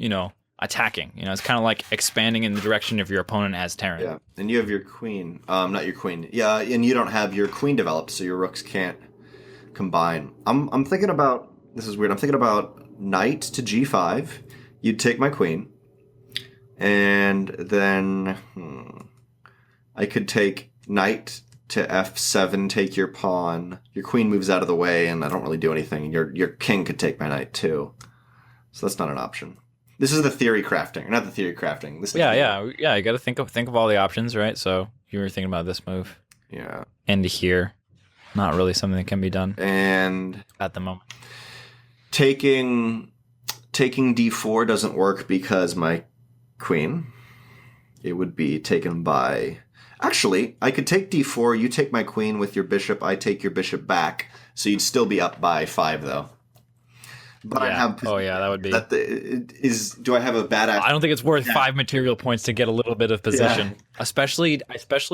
Speaker 1: attacking. It's kind of like expanding in the direction of your opponent as Terran.
Speaker 2: Yeah, and you have your queen. Not your queen. Yeah, and you don't have your queen developed, so your rooks can't combine. I'm thinking about, this is weird. I'm thinking about knight to g5. You'd take my queen. And then I could take knight to f7, take your pawn. Your queen moves out of the way, and I don't really do anything. Your king could take my knight too, so that's not an option. This is the theory crafting, not the theory crafting. This is
Speaker 1: yeah. You got to think of all the options, right? So you were thinking about this move,
Speaker 2: yeah,
Speaker 1: and here, not really something that can be done,
Speaker 2: and
Speaker 1: at the moment,
Speaker 2: taking d4 doesn't work because my queen, it would be taken by, actually I could take d4, you take my queen with your bishop, I take your bishop back, so you'd still be up by 5 though. But
Speaker 1: yeah.
Speaker 2: I have,
Speaker 1: that would be
Speaker 2: do I have a badass?
Speaker 1: I don't think it's worth 5 material points to get a little bit of position, especially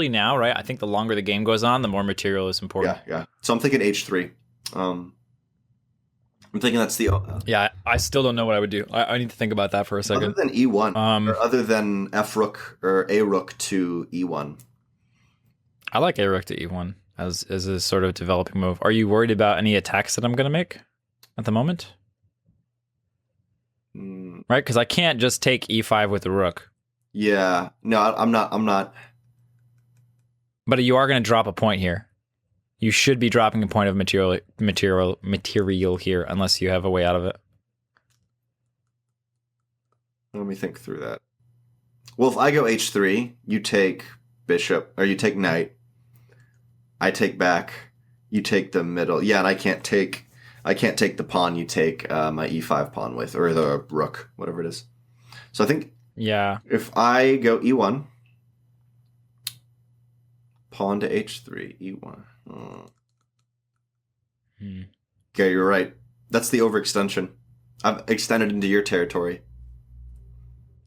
Speaker 1: now, right? I think the longer the game goes on, the more material is important.
Speaker 2: Yeah. So I'm thinking h3. I'm thinking that's the...
Speaker 1: yeah, I still don't know what I would do. I need to think about that for a second.
Speaker 2: Other than e1, or other than f rook or a rook to e1.
Speaker 1: I like a rook to e1 as a sort of developing move. Are you worried about any attacks that I'm going to make at the moment? Right? Because I can't just take e5 with the rook.
Speaker 2: Yeah. No, I'm not.
Speaker 1: But you are going to drop a point here. You should be dropping a point of material here, unless you have a way out of it.
Speaker 2: Let me think through that. Well, if I go h3, you take bishop, or you take knight. I take back. You take the middle. Yeah, and I can't take the pawn you take my e5 pawn with, or the rook, whatever it is. So I think if I go e1, pawn to h3, e1. Okay, you're right. That's the overextension. I've extended into your territory.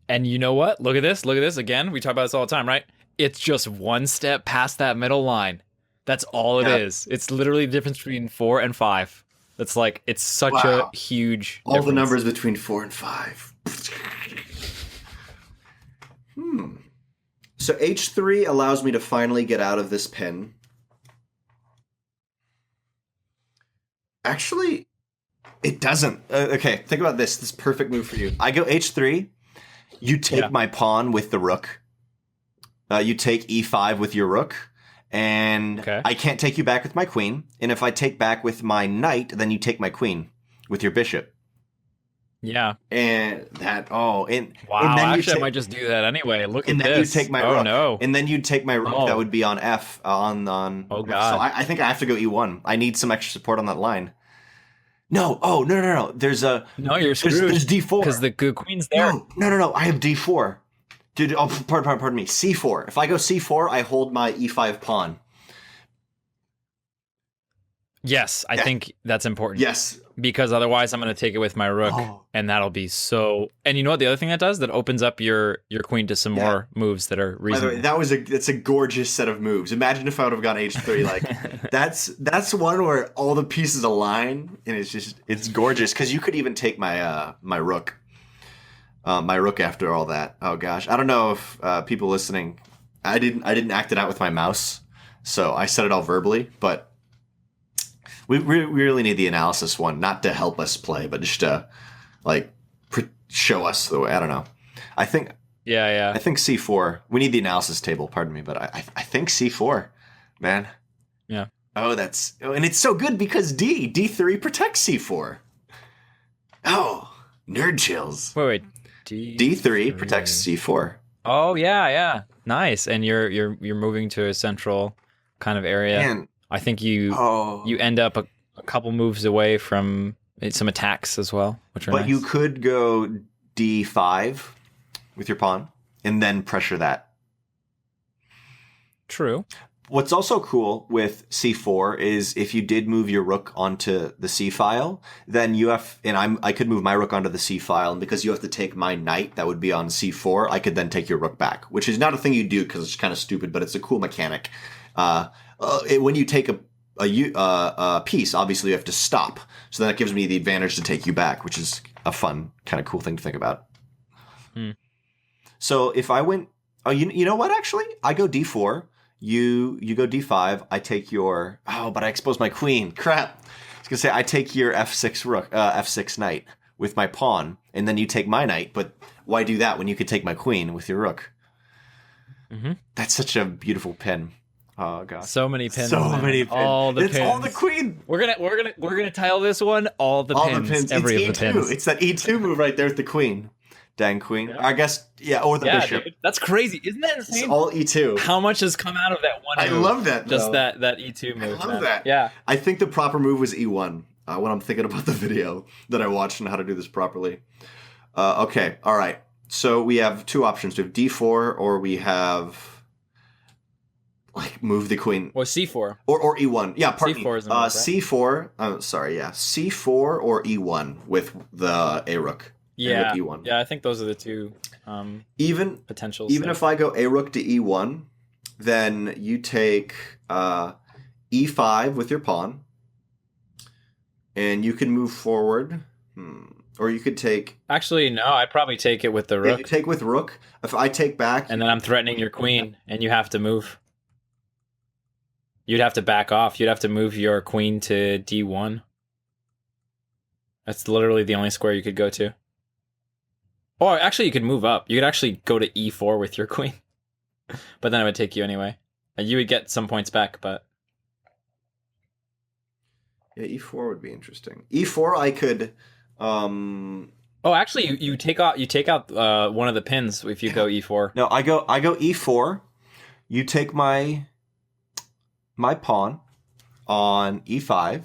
Speaker 1: And you know what? Look at this. Again, we talk about this all the time, right? It's just one step past that middle line. That's all it is. It's literally the difference between 4 and 5. That's like, it's such a huge
Speaker 2: all difference. The numbers between 4 and 5. So h3 allows me to finally get out of this pin. Actually, it doesn't. Okay, think about this. This is a perfect move for you. I go h3. You take my pawn with the rook. You take e5 with your rook. And I can't take you back with my queen. And if I take back with my knight, then you take my queen with your bishop.
Speaker 1: Yeah.
Speaker 2: And that,
Speaker 1: wow. And then actually, I might just do that anyway. Look at this.
Speaker 2: And then you take my rook.
Speaker 1: No.
Speaker 2: And then you'd take my rook. That would be on f. Oh, God. So I think I have to go e1. I need some extra support on that line. No. Oh, no. There's a...
Speaker 1: No, you're screwed.
Speaker 2: There's d4.
Speaker 1: Because the good queen's there.
Speaker 2: No. I have d4. Dude, pardon me. c4. If I go c4, I hold my e5 pawn.
Speaker 1: Yes, I think that's important.
Speaker 2: Yes.
Speaker 1: Because otherwise I'm going to take it with my rook, and that'll be so... And you know what the other thing that does? That opens up your queen to some more moves that are reasonable.
Speaker 2: By the way, that's a gorgeous set of moves. Imagine if I would have gone h3. Like, that's one where all the pieces align, and it's gorgeous. Because you could even take my my rook. My rook after all that. Oh gosh. I don't know if people listening... I didn't act it out with my mouse, so I said it all verbally, but... We really need the analysis one, not to help us play, but just to show us the way. I don't know. I think I think c4. We need the analysis table. Pardon me, but I think c4, man.
Speaker 1: Yeah.
Speaker 2: Oh, and it's so good because d3 protects c4. Oh, nerd chills.
Speaker 1: Wait.
Speaker 2: D3 protects c4.
Speaker 1: Oh yeah. Nice. And you're moving to a central kind of area.
Speaker 2: Man.
Speaker 1: I think you end up a couple moves away from some attacks as well, which are nice.
Speaker 2: But you could go d5 with your pawn and then pressure that.
Speaker 1: True.
Speaker 2: What's also cool with c4 is if you did move your rook onto the c file, then you have, and I could move my rook onto the c file, and because you have to take my knight that would be on c4, I could then take your rook back, which is not a thing you do because it's kind of stupid, but it's a cool mechanic. When you take a piece, obviously you have to stop. So that gives me the advantage to take you back, which is a fun, kind of cool thing to think about. So if I went... Oh, you know what, actually? I go d4, you go d5, I take your... Oh, but I expose my queen. Crap. I was going to say, I take your f6 rook, f6 knight with my pawn, and then you take my knight. But why do that when you could take my queen with your rook? That's such a beautiful pin. Oh god.
Speaker 1: So many pins.
Speaker 2: So many pins.
Speaker 1: All the pins.
Speaker 2: All the queen.
Speaker 1: We're gonna title this one all the pins. Every
Speaker 2: it's
Speaker 1: of the
Speaker 2: E2.
Speaker 1: pins.
Speaker 2: It's that E2 move right there with the queen. Dang queen. Yeah. I guess or the bishop.
Speaker 1: Dude, that's crazy. Isn't that insane?
Speaker 2: It's all E2.
Speaker 1: How much has come out of that one move?
Speaker 2: I love that.
Speaker 1: Just that E2 move.
Speaker 2: I love that.
Speaker 1: Yeah.
Speaker 2: I think the proper move was E1 when I'm thinking about the video that I watched and how to do this properly. Okay. All right. So we have two options. We have D4 or we have move the queen.
Speaker 1: Or C4.
Speaker 2: Or E1. Yeah, pardon
Speaker 1: C4
Speaker 2: me.
Speaker 1: is the move, right?
Speaker 2: C4. Oh, sorry, yeah. C4 or E1 with the A rook.
Speaker 1: Yeah.
Speaker 2: And with E1.
Speaker 1: Yeah, I think those are the two potentials.
Speaker 2: Even if I go A rook to E1, then you take E5 with your pawn. And you can move forward. Or you could take...
Speaker 1: Actually, no, I'd probably take it with the rook.
Speaker 2: Yeah, you take with rook. If I take back...
Speaker 1: And then I'm threatening your queen, and you have to move. You'd have to back off. You'd have to move your queen to D1. That's literally the only square you could go to. Or actually, you could move up. You could actually go to E4 with your queen. But then it would take you anyway. And you would get some points back, but...
Speaker 2: Yeah, E4 would be interesting. E4, I could...
Speaker 1: Oh, actually, you take out one of the pins if you go E4.
Speaker 2: No, I go E4. You take my pawn on E5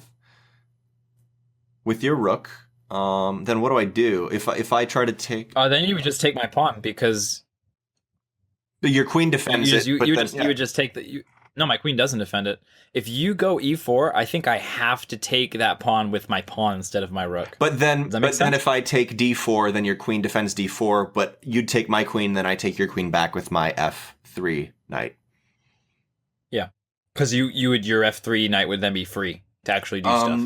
Speaker 2: with your rook. Then what do I do if I try to take?
Speaker 1: Then you would just take my pawn because
Speaker 2: your queen defends it.
Speaker 1: You would just take the. No, my queen doesn't defend it. If you go E4, I think I have to take that pawn with my pawn instead of my rook.
Speaker 2: But then if I take D4, then your queen defends D4. But you'd take my queen, then I take your queen back with my F3 knight.
Speaker 1: Yeah, because your F3 knight would then be free to actually do stuff.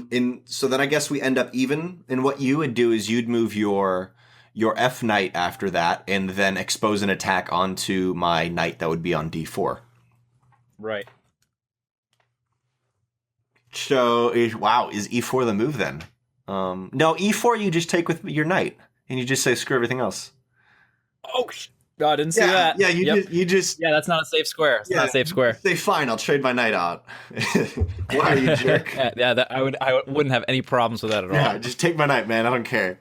Speaker 2: So then I guess we end up even. And what you would do is you'd move your F knight after that, and then expose an attack onto my knight that would be on D4.
Speaker 1: Right.
Speaker 2: So, is E4 the move then? No, E4 you just take with your knight, and you just say screw everything else.
Speaker 1: Oh, God, I didn't see that.
Speaker 2: Yeah, you just...
Speaker 1: Yeah, that's not a safe square. It's not a safe square.
Speaker 2: Say, fine, I'll trade my knight out. Why are you jerk?
Speaker 1: I wouldn't have any problems with that at all.
Speaker 2: Yeah, just take my knight, man. I don't care.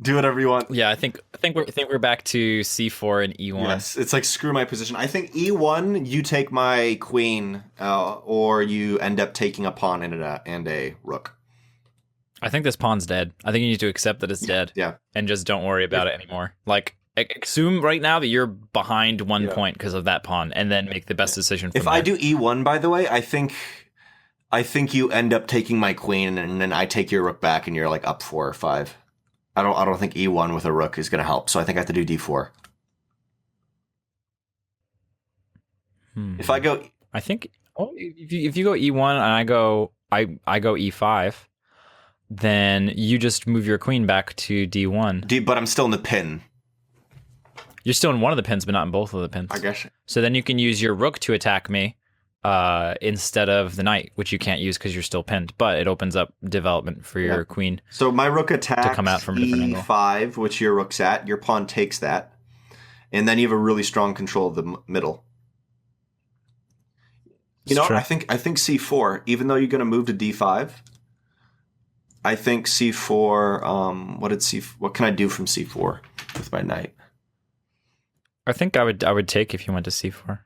Speaker 2: Do whatever you want.
Speaker 1: Yeah, I think we're back to C4 and E1.
Speaker 2: Yes, it's like screw my position. I think E1, you take my queen, or you end up taking a pawn and a rook.
Speaker 1: I think this pawn's dead. I think you need to accept that it's dead.
Speaker 2: Yeah.
Speaker 1: And just don't worry about it anymore. Like, assume right now that you're behind 1 point because of that pawn, and then make the best decision from
Speaker 2: If
Speaker 1: there.
Speaker 2: I do E1, by the way, I think I think you end up taking my queen, and then I take your rook back, and you're like up 4 or 5. I don't think E1 with a rook is going to help, so I think I have to do D4. If I go,
Speaker 1: I think if you go E1 and I go E5, then you just move your queen back to D1.
Speaker 2: but I'm still in the pin.
Speaker 1: You're still in one of the pins, but not in both of the pins.
Speaker 2: I guess.
Speaker 1: So then you can use your rook to attack me instead of the knight, which you can't use because you're still pinned. But it opens up development for your queen.
Speaker 2: So my rook attacks
Speaker 1: to come out from a different
Speaker 2: E5, which your rook's at. Your pawn takes that, and then you have a really strong control of the middle. You know, I think C4. Even though you're going to move to D5, I think C4. What can I do from C4 with my knight?
Speaker 1: I think I would take if you went to C4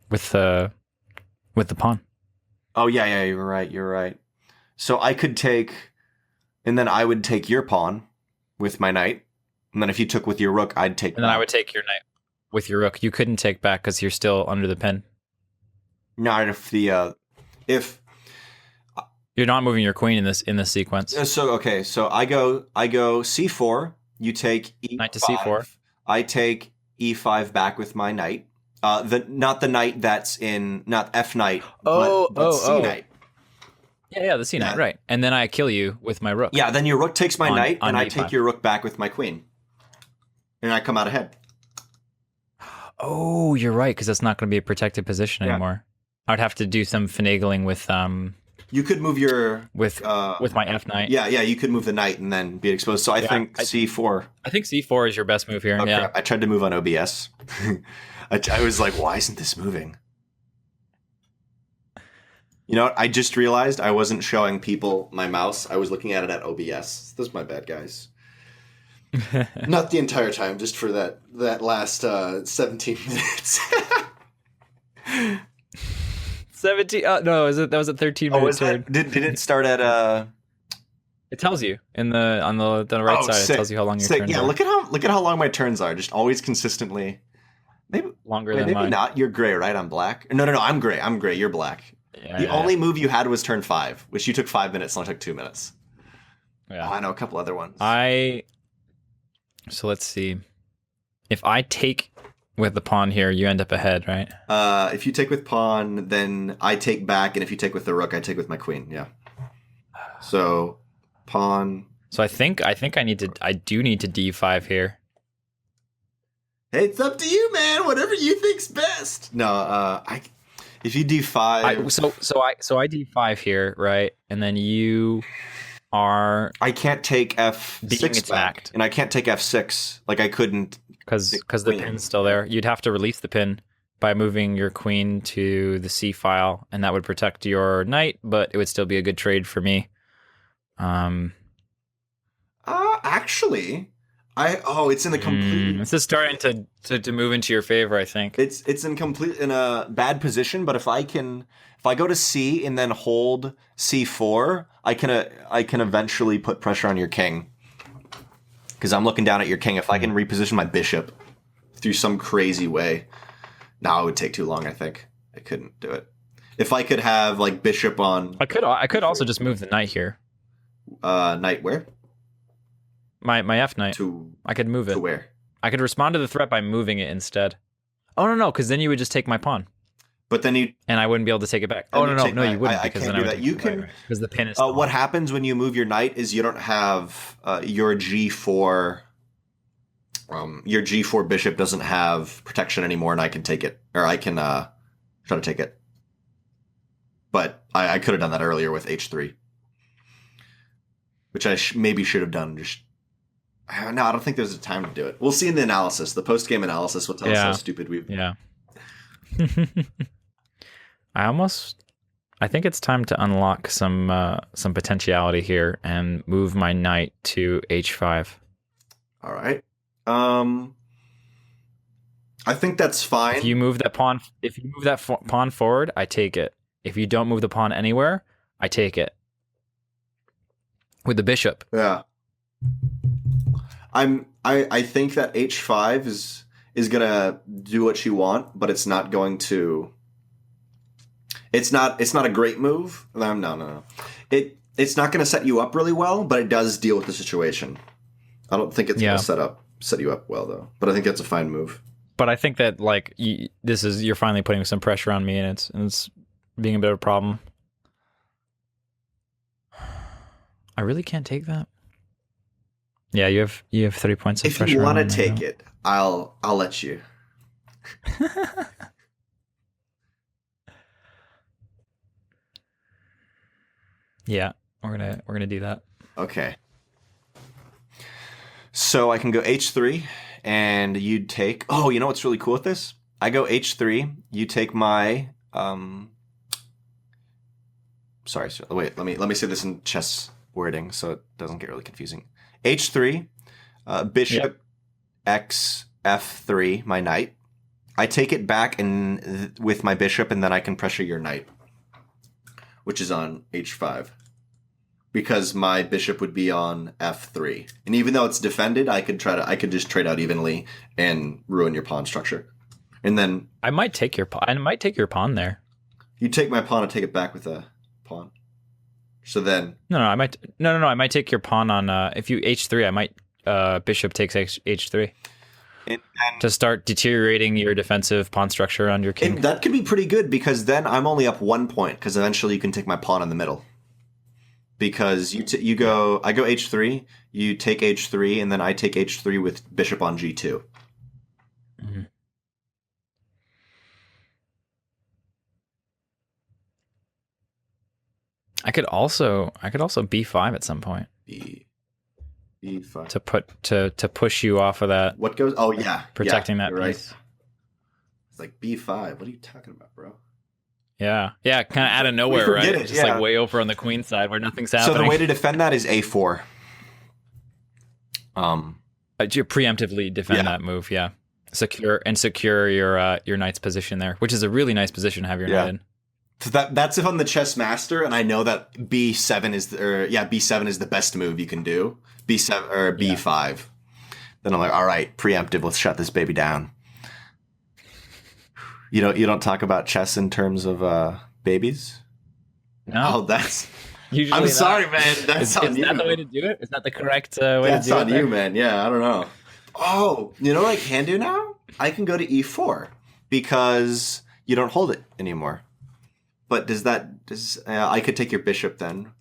Speaker 1: with the pawn.
Speaker 2: Oh yeah, you're right. So I could take, and then I would take your pawn with my knight, and then if you took with your rook, I'd take.
Speaker 1: And then I would take your knight with your rook. You couldn't take back because you're still under the pin.
Speaker 2: Not if
Speaker 1: you're not moving your queen in this sequence.
Speaker 2: So I go C4. You take E5.
Speaker 1: Knight to C4.
Speaker 2: I take E5 back with my knight. Not the knight that's in, not F knight, but C knight.
Speaker 1: Yeah, the C knight, right. And then I kill you with my rook.
Speaker 2: Yeah, then your rook takes my knight, and I
Speaker 1: E5.
Speaker 2: take your rook back with my queen. And I come out ahead.
Speaker 1: Oh, you're right, because that's not going to be a protected position anymore. I would have to do some finagling with
Speaker 2: you could move your
Speaker 1: with my F knight.
Speaker 2: Yeah, you could move the knight and then be exposed. So I think C4.
Speaker 1: I think C4 is your best move here.
Speaker 2: Okay. I tried to move on OBS. I was like, why isn't this moving? You know what? I just realized I wasn't showing people my mouse. I was looking at it at OBS. This is my bad, guys. Not the entire time, just for that last 17 minutes.
Speaker 1: 17. No, that was a 13 minute turn.
Speaker 2: Did it start at
Speaker 1: It tells you on the right side.
Speaker 2: Sick.
Speaker 1: It tells you how long your turns are.
Speaker 2: Look at how long my turns are. Just always consistently. Maybe
Speaker 1: longer than mine.
Speaker 2: Not. You're gray, right? I'm black. No. I'm gray. I'm gray. You're black.
Speaker 1: Yeah,
Speaker 2: the only move you had was turn 5, which you took 5 minutes. And I took 2 minutes.
Speaker 1: Yeah.
Speaker 2: Oh, I know a couple other ones.
Speaker 1: So let's see. If I take with the pawn here, you end up ahead, right?
Speaker 2: If you take with pawn, then I take back, and if you take with the rook, I take with my queen. Yeah. So pawn.
Speaker 1: So I think I do need to D5 here.
Speaker 2: Hey, it's up to you, man. Whatever you think's best. No, if you D5.
Speaker 1: So I D5 here, right? And then you are.
Speaker 2: I can't take F6 back, and I can't take F6. Like I couldn't.
Speaker 1: Because the pin's still there. You'd have to release the pin by moving your queen to the C file, and that would protect your knight, but it would still be a good trade for me.
Speaker 2: Actually, it's in the complete.
Speaker 1: This is starting to move into your favor, I think.
Speaker 2: It's in a bad position, but if I go to C and then hold C4, I can eventually put pressure on your king. Because I'm looking down at your king. If I can reposition my bishop through some crazy way, it would take too long. I think I couldn't do it. If I could have like bishop on,
Speaker 1: I could also just move the knight here.
Speaker 2: Knight where?
Speaker 1: My F knight. I could move it.
Speaker 2: To where?
Speaker 1: I could respond to the threat by moving it instead. Oh no, because then you would just take my pawn.
Speaker 2: But then
Speaker 1: and I wouldn't be able to take it back. Oh no, you wouldn't.
Speaker 2: I can't do that. You can
Speaker 1: because the pin is.
Speaker 2: What happens when you move your knight is you don't have your G4. Your G4 bishop doesn't have protection anymore, and I can take it, or I can try to take it. But I could have done that earlier with H3, which I maybe should have done. No, I don't think there's a time to do it. We'll see in the analysis. The post-game analysis will tell us how stupid we've been.
Speaker 1: Yeah. I think it's time to unlock some potentiality here and move my knight to H5.
Speaker 2: All right. I think that's fine.
Speaker 1: If you move that pawn forward, I take it. If you don't move the pawn anywhere, I take it. With the bishop.
Speaker 2: Yeah. I think that H5 is gonna do what you want, but it's not going to It's not a great move. No. It's not going to set you up really well, but it does deal with the situation. I don't think it's going to set you up well though. But I think that's a fine move.
Speaker 1: But I think that like you're finally putting some pressure on me, and it's being a bit of a problem. I really can't take that. Yeah, you have 3 points of pressure.
Speaker 2: If you want to take it, I'll let you.
Speaker 1: Yeah, we're gonna do that.
Speaker 2: Okay. So I can go H3, and you'd take. Oh, you know what's really cool with this? I go H3. You take my. Sorry. Wait. Let me say this in chess wording so it doesn't get really confusing. H3, bishop, X, F3, my knight. I take it back with my bishop, and then I can pressure your knight, which is on H5, because my bishop would be on F3. And even though it's defended, I could just trade out evenly and ruin your pawn structure. And then
Speaker 1: I might take your pawn there.
Speaker 2: You take my pawn and take it back with a pawn. So then
Speaker 1: I might take your pawn on if you H3, I might bishop takes H3. To start deteriorating your defensive pawn structure on your king.
Speaker 2: And that could be pretty good, because then I'm only up 1 point, because eventually you can take my pawn in the middle. Because I go H3, you take H3, and then I take H3 with bishop on G2.
Speaker 1: Mm-hmm. I could also B5 at some point.
Speaker 2: B5
Speaker 1: to push you off of that.
Speaker 2: What goes? Oh yeah,
Speaker 1: protecting that piece. Right.
Speaker 2: It's like B5. What are you talking about, bro?
Speaker 1: Yeah, kind of out of nowhere, right? Just like way over on the queen side where nothing's happening.
Speaker 2: So the way to defend that is A4.
Speaker 1: You preemptively defend that move, yeah. Secure your knight's position there, which is a really nice position to have your knight in.
Speaker 2: So that's if I'm the chess master, and I know that B7 is the best move you can do. B7 or B5. Then I'm like, all right, preemptive. Let's shut this baby down. You don't talk about chess in terms of babies.
Speaker 1: No,
Speaker 2: oh, that's.
Speaker 1: Usually
Speaker 2: I'm
Speaker 1: not.
Speaker 2: Sorry, man. That's on you.
Speaker 1: Is that the way to do it? Is that the correct way to do it?
Speaker 2: That's on you, man. Yeah, I don't know. Oh, you know what I can do now? I can go to E4 because you don't hold it anymore. But I could take your bishop then.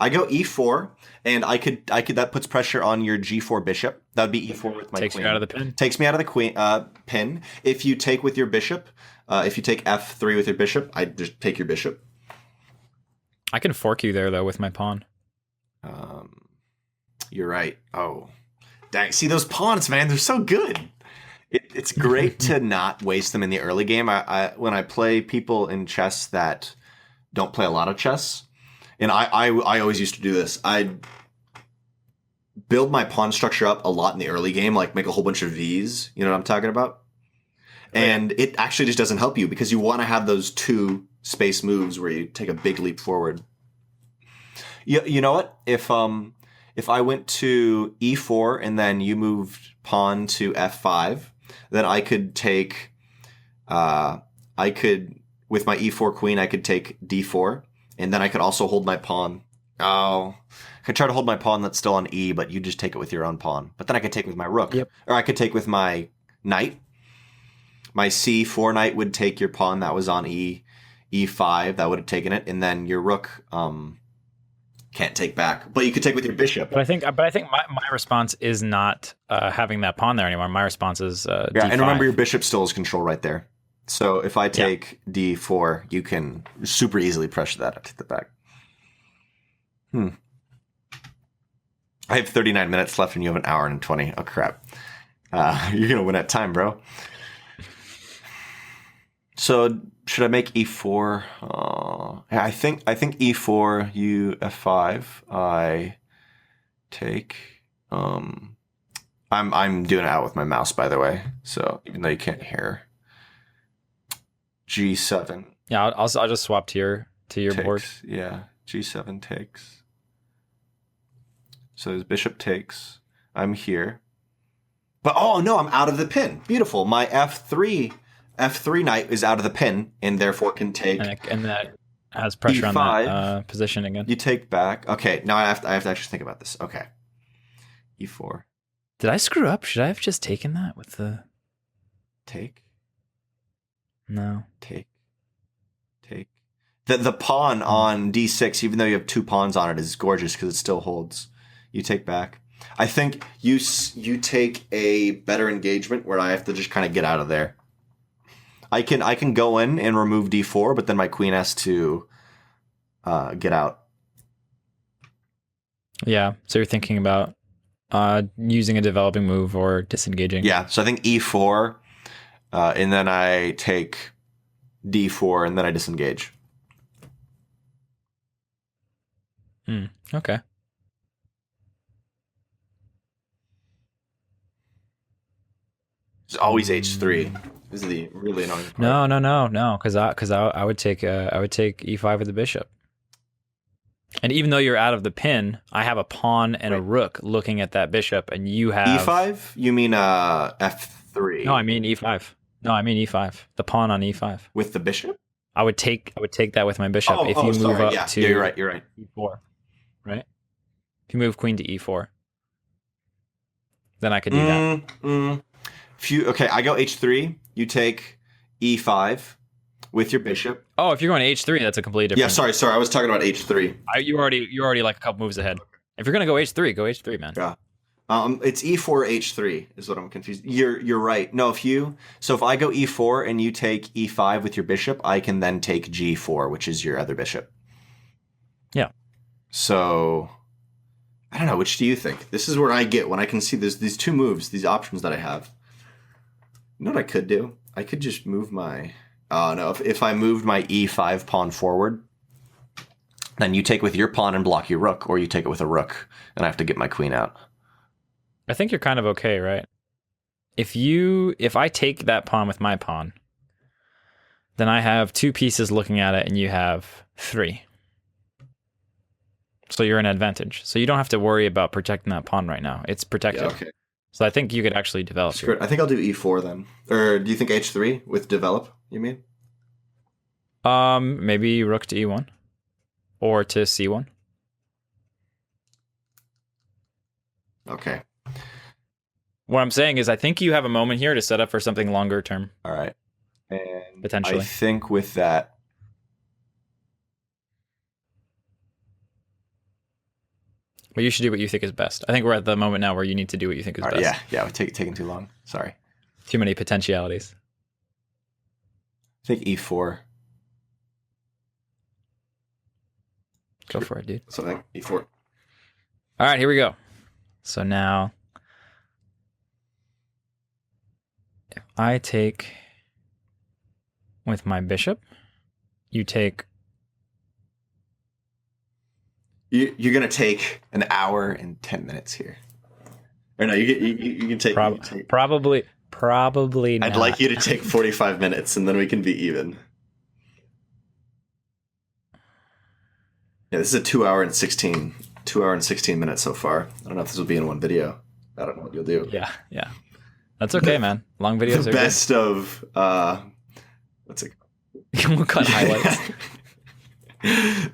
Speaker 2: I go E4, and I could that puts pressure on your G4 bishop. That would be E4 with my
Speaker 1: queen. Takes you out of the pin.
Speaker 2: Takes me out of the pin. If you take with your bishop, if you take F3 with your bishop, I just take your bishop.
Speaker 1: I can fork you there though with my pawn.
Speaker 2: You're right. Oh, dang! See those pawns, man? They're so good. It's great to not waste them in the early game. When I play people in chess that don't play a lot of chess, and I always used to do this. I'd build my pawn structure up a lot in the early game, like make a whole bunch of Vs. You know what I'm talking about? Right. And it actually just doesn't help you, because you want to have those two space moves where you take a big leap forward. You know what? If I went to E4 and then you moved pawn to F5, then I could take, with my E4 queen, I could take D4, and then I could also hold my pawn. Oh, I could try to hold my pawn that's still on E, but you just take it with your own pawn. But then I could take with my rook.
Speaker 1: Yep.
Speaker 2: Or I could take with my knight. My C4 knight would take your pawn that was on E5, that would have taken it, and then your rook can't take back. But you could take with your bishop.
Speaker 1: But I think my response is not having that pawn there anymore. My response is D5.
Speaker 2: And remember, your bishop still has control right there. So if I take D4, you can super easily pressure that up to the back. I have 39 minutes left, and you have an hour and 20. Oh crap! You're gonna win at time, bro. So should I make E4? I think E4. You F5. I take. I'm doing it out with my mouse, by the way. So even though you can't hear. G7.
Speaker 1: Yeah, I'll just swap to your
Speaker 2: takes,
Speaker 1: board.
Speaker 2: Yeah, G7 takes. So his bishop takes. I'm here. But oh no, I'm out of the pin. Beautiful. My F3 F3 knight is out of the pin and therefore can take
Speaker 1: and that has pressure on
Speaker 2: E5.
Speaker 1: that position again.
Speaker 2: You take back. Okay, now I have to actually think about this. Okay. E4.
Speaker 1: Did I screw up? Should I have just taken that with the...
Speaker 2: Take.
Speaker 1: No.
Speaker 2: Take. The pawn on D6, even though you have 2 pawns on it, is gorgeous because it still holds. You take back. I think you take a better engagement where I have to just kind of get out of there. I can go in and remove D4, but then my queen has to get out.
Speaker 1: Yeah, so you're thinking about using a developing move or disengaging.
Speaker 2: Yeah, so I think E4, and then I take D4, and then I disengage.
Speaker 1: Okay.
Speaker 2: It's always H3. This is the really annoying part.
Speaker 1: No, because I would take E5 with the bishop. And even though you're out of the pin, I have a pawn and a rook looking at that bishop, and you have
Speaker 2: E5? You mean F3?
Speaker 1: No, I mean E5. No, I mean E5. The pawn on E5
Speaker 2: with the bishop.
Speaker 1: I would take that with my bishop if you move up to
Speaker 2: you're right.
Speaker 1: E4, right? If you move queen to E4, then I could do that.
Speaker 2: Okay, I go H3. You take E5 with your bishop.
Speaker 1: Oh, if you're going H3, that's a completely different.
Speaker 2: Yeah, sorry. I was talking about H3.
Speaker 1: You're already like a couple moves ahead. If you're gonna go H3, man.
Speaker 2: Yeah. It's E4 H3 is what I'm confused. You're right. No, if I go E4 and you take E5 with your bishop, I can then take G4, which is your other bishop.
Speaker 1: Yeah.
Speaker 2: So I don't know. Which do you think? This is where I get when I can see these 2 moves, these options that I have. You know what I could do? I could just move my... Oh, no. If I moved my E5 pawn forward, then you take with your pawn and block your rook, or you take it with a rook, and I have to get my queen out.
Speaker 1: I think you're kind of okay, right? If I take that pawn with my pawn, then I have 2 pieces looking at it, and you have 3. So you're in advantage. So you don't have to worry about protecting that pawn right now. It's protected.
Speaker 2: Yeah, okay.
Speaker 1: So I think you could actually develop.
Speaker 2: I think I'll do E4 then. Or do you think H3 with develop, you mean?
Speaker 1: Maybe rook to E1 or to C1.
Speaker 2: Okay.
Speaker 1: What I'm saying is I think you have a moment here to set up for something longer term.
Speaker 2: All right. And
Speaker 1: potentially.
Speaker 2: I think with that,
Speaker 1: but you should do what you think is best. I think we're at the moment now where you need to do what you think is best.
Speaker 2: Yeah, we're taking too long. Sorry.
Speaker 1: Too many potentialities.
Speaker 2: I think E4.
Speaker 1: Go for it, dude.
Speaker 2: Something E4.
Speaker 1: All right, here we go. So now, if I take with my bishop, you take...
Speaker 2: You're going to take an hour and 10 minutes here. Or no, you can take...
Speaker 1: Probably not.
Speaker 2: I'd like you to take 45 minutes, and then we can be even. Yeah, this is a 2 hour and 16 minutes so far. I don't know if this will be in one video. I don't know what you'll do.
Speaker 1: Yeah. That's okay, man. Long videos are
Speaker 2: best good. Of... what's it called?
Speaker 1: We'll cut highlights.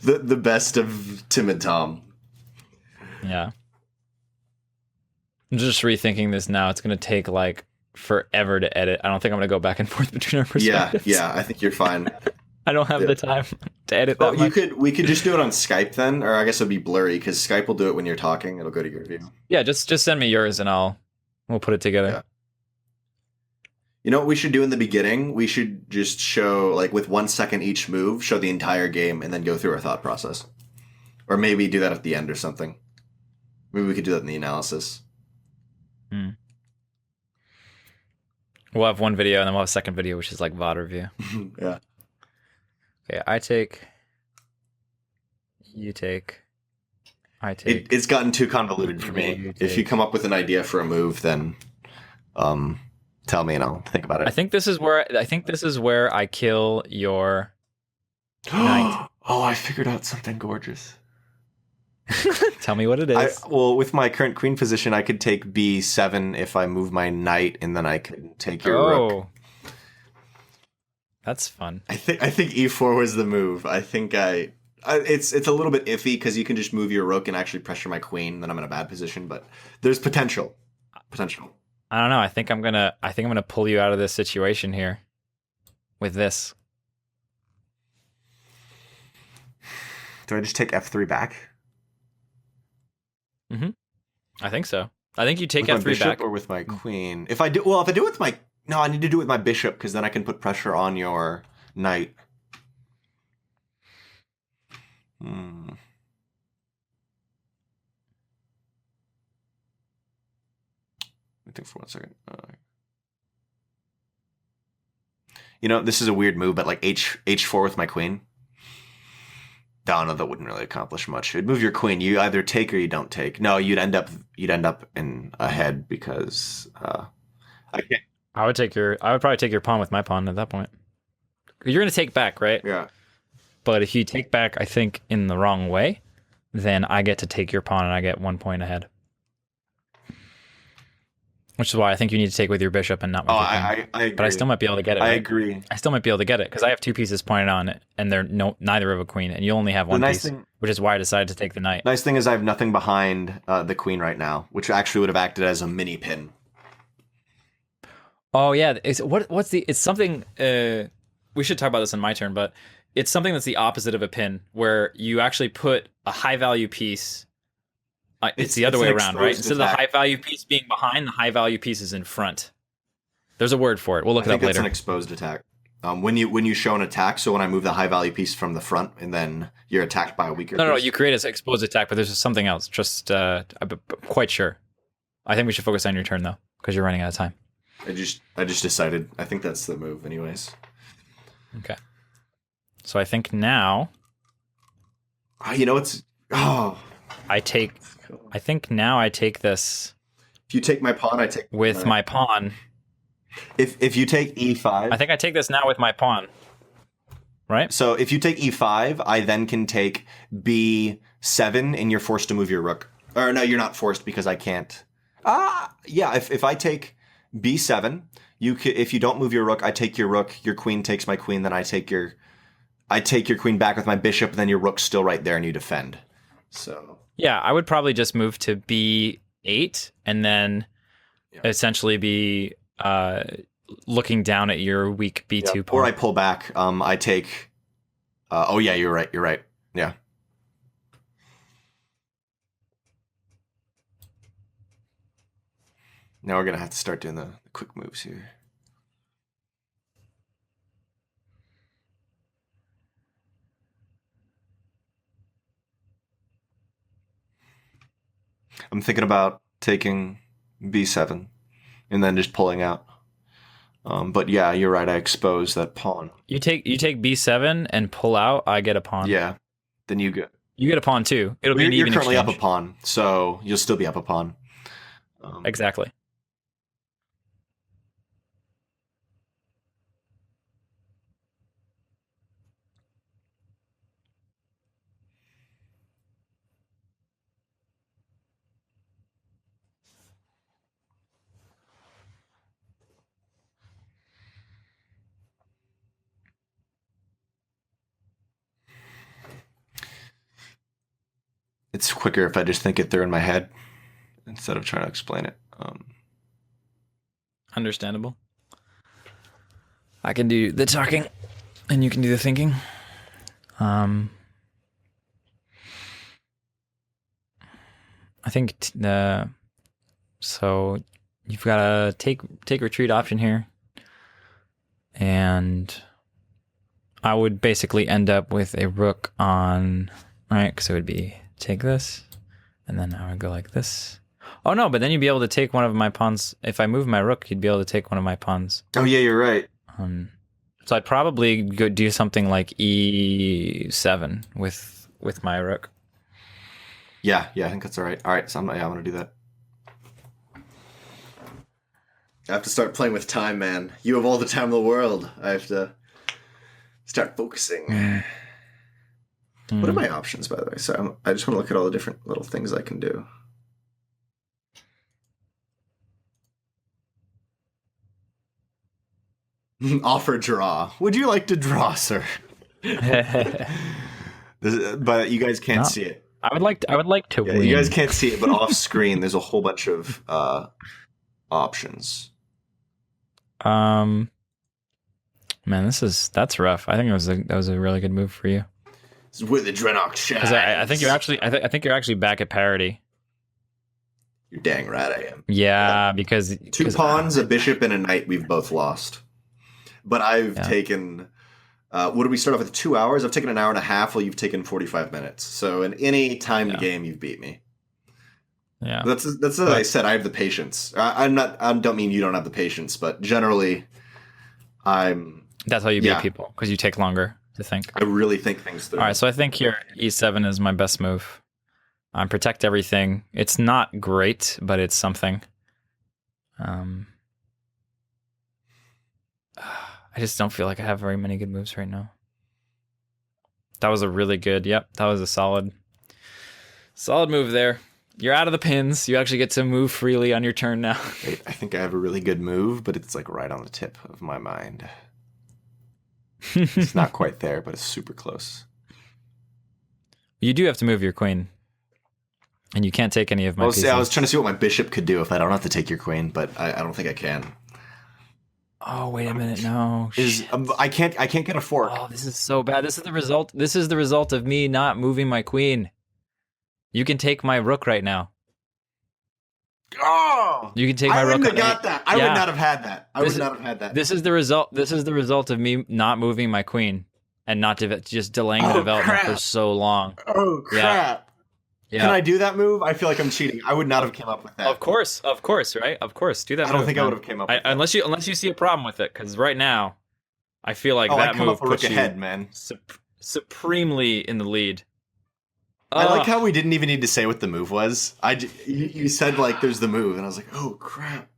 Speaker 2: the best of Timid Tom.
Speaker 1: Yeah. I'm just rethinking this now. It's going to take like forever to edit. I don't think I'm going to go back and forth between our perspectives.
Speaker 2: Yeah, I think you're fine.
Speaker 1: I don't have the time to edit that much.
Speaker 2: We could just do it on Skype then, or I guess it'll be blurry because Skype will do it when you're talking. It'll go to your view.
Speaker 1: Yeah, just send me yours and we'll put it together.
Speaker 2: Yeah. You know what we should do in the beginning? We should just show, like, with 1 second each move, show the entire game, and then go through our thought process. Or maybe do that at the end or something. Maybe we could do that in the analysis.
Speaker 1: We'll have one video, and then we'll have a second video, which is like VOD review.
Speaker 2: Yeah.
Speaker 1: Okay, I take... You take... I take...
Speaker 2: It's gotten too convoluted for me. If you come up with an idea for a move, then... tell me and I'll think about it.
Speaker 1: I think this is where I kill your knight.
Speaker 2: Oh, I figured out something gorgeous.
Speaker 1: Tell me what it is.
Speaker 2: Well, with my current queen position, I could take B7 if I move my knight, and then I could take your rook.
Speaker 1: That's fun.
Speaker 2: I think e4 was the move. It's a little bit iffy because you can just move your rook and actually pressure my queen. Then I'm in a bad position, but there's potential. Potential.
Speaker 1: I don't know. I think I'm gonna pull you out of this situation here with this.
Speaker 2: Do I just take f3 back?
Speaker 1: I think so. I think you take
Speaker 2: with my
Speaker 1: f3
Speaker 2: bishop
Speaker 1: back.
Speaker 2: or with my queen. If I do it with my no, I need to do it with my bishop because then I can put pressure on your knight. I think for 1 second. This is a weird move, but like h4 with my queen. No, that wouldn't really accomplish much. It'd move your queen. You either take or you don't take. No, you'd end up in ahead because I can't.
Speaker 1: I would probably take your pawn with my pawn at that point. You're gonna take back, right?
Speaker 2: Yeah.
Speaker 1: But if you take back, I think in the wrong way, then I get to take your pawn and I get 1 point ahead. Which is why I think you need to take with your bishop and not with your queen.
Speaker 2: I agree.
Speaker 1: But I still might be able to get it.
Speaker 2: I
Speaker 1: right?
Speaker 2: agree.
Speaker 1: I still might be able to get it because I have 2 pieces pointed on it, and they're neither of a queen, and you only have one piece, which is why I decided to take the knight.
Speaker 2: Nice thing is I have nothing behind the queen right now, which actually would have acted as a mini pin.
Speaker 1: Oh yeah, it's something. We should talk about this in my turn, but it's something that's the opposite of a pin, where you actually put a high value piece. It's the other way around, right? Instead of the high value piece being behind, the high value piece is in front. There's a word for it. We'll look it up later.
Speaker 2: I think that's an exposed attack. When you show an attack, so when I move the high value piece from the front, and then you're attacked by a weaker piece.
Speaker 1: No, you create an exposed attack, but there's something else. Just I'm quite sure. I think we should focus on your turn though, because you're running out of time.
Speaker 2: I just decided. I think that's the move, anyways.
Speaker 1: Okay. So I think now. I think now I take this.
Speaker 2: If you take my pawn, I take
Speaker 1: with my pawn.
Speaker 2: If you take e5,
Speaker 1: I think I take this now with my pawn. Right.
Speaker 2: So if you take e5, I then can take b7, and you're forced to move your rook. Or no, you're not forced because I can't. Yeah. If I take b7, if you don't move your rook, I take your rook. Your queen takes my queen. Then I take your queen back with my bishop. Then your rook's still right there, and you defend. So.
Speaker 1: Yeah, I would probably just move to b8 and then essentially be looking down at your weak b2 pawn.
Speaker 2: Or I pull back. I take. Oh yeah, you're right. You're right. Yeah. Now we're gonna have to start doing the quick moves here. I'm thinking about taking b7 and then just pulling out. But yeah, you're right. I expose that pawn.
Speaker 1: You take b7 and pull out. I get a pawn.
Speaker 2: Yeah. Then you get
Speaker 1: a pawn too. It'll be an even
Speaker 2: You're currently
Speaker 1: exchange.
Speaker 2: up a pawn, so you'll still be up a pawn.
Speaker 1: Exactly.
Speaker 2: It's quicker if I just think it through in my head instead of trying to explain it.
Speaker 1: Understandable. I can do the talking, and you can do the thinking. I think so. You've got a take retreat option here, and I would basically end up with a rook on. All right, because it would be take this, and then I would go like this. Oh no, but then you'd be able to take one of my pawns. If I move my rook, you'd be able to take one of my pawns.
Speaker 2: Oh yeah, you're right.
Speaker 1: So I'd probably go do something like e7 with my rook.
Speaker 2: Yeah, I think that's all right. All right, so I'm gonna do that. I have to start playing with time, man. You have all the time in the world. I have to start focusing. What are my options, by the way? So I just want to look at all the different little things I can do. Offer draw. Would you like to draw, sir? But you guys can't
Speaker 1: No.
Speaker 2: see it.
Speaker 1: I would like to
Speaker 2: Yeah,
Speaker 1: win.
Speaker 2: you guys can't see it, but off screen there's a whole bunch of options.
Speaker 1: Man, that's rough. I think that was a really good move for you.
Speaker 2: This is where the Drenok shines.
Speaker 1: Because I think you're actually I think you're actually back at parity.
Speaker 2: You're dang right I am.
Speaker 1: Yeah, because
Speaker 2: 2 pawns, a bishop, and a knight we've both lost. But I've taken. What did we start off with? 2 hours. I've taken an hour and a half, while you've taken 45 minutes. So in any timed game, you've beat me.
Speaker 1: Yeah,
Speaker 2: that's as I said. I have the patience. I don't mean you don't have the patience, but generally,
Speaker 1: that's how you beat people, because you take longer to think.
Speaker 2: I really think things through.
Speaker 1: All right, so I think here e7 is my best move. Protect everything. It's not great, but it's something. I just don't feel like I have very many good moves right now. That was a really good. Yep, that was a solid move there. You're out of the pins. You actually get to move freely on your turn now.
Speaker 2: I think I have a really good move, but it's like right on the tip of my mind. It's not quite there, but it's super close.
Speaker 1: You do have to move your queen. And you can't take any of my pieces.
Speaker 2: I was trying to see what my bishop could do if I don't have to take your queen, but I don't think I can.
Speaker 1: Oh, wait a minute, no.
Speaker 2: I can't get a fork.
Speaker 1: Oh, this is so bad. This is the result. This is the result of me not moving my queen. You can take my rook right now.
Speaker 2: Oh!
Speaker 1: You can take my rook.
Speaker 2: I wouldn't have got that. I would not have had that. I would not have had that.
Speaker 1: This is the result. This is the result of me not moving my queen and not just delaying the development for so long.
Speaker 2: Oh crap. Yeah. Can I do that move? I feel like I'm cheating. I would not have come up with that.
Speaker 1: Of course, right? Of course, do that.
Speaker 2: I don't think I would have came up with that.
Speaker 1: Unless you see a problem with it, because right now, I feel like that move puts you ahead, man. Supremely in the lead.
Speaker 2: I like how we didn't even need to say what the move was. You said like there's the move, and I was like, oh crap.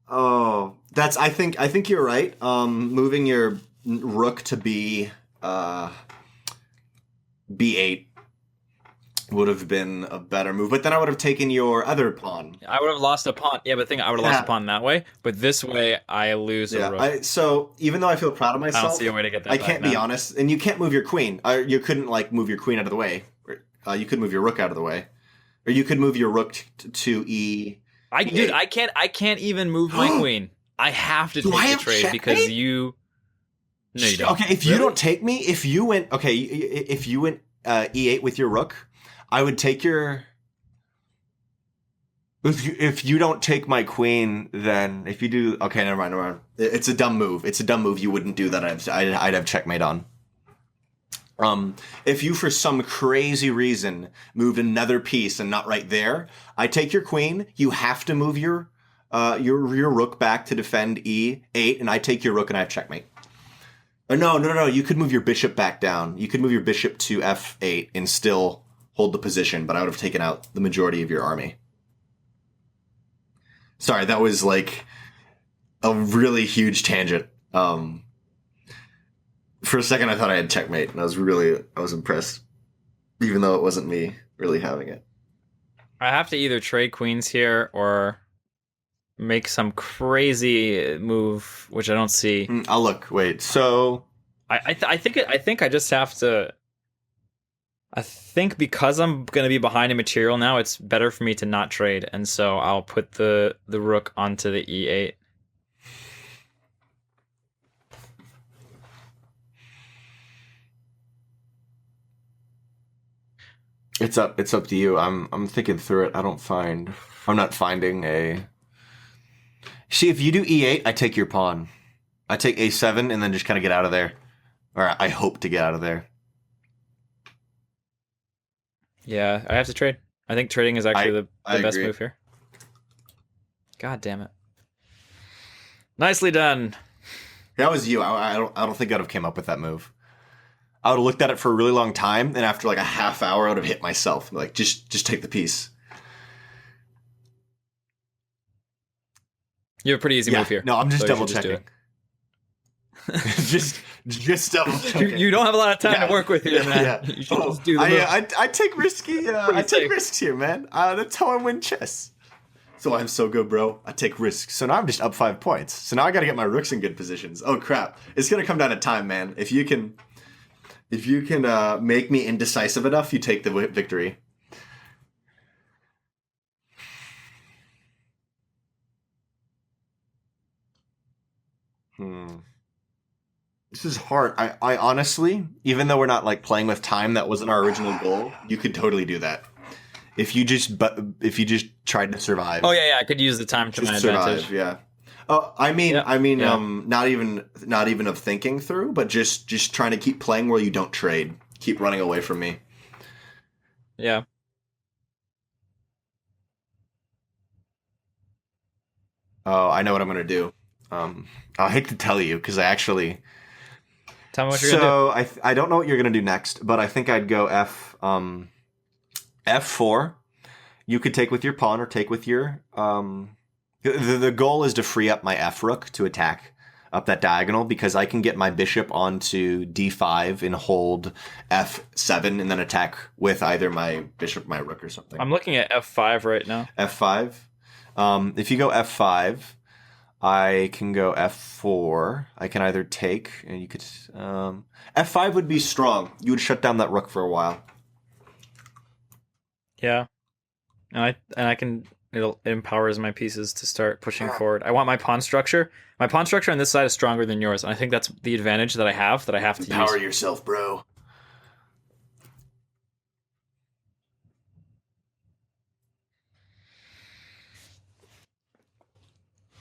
Speaker 2: Oh, I think you're right. Moving your rook to B8 would have been a better move, but then I would have taken your other pawn.
Speaker 1: I would have lost a pawn. Yeah, but I would have lost a pawn that way. But this way, I lose a rook.
Speaker 2: So even though I feel proud of myself,
Speaker 1: I don't see a way to get that.
Speaker 2: I can't be honest, and you can't move your queen. You couldn't like move your queen out of the way. You could move your rook out of the way, or you could move your rook to E.
Speaker 1: Dude, I can't even move my queen. I have to take the trade because you. No, you don't.
Speaker 2: Okay, if you don't take me, if you went E8 with your rook, I would take your. If you don't take my queen, then if you do, okay, never mind. It's a dumb move. You wouldn't do that. I'd have checkmate on. If you for some crazy reason moved another piece and not right there, I take your queen. You have to move your rook back to defend E8, and I take your rook and I have checkmate. No. You could move your bishop back down. You could move your bishop to F8 and still hold the position, but I would have taken out the majority of your army. Sorry, that was like a really huge tangent. For a second, I thought I had checkmate, and I was impressed, even though it wasn't me really having it.
Speaker 1: I have to either trade queens here or make some crazy move, which I don't see.
Speaker 2: I'll look. Wait. So
Speaker 1: I think I just have to. I think because I'm going to be behind in material now, it's better for me to not trade, and so I'll put the rook onto the E8.
Speaker 2: It's up to you. I'm thinking through it. I'm not finding a. See, if you do E8, I take your pawn. I take A7 and then just kind of get out of there, or I hope to get out of there.
Speaker 1: Yeah, I have to trade. I think trading is actually the best
Speaker 2: agree.
Speaker 1: move here. God damn it! Nicely done.
Speaker 2: That was you. I don't think I'd have came up with that move. I would have looked at it for a really long time, and after like a half hour, I would have hit myself. Like, just take the piece.
Speaker 1: You have a pretty easy move here.
Speaker 2: No, I'm just double checking. just double checking.
Speaker 1: You don't have a lot of time to work with here, man.
Speaker 2: Yeah.
Speaker 1: You should just do the move.
Speaker 2: I take risky. I take risks here, man. That's how I win chess. That's why I'm so good, bro. I take risks. So now I'm just up 5 points. So now I got to get my rooks in good positions. Oh crap! It's gonna come down to time, man. If you can make me indecisive enough, you take the victory. This is hard. I honestly, even though we're not like playing with time, that wasn't our original goal. You could totally do that if you just tried to survive.
Speaker 1: Oh yeah, I could use the time to my advantage.
Speaker 2: Yeah. Oh, not even of thinking through, but just trying to keep playing where you don't trade. Keep running away from me.
Speaker 1: Yeah.
Speaker 2: Oh, I know what I'm gonna do. I hate to tell you because I actually.
Speaker 1: Tell me what you're gonna
Speaker 2: do. So I don't know what you're gonna do next, but I think I'd go F4. You could take with your pawn or take with your The goal is to free up my F rook to attack up that diagonal because I can get my bishop onto D5 and hold F7 and then attack with either my bishop, my rook, or something.
Speaker 1: I'm looking at F5 right now.
Speaker 2: F5. If you go F5, I can go F4. I can either take, and you could. F5 would be strong. You would shut down that rook for a while.
Speaker 1: Yeah, and I can. It empowers my pieces to start pushing forward. I want my pawn structure. My pawn structure on this side is stronger than yours, and I think that's the advantage that I have to use.
Speaker 2: Empower yourself, bro.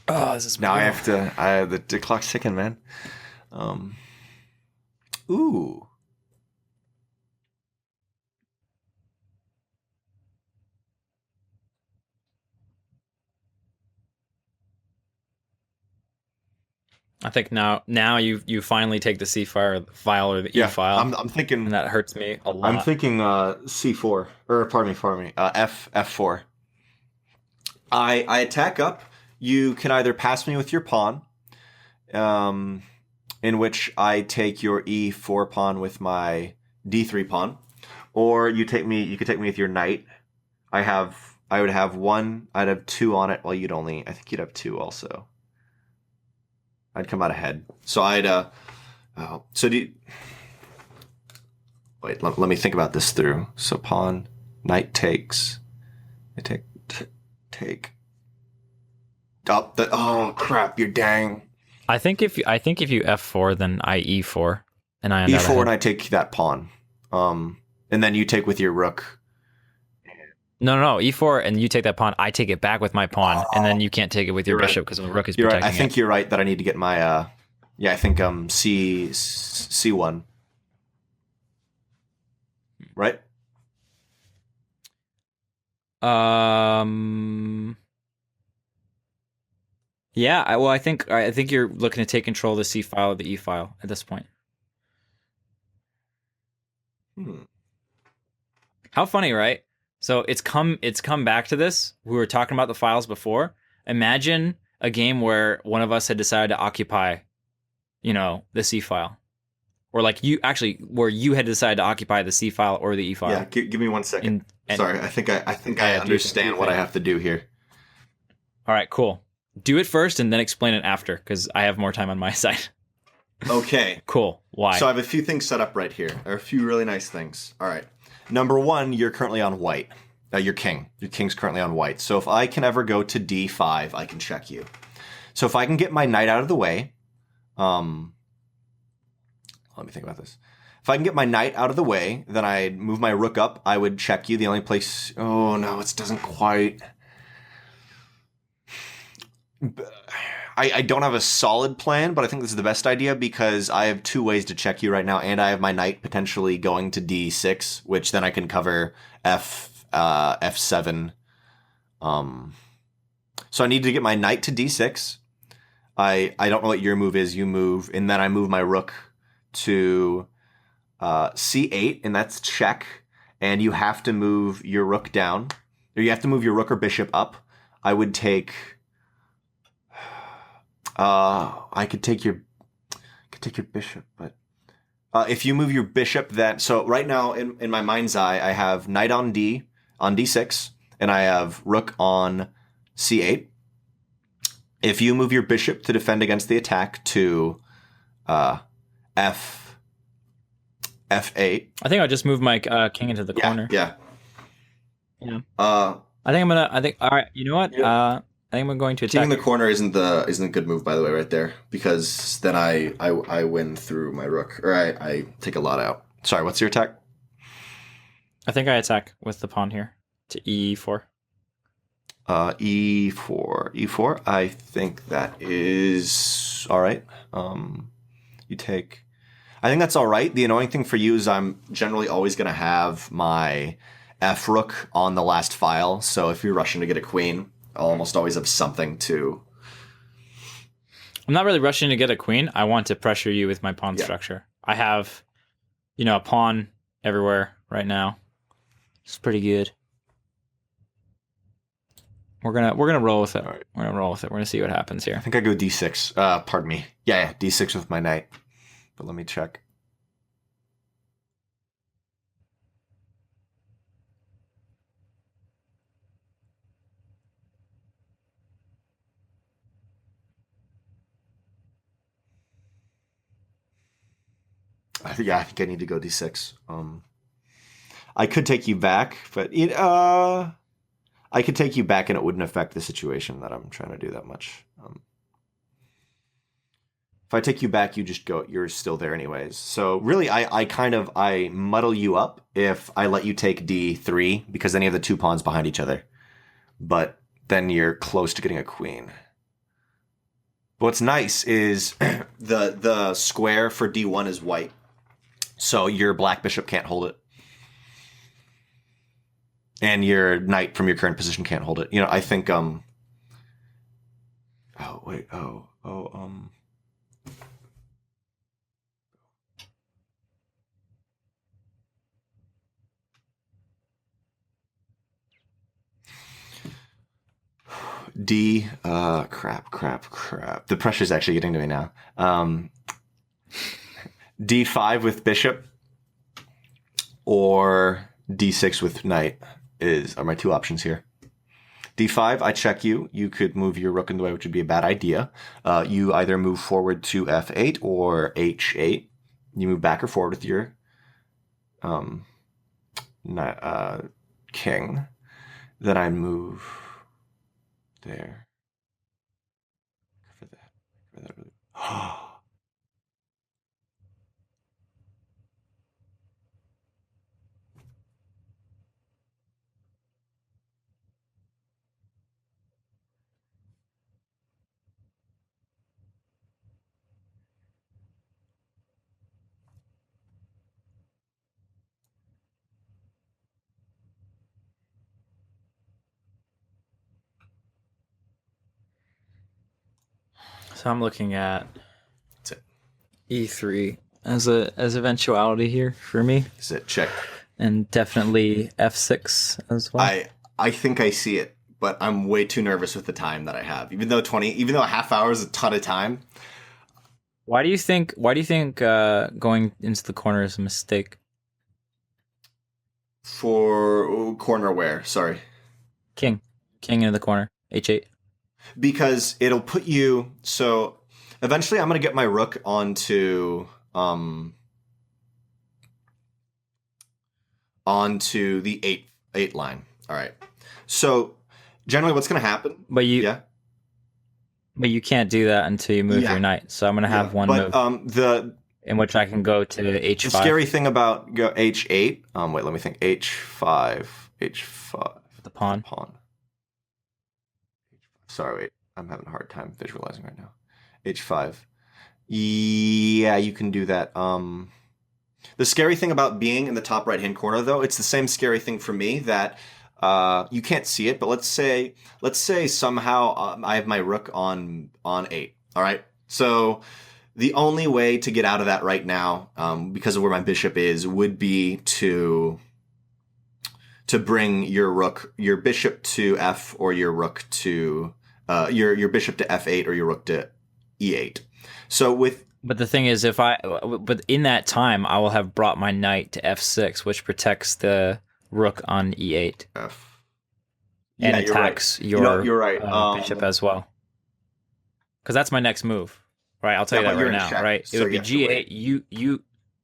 Speaker 1: Oh, this is
Speaker 2: now brutal. I have the clock's ticking, man. Ooh.
Speaker 1: I think now you finally take the C file or the E file.
Speaker 2: I'm thinking,
Speaker 1: and that hurts me a lot.
Speaker 2: I'm thinking C4 or pardon me, F4. I attack up. You can either pass me with your pawn, in which I take your E4 pawn with my D3 pawn, or you could take me with your knight. I would have one. I'd have two on it. Well, I think you'd have two also. I'd come out ahead. So I'd wait, let me think about this through. So pawn, knight takes. I take. Oh crap! You're dang.
Speaker 1: I think if you F4, then I E4, and I
Speaker 2: E4, and I take that pawn. And then you take with your rook.
Speaker 1: No, E4, and you take that pawn. I take it back with my pawn, and then you can't take it with your bishop because the rook is protecting it.
Speaker 2: I think you're right that I need to get my. I think C1. Right.
Speaker 1: Yeah. I think you're looking to take control of the C file or the E file at this point. How funny, right? So it's come back to this. We were talking about the files before. Imagine a game where one of us had decided to occupy, the C file, or where you had decided to occupy the C file or the E file.
Speaker 2: Yeah, give me 1 second. Sorry, I think I understand what I have to do here.
Speaker 1: All right, cool. Do it first and then explain it after, because I have more time on my side.
Speaker 2: Okay.
Speaker 1: Cool. Why?
Speaker 2: So I have a few things set up right here. There are a few really nice things. All right. Number one, you're currently on white. Your king. Your king's currently on white. So if I can ever go to D5, I can check you. So if I can get my knight out of the way, let me think about this. If I can get my knight out of the way, then I'd move my rook up. I would check you. The only place... Oh, no, it doesn't quite... I don't have a solid plan, but I think this is the best idea because I have two ways to check you right now, and I have my knight potentially going to D6, which then I can cover F7. So I need to get my knight to D6. I don't know what your move is. You move, and then I move my rook to C8, and that's check. And you have to move your rook down, or you have to move your rook or bishop up. I would take. I could take your bishop, but if you move your bishop, then so right now in my mind's eye, I have knight on D6, and I have rook on C8. If you move your bishop to defend against the attack to F8.
Speaker 1: I think I'll just move my king into the corner.
Speaker 2: Yeah.
Speaker 1: Yeah. I think all right, you know what?
Speaker 2: Yeah.
Speaker 1: I think I'm going to attack.
Speaker 2: King in the corner isn't a good move, by the way, right there, because then I win through my rook, or I take a lot out. Sorry, what's your attack?
Speaker 1: I think I attack with the pawn here to E4.
Speaker 2: E4. I think that is all right. You take. I think that's all right. The annoying thing for you is I'm generally always going to have my F rook on the last file. So if you're rushing to get a queen, I'll almost always have something to.
Speaker 1: I'm not really rushing to get a queen. I want to pressure you with my pawn structure. I have, a pawn everywhere right now. It's pretty good. We're gonna roll with it. Right. We're gonna see what happens here.
Speaker 2: I think I go D6. Pardon me. Yeah, D6 with my knight. But let me check. I think I need to go D6. I could take you back, but I could take you back and it wouldn't affect the situation that I'm trying to do that much. If I take you back, you're still there anyways. So really, I muddle you up if I let you take D3 because then you have the two pawns behind each other. But then you're close to getting a queen. What's nice is the square for D1 is white. So your black bishop can't hold it. And your knight from your current position can't hold it. I think crap. The pressure's actually getting to me now. D5 with bishop or D6 with knight are my two options here. D5, I check you. You could move your rook in the way, which would be a bad idea. You either move forward to F8 or H8. You move back or forward with your king. Then I move there. For that really.
Speaker 1: So I'm looking at E3 as eventuality here for me.
Speaker 2: Is it check?
Speaker 1: And definitely F6 as well.
Speaker 2: I think I see it, but I'm way too nervous with the time that I have. Even though a half hour is a ton of time.
Speaker 1: Why do you think going into the corner is a mistake?
Speaker 2: For corner where? Sorry.
Speaker 1: King into the corner. H8.
Speaker 2: Because it'll put you. So eventually, I'm gonna get my rook onto the eight line. All right. So generally, what's gonna happen?
Speaker 1: But you can't do that until you move your knight. So I'm gonna have one move. In which I can go to H5.
Speaker 2: The scary thing about H8. Wait, let me think. H5.
Speaker 1: The pawn.
Speaker 2: Sorry, wait. I'm having a hard time visualizing right now. H5. Yeah, you can do that. The scary thing about being in the top right-hand corner, though, it's the same scary thing for me that you can't see it. But let's say somehow I have my rook on 8. All right. So the only way to get out of that right now, because of where my bishop is, would be to bring your bishop to F or your rook to your bishop to F8 or your rook to E8. But
Speaker 1: the thing is, but in that time, I will have brought my knight to F6, which protects the rook on E8. and
Speaker 2: Yeah, you're right.
Speaker 1: attacks
Speaker 2: You know,
Speaker 1: your
Speaker 2: you're right.
Speaker 1: bishop as well. Because that's my next move, right? I'll tell you
Speaker 2: but
Speaker 1: that
Speaker 2: you're
Speaker 1: right
Speaker 2: in
Speaker 1: now,
Speaker 2: check,
Speaker 1: right? It
Speaker 2: so
Speaker 1: would
Speaker 2: you
Speaker 1: be
Speaker 2: have to wait.
Speaker 1: G8.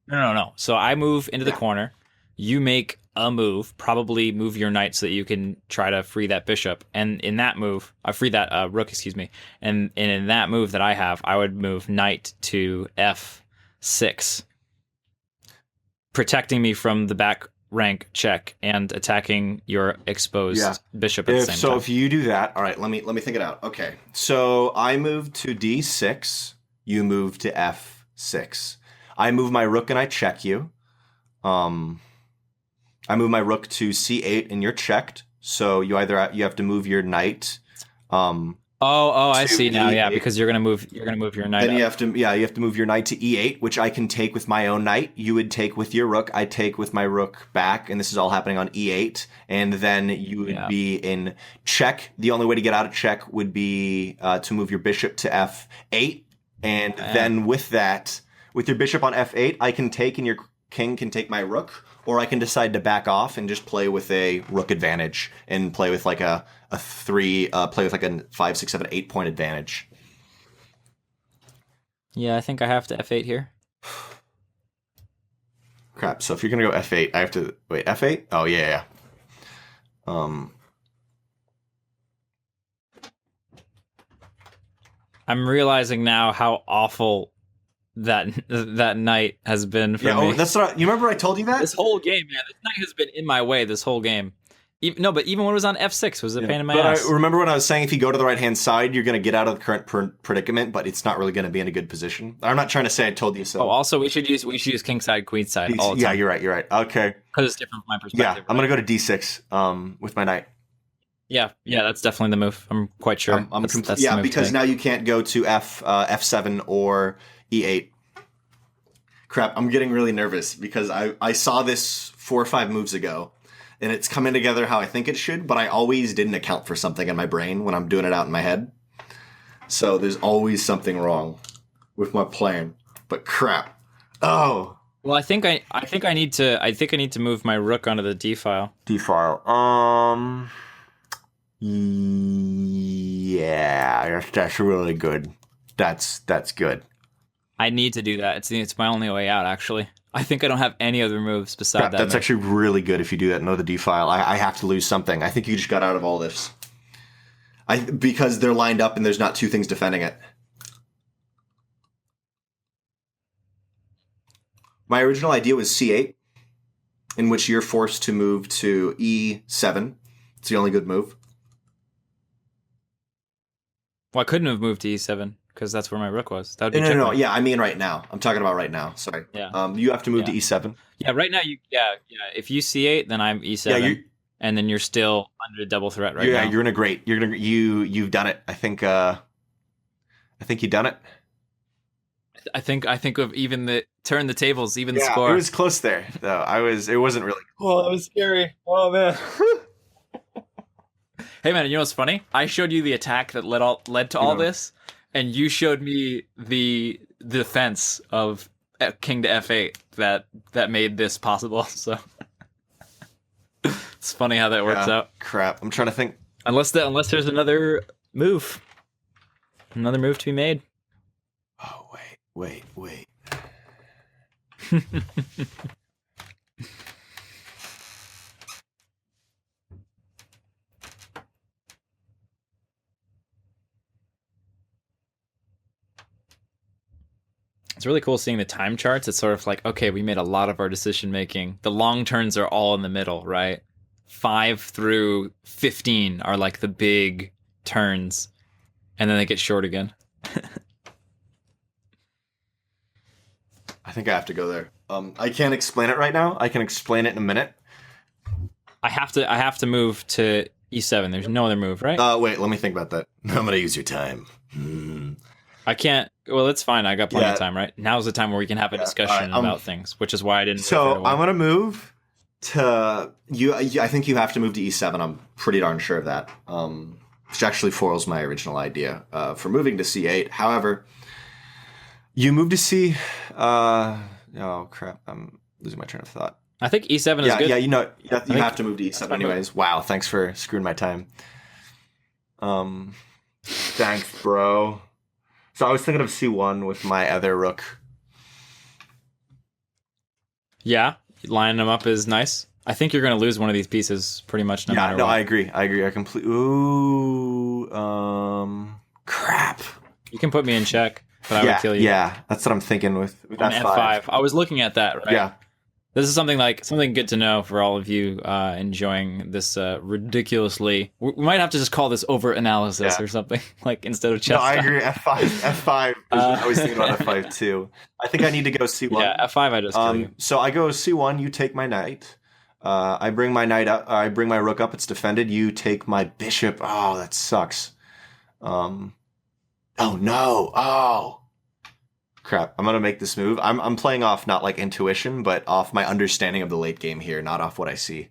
Speaker 1: No. So I move into the
Speaker 2: Yeah.
Speaker 1: corner. You make a move, probably move your knight so that you can try to free that bishop. And in that move, I free that rook, excuse me. And in that move that I have, I would move knight to F6, protecting me from the back rank check and attacking your exposed
Speaker 2: Yeah.
Speaker 1: bishop at the same time.
Speaker 2: If you do that, all right, let me think it out. Okay. So I move to D6, you move to F6. I move my rook and I check you. I move my rook to C8 and you're checked. So you have to move your knight.
Speaker 1: I see now.
Speaker 2: E8.
Speaker 1: Yeah, because you're gonna move your knight.
Speaker 2: Then you have to move your knight to E8, which I can take with my own knight. You would take with your rook. I take with my rook back, and this is all happening on E8. And then you would be in check. The only way to get out of check would be to move your bishop to F8, and then with your bishop on F8, I can take, and your king can take my rook, or I can decide to back off and just play with a rook advantage and play with like a 5, 6, 7, 8 point advantage.
Speaker 1: Yeah, I think I have to F8 here.
Speaker 2: Crap. So if you're gonna go F8, I have to wait. F8? Oh yeah.
Speaker 1: I'm realizing now how awful that knight has been for me.
Speaker 2: Oh, that's not. You remember I told you that?
Speaker 1: This whole game, man. This knight has been in my way this whole game. But even when it was on F6, was a pain in my ass.
Speaker 2: I remember when I was saying if you go to the right-hand side, you're going to get out of the current predicament, but it's not really going to be in a good position. I'm not trying to say I told you so.
Speaker 1: Oh, also, we should use king side, queen side all the time.
Speaker 2: Yeah, you're right. Okay.
Speaker 1: Because it's different from my perspective.
Speaker 2: Yeah, I'm going to go to D6 with my knight.
Speaker 1: Yeah, that's definitely the move. I'm quite sure. That's
Speaker 2: because now you can't go to F7 or E8. Crap, I'm getting really nervous because I saw this 4 or 5 moves ago. And it's coming together how I think it should, but I always didn't account for something in my brain when I'm doing it out in my head. So there's always something wrong with my plan. But crap. Oh.
Speaker 1: Well, I think I need to move my rook onto the D file.
Speaker 2: D file. Yeah, that's really good. That's good.
Speaker 1: I need to do that. It's my only way out, actually. I think I don't have any other moves beside that.
Speaker 2: That's actually really good if you do that. Know the D file. I have to lose something. I think you just got out of all this. Because they're lined up and there's not 2 things defending it. My original idea was C8, in which you're forced to move to E7. It's the only good move.
Speaker 1: Well, I couldn't have moved to E7 because that's where my rook was. That would be
Speaker 2: No. Yeah, I mean right now. I'm talking about right now. Sorry.
Speaker 1: Yeah.
Speaker 2: You have to move to E7.
Speaker 1: Yeah, right now if you C8, then I'm E7. Yeah, and then you're still under double threat right now.
Speaker 2: Yeah, you've done it. I think you've done it.
Speaker 1: I think of even the turn the tables, even the score.
Speaker 2: It was close there, though. It wasn't really.
Speaker 1: Oh, that was scary. Oh man. Hey man, you know what's funny? I showed you the attack that led to all this, and you showed me the defense of king to F8 that made this possible. So it's funny how that works out.
Speaker 2: Crap, I'm trying to think.
Speaker 1: Unless there's another move to be made.
Speaker 2: Oh wait.
Speaker 1: It's really cool seeing the time charts. It's sort of like, okay, we made a lot of our decision making. The long turns are all in the middle, right? 5 through 15 are like the big turns, and then they get short again.
Speaker 2: I think I have to go there. I can't explain it right now. I can explain it in a minute.
Speaker 1: I have to move to E7. There's no other move, right?
Speaker 2: Wait, let me think about that. I'm gonna use your time.
Speaker 1: I can't. Well, it's fine. I got plenty of time, right? Now's the time where we can have a discussion about things, which is why I didn't.
Speaker 2: So I'm gonna move to you. I think you have to move to E7. I'm pretty darn sure of that. Which actually foils my original idea for moving to C8. However, you move to C. Oh crap! I'm losing my train of thought.
Speaker 1: I think E7 is
Speaker 2: Yeah,
Speaker 1: good.
Speaker 2: yeah, you have to move to E7 anyways. Wow, thanks for screwing my time. Thanks, bro. So I was thinking of C1 with my other rook.
Speaker 1: Yeah, lining them up is nice. I think you're going to lose one of these pieces pretty much no matter what.
Speaker 2: I agree. I completely. Ooh, crap.
Speaker 1: You can put me in check, but I would kill you.
Speaker 2: Yeah, that's what I'm thinking with
Speaker 1: On
Speaker 2: F5.
Speaker 1: F5. I was looking at that, right?
Speaker 2: Yeah.
Speaker 1: This is something good to know for all of you enjoying this ridiculously. We might have to just call this over analysis or something, like instead of chess.
Speaker 2: No, I agree. F5. I was thinking about F5 too. I think I need to go C1.
Speaker 1: Yeah, F5. I just kill you.
Speaker 2: So I go C1. You take my knight. I bring my knight up. I bring my rook up. It's defended. You take my bishop. Oh, that sucks. Oh no. Oh. Crap, I'm gonna make this move. I'm playing off not like intuition, but off my understanding of the late game here, not off what I see.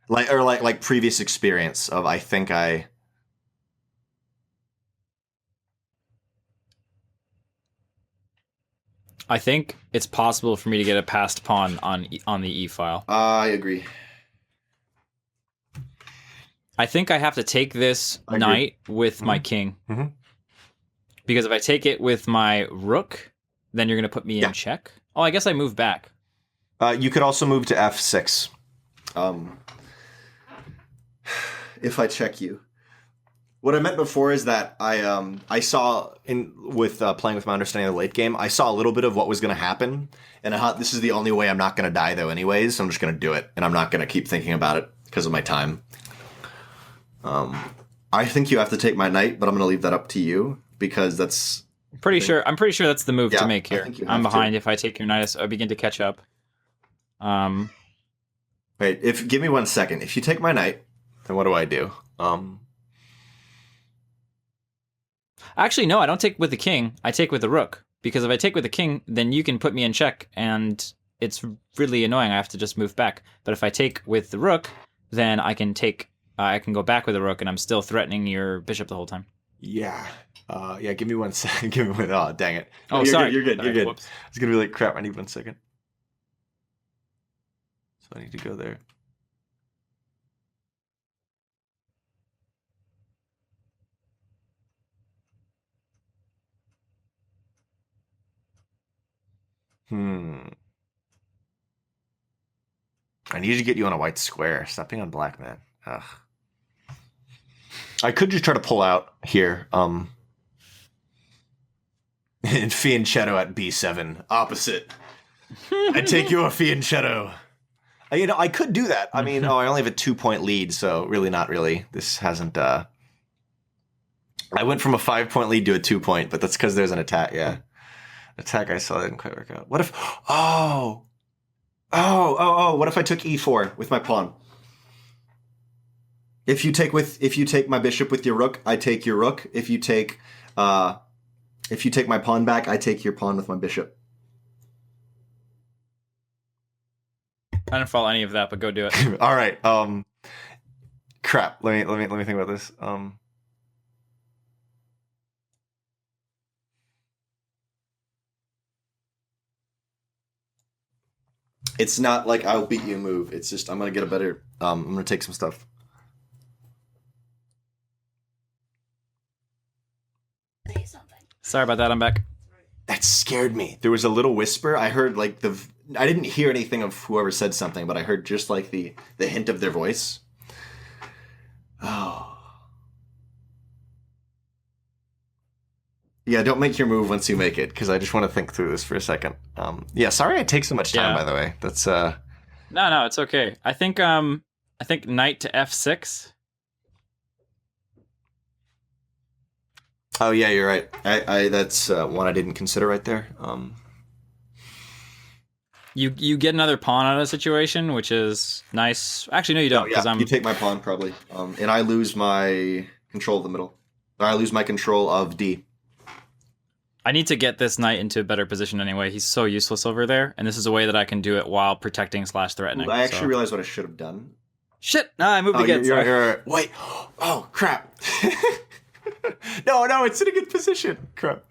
Speaker 2: Like previous experience of I think
Speaker 1: it's possible for me to get a passed pawn on the E file.
Speaker 2: I agree.
Speaker 1: I think I have to take this knight with my king.
Speaker 2: Mm-hmm.
Speaker 1: Because if I take it with my rook, then you're going to put me in check. Oh, I guess I move back.
Speaker 2: You could also move to F6. If I check you. What I meant before is that I saw with playing with my understanding of the late game, I saw a little bit of what was going to happen, and this is the only way I'm not going to die though anyways, so I'm just going to do it, and I'm not going to keep thinking about it because of my time. I think you have to take my knight, but I'm going to leave that up to you. Because that's
Speaker 1: I'm pretty sure that's the move to make here. I'm behind. If I take your knight, I begin to catch up.
Speaker 2: Wait, give me 1 second. If you take my knight, then what do I do?
Speaker 1: Actually, no, I don't take with the king. I take with the rook. Because if I take with the king, then you can put me in check, and it's really annoying. I have to just move back. But if I take with the rook, then I can go back with the rook, and I'm still threatening your bishop the whole time.
Speaker 2: Yeah. Give me 1 second. Oh, dang it.
Speaker 1: Oh, sorry.
Speaker 2: You're good. You're good.
Speaker 1: Whoops.
Speaker 2: It's going to be like, crap, I need 1 second. So I need to go there. I need to get you on a white square. Stop being on black, man. Ugh. I could just try to pull out here. And fianchetto at B7. Opposite. I take your fianchetto. I could do that. I mean, I only have a 2-point lead, so really not really. This hasn't... I went from a 5-point lead to a 2-point, but that's because there's an attack, yeah. Attack I saw didn't quite work out. What if... what if I took E4 with my pawn? If you take my bishop with your rook, I take your rook. If you take my pawn back, I take your pawn with my bishop.
Speaker 1: I didn't follow any of that, but go do it.
Speaker 2: All right. Crap. Let me think about this. It's not like I'll beat you a move. It's just I'm gonna get a better. I'm gonna take some stuff.
Speaker 1: Sorry about that. I'm back.
Speaker 2: That scared me. There was a little whisper. I heard like I didn't hear anything of whoever said something, but I heard just like the hint of their voice. Oh. Yeah, don't make your move once you make it, because I just want to think through this for a second. Yeah, sorry I take so much time, by the way. That's
Speaker 1: No, it's okay. I think knight to F6.
Speaker 2: Oh yeah, you're right. I that's one I didn't consider right there.
Speaker 1: You get another pawn out of the situation, which is nice. Actually, no, you don't.
Speaker 2: You take my pawn probably, and I lose my control of the middle. Or I lose my control of D.
Speaker 1: I need to get this knight into a better position anyway. He's so useless over there, and this is a way that I can do it while protecting / threatening.
Speaker 2: I actually realized what I should have done.
Speaker 1: Shit! No, I moved again.
Speaker 2: Wait. Oh, crap. No, it's in a good position. Crap.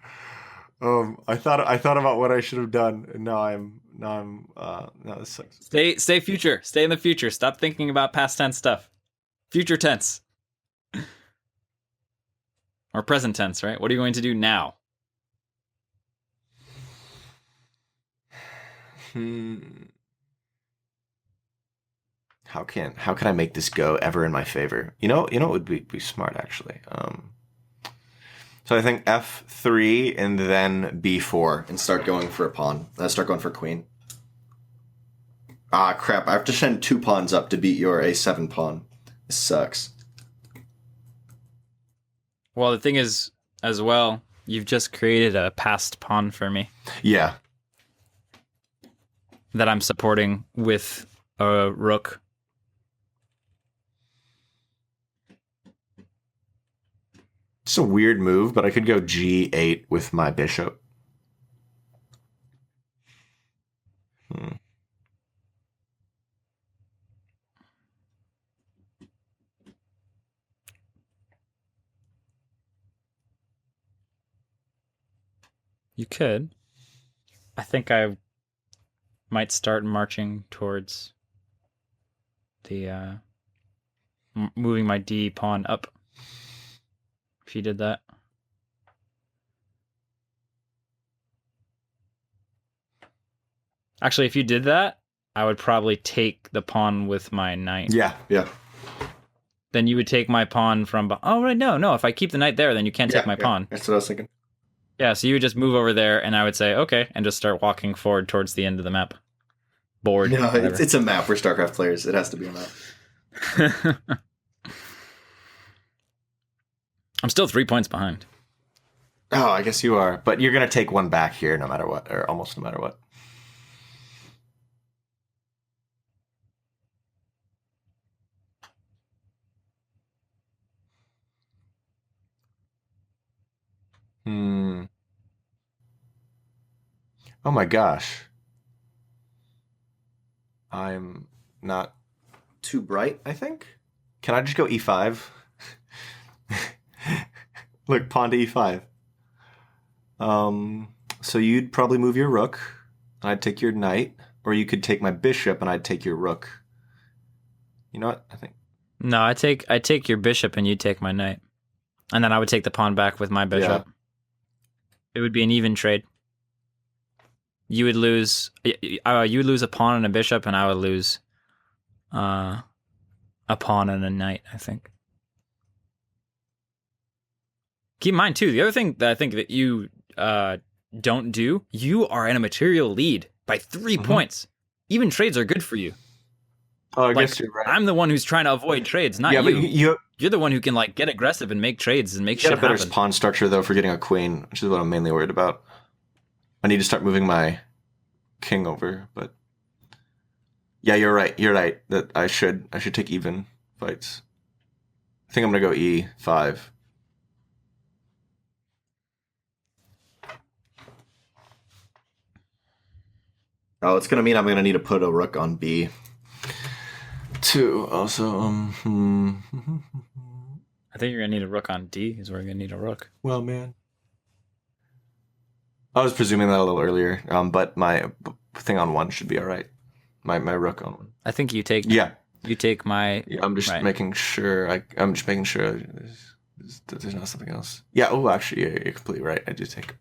Speaker 2: I thought about what I should have done, and now this sucks.
Speaker 1: Stay future. Stay in the future. Stop thinking about past tense stuff. Future tense. Or present tense, right? What are you going to do now?
Speaker 2: How can I make this go ever in my favor? It would be smart actually. So I think F3 and then B4 and start going for a pawn. Start going for queen. Ah, crap. I have to send 2 pawns up to beat your A7 pawn. This sucks.
Speaker 1: Well, the thing is, as well, you've just created a passed pawn for me.
Speaker 2: Yeah.
Speaker 1: That I'm supporting with a rook.
Speaker 2: It's a weird move, but I could go G8 with my bishop.
Speaker 1: You could. I think I might start marching towards the moving my D pawn up. If you did that. Actually, if you did that, I would probably take the pawn with my knight.
Speaker 2: Yeah.
Speaker 1: Then you would take my pawn from... Oh, right, no. If I keep the knight there, then you can't take my pawn.
Speaker 2: That's what I was thinking.
Speaker 1: Yeah, so you would just move over there, and I would say, okay, and just start walking forward towards the end of the map. Board.
Speaker 2: No, it's a map. We're StarCraft players. It has to be a map.
Speaker 1: I'm still 3 points behind.
Speaker 2: Oh, I guess you are. But you're going to take one back here no matter what, or almost no matter what. Oh my gosh. I'm not too bright, I think. Can I just go E5? Look, pawn to E5. So you'd probably move your rook, and I'd take your knight, or you could take my bishop and I'd take your rook. You know what? I think.
Speaker 1: No, I take your bishop and you take my knight. And then I would take the pawn back with my bishop. Yeah. It would be an even trade. You would lose a pawn and a bishop, and I would lose a pawn and a knight, I think. Keep in mind, too, the other thing that I think that you don't do, you are in a material lead by 3 points. Even trades are good for you.
Speaker 2: Oh, I guess you're right.
Speaker 1: I'm the one who's trying to avoid trades, not you. But you're the one who can get aggressive and make trades and make shit happen.
Speaker 2: You got a better pawn structure, though, for getting a queen, which is what I'm mainly worried about. I need to start moving my king over, but yeah, you're right. You're right that I should take even fights. I think I'm gonna go E5. Oh, it's gonna mean I'm gonna need to put a rook on B. Two. Also,
Speaker 1: I think you're gonna need a rook on D. Is where you're gonna need a rook.
Speaker 2: Well, man. I was presuming that a little earlier, but my thing on 1 should be all right. My rook on 1.
Speaker 1: I think you take.
Speaker 2: Yeah.
Speaker 1: You take my.
Speaker 2: Yeah, I'm just making sure. I'm just making sure there's not something else. Yeah. Oh, actually, you're completely right. I do take.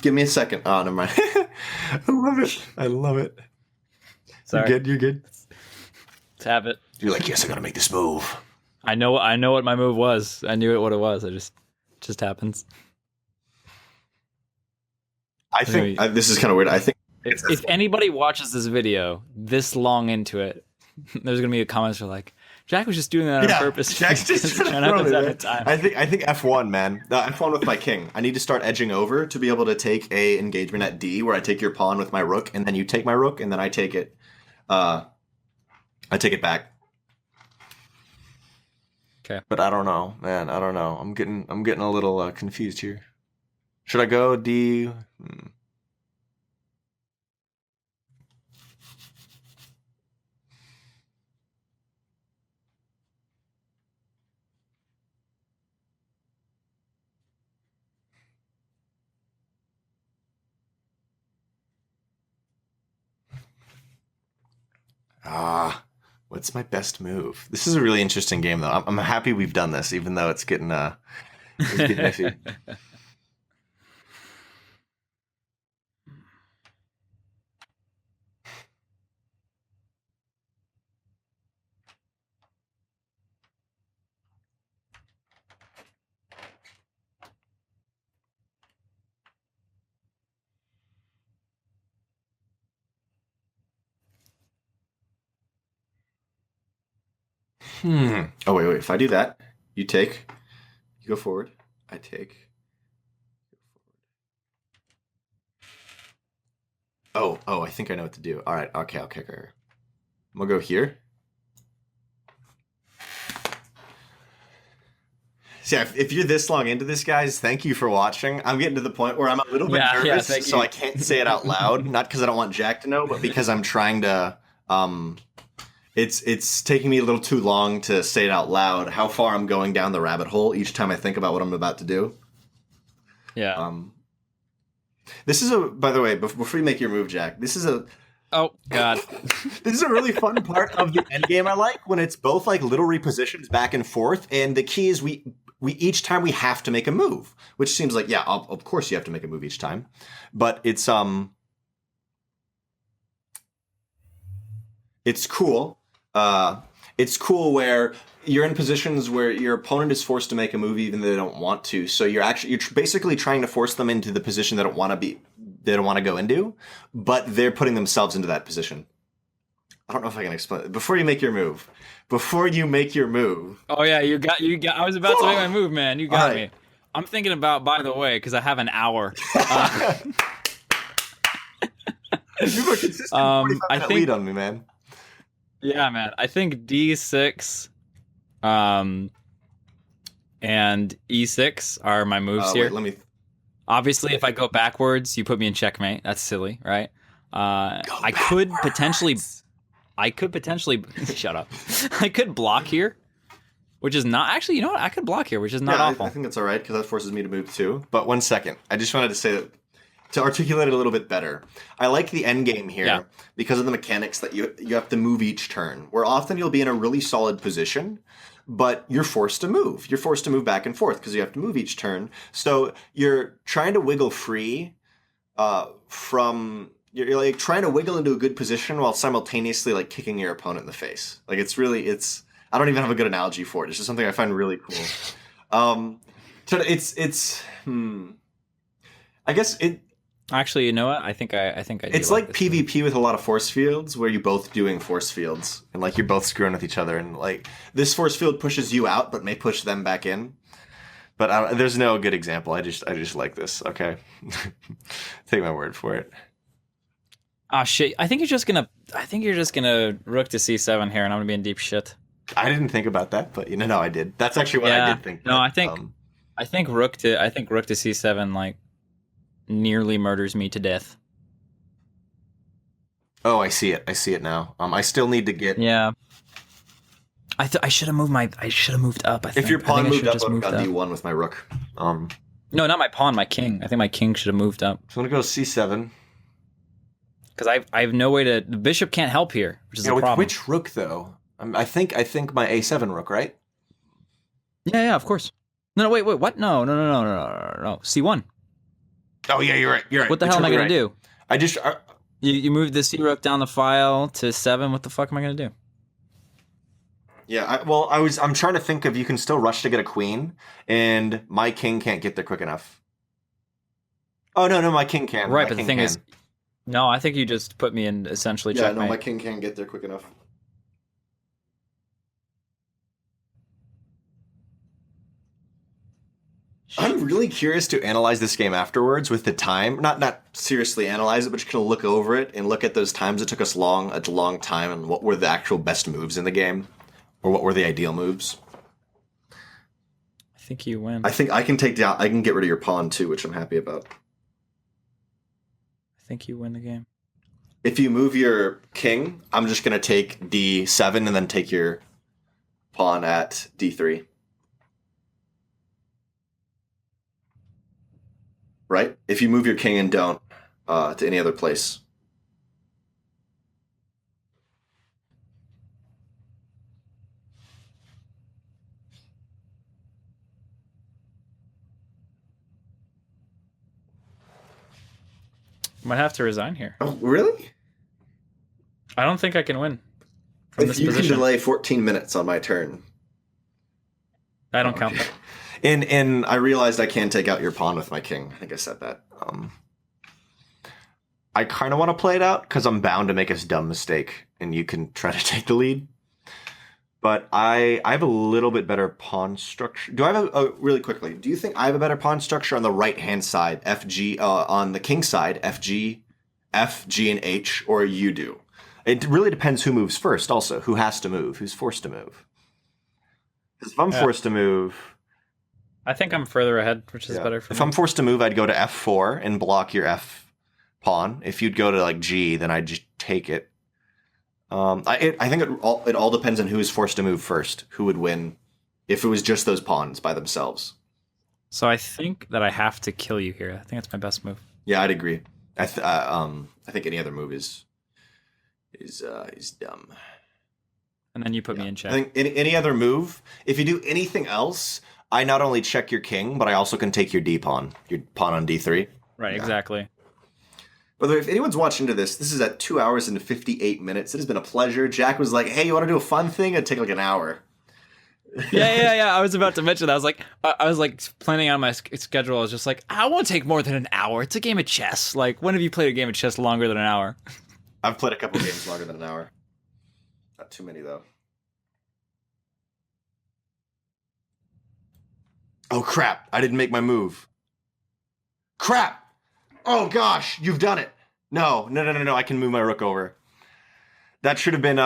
Speaker 2: Give me a second. Oh, never mind. I love it.
Speaker 1: Sorry.
Speaker 2: You're good.
Speaker 1: Let's have it.
Speaker 2: You're like, yes, I gotta make this move.
Speaker 1: I know what my move was. I knew what it was. It just happens.
Speaker 2: I think this is kind of weird. I think
Speaker 1: if anybody watches this video this long into it, there's gonna be a comments for like, Jack was just doing that on purpose.
Speaker 2: Jack's just trying to time. I think F1, man. F1 with my king. I need to start edging over to be able to take a engagement at D, where I take your pawn with my rook, and then you take my rook, and then I take it. I take it back.
Speaker 1: Okay.
Speaker 2: But I don't know, man. I don't know. I'm getting a little confused here. Should I go D? What's my best move? This is a really interesting game, though. I'm happy we've done this, even though it's getting iffy. Oh, wait. If I do that, you take, you go forward. I take. Oh, I think I know what to do. All right, okay. I'm gonna go here. See, if you're this long into this, guys, thank you for watching. I'm getting to the point where I'm a little bit nervous, so I can't say it out loud. Not because I don't want Jack to know, but because I'm trying to. It's taking me a little too long to say it out loud. How far I'm going down the rabbit hole each time I think about what I'm about to do.
Speaker 1: Yeah.
Speaker 2: This is by the way, before you make your move, Jack. This is a.
Speaker 1: Oh God.
Speaker 2: This is a really fun part of the end game. I like when it's both like little repositions back and forth, and the key is we each time we have to make a move, which seems like of course you have to make a move each time, but it's cool. It's cool where you're in positions where your opponent is forced to make a move even though they don't want to. So you're basically trying to force them into the position they don't want to go into, but they're putting themselves into that position. I don't know if I can explain it. Before you make your move.
Speaker 1: Oh yeah, you got. I was about to make my move, man. You got me. I'm thinking about, by the way, because I have an hour.
Speaker 2: You have a consistent 45-minute lead on me, man.
Speaker 1: Yeah, man. I think D6, and E6 are my moves here.
Speaker 2: Wait, let me.
Speaker 1: Obviously, if I go backwards, you put me in checkmate. That's silly, right? I could potentially shut up. I could block here, which is not actually. You know what? I could block here, which is not awful.
Speaker 2: I think that's all right because that forces me to move too. But 1 second, I just wanted to say that to articulate it a little bit better. I like the end game here because of the mechanics that you have to move each turn. Where often you'll be in a really solid position, but you're forced to move. You're forced to move back and forth because you have to move each turn. So you're trying to wiggle free from. You're like trying to wiggle into a good position while simultaneously like kicking your opponent in the face. Like it's I don't even have a good analogy for it. It's just something I find really cool. So I guess it.
Speaker 1: Actually, you know what? I think I do.
Speaker 2: It's like PvP with a lot of force fields, where you're both doing force fields, and like you're both screwing with each other, and like this force field pushes you out, but may push them back in. But there's no good example. I just like this. Okay, take my word for it.
Speaker 1: Ah, shit. I think you're just gonna rook to c7 here, and I'm gonna be in deep shit.
Speaker 2: I didn't think about that, but no, I did. That's actually what I did think.
Speaker 1: No, I think rook to c7 like nearly murders me to death.
Speaker 2: Oh, I see it now. I still need to get.
Speaker 1: Yeah. I should have moved up. I think.
Speaker 2: If your pawn moved up, I would have gone d1 with my rook.
Speaker 1: No, not my pawn. My king. I think my king should have moved up.
Speaker 2: So I'm gonna go c7.
Speaker 1: Because I have no way to. The bishop can't help here, which is the problem.
Speaker 2: Which rook though? I think my a7 rook, right?
Speaker 1: Yeah, of course. No, wait, what? No. C1.
Speaker 2: Oh yeah, you're right.
Speaker 1: What the hell am I gonna do?
Speaker 2: I just
Speaker 1: you moved the c rook down the file to 7. What the fuck am I gonna do?
Speaker 2: Yeah, I'm trying to think of you can still rush to get a queen, and my king can't get there quick enough. Oh no, my king can.
Speaker 1: Right, but the thing is, no, I think you just put me in essentially checkmate.
Speaker 2: Yeah, no, my king can't get there quick enough. I'm really curious to analyze this game afterwards with the time. Not seriously analyze it, but just kind of look over it and look at those times it took us a long time, and what were the actual best moves in the game, or what were the ideal moves.
Speaker 1: I think you win.
Speaker 2: I think I can get rid of your pawn too, which I'm happy about.
Speaker 1: I think you win the game.
Speaker 2: If you move your king, I'm just gonna take d7 and then take your pawn at d3. Right? If you move your king and don't to any other place.
Speaker 1: Might have to resign here.
Speaker 2: Oh, really?
Speaker 1: I don't think I can win from
Speaker 2: If
Speaker 1: this
Speaker 2: you
Speaker 1: position.
Speaker 2: can delay 14 minutes on my turn.
Speaker 1: I don't count that.
Speaker 2: And I realized I can take out your pawn with my king. I think I said that. I kind of want to play it out because I'm bound to make a dumb mistake, and you can try to take the lead. But I have a little bit better pawn structure. Do I have really quickly? Do you think I have a better pawn structure on the right hand side, FG, on the king side, FG, F, G, and H, or you do? It really depends who moves first. Also, who has to move, who's forced to move. Because if I'm forced to move,
Speaker 1: I think I'm further ahead, which is better for me.
Speaker 2: If I'm forced to move, I'd go to F4 and block your F pawn. If you'd go to like G, then I'd just take it. I think it all depends on who is forced to move first, who would win if it was just those pawns by themselves.
Speaker 1: So I think that I have to kill you here. I think that's my best move.
Speaker 2: Yeah, I'd agree. I think any other move is dumb.
Speaker 1: And then you put me in check.
Speaker 2: I think any other move, if you do anything else, I not only check your king, but I also can take your D pawn, your pawn on D3.
Speaker 1: Right, exactly.
Speaker 2: By the way, if anyone's watching to this is at 2 hours and 58 minutes. It has been a pleasure. Jack was like, hey, you want to do a fun thing? It'd take like an hour.
Speaker 1: Yeah. I was about to mention that. I was like planning on my schedule. I was just like, I won't take more than an hour. It's a game of chess. Like, when have you played a game of chess longer than an hour?
Speaker 2: I've played a couple games longer than an hour. Not too many, though. Oh, crap. I didn't make my move. Crap. Oh, gosh. You've done it. No. I can move my rook over. That should have been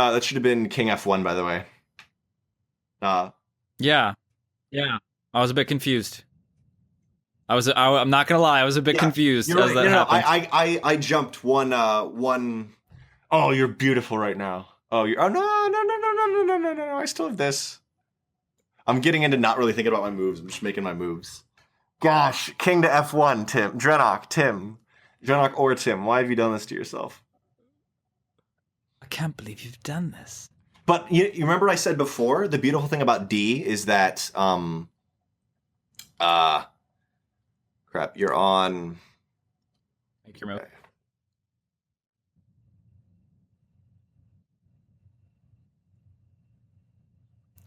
Speaker 2: king F1, by the way.
Speaker 1: Yeah. I was a bit confused. I'm not gonna lie. I was a bit confused as that happened.
Speaker 2: I jumped one. Oh, you're beautiful right now. Oh, no. I still have this. I'm getting into not really thinking about my moves. I'm just making my moves. Gosh, king to F1, Tim. Drenok or Tim. Why have you done this to yourself?
Speaker 1: I can't believe you've done this.
Speaker 2: But you remember I said before, the beautiful thing about D is that, crap, you're on...
Speaker 1: Make your move.
Speaker 2: Okay.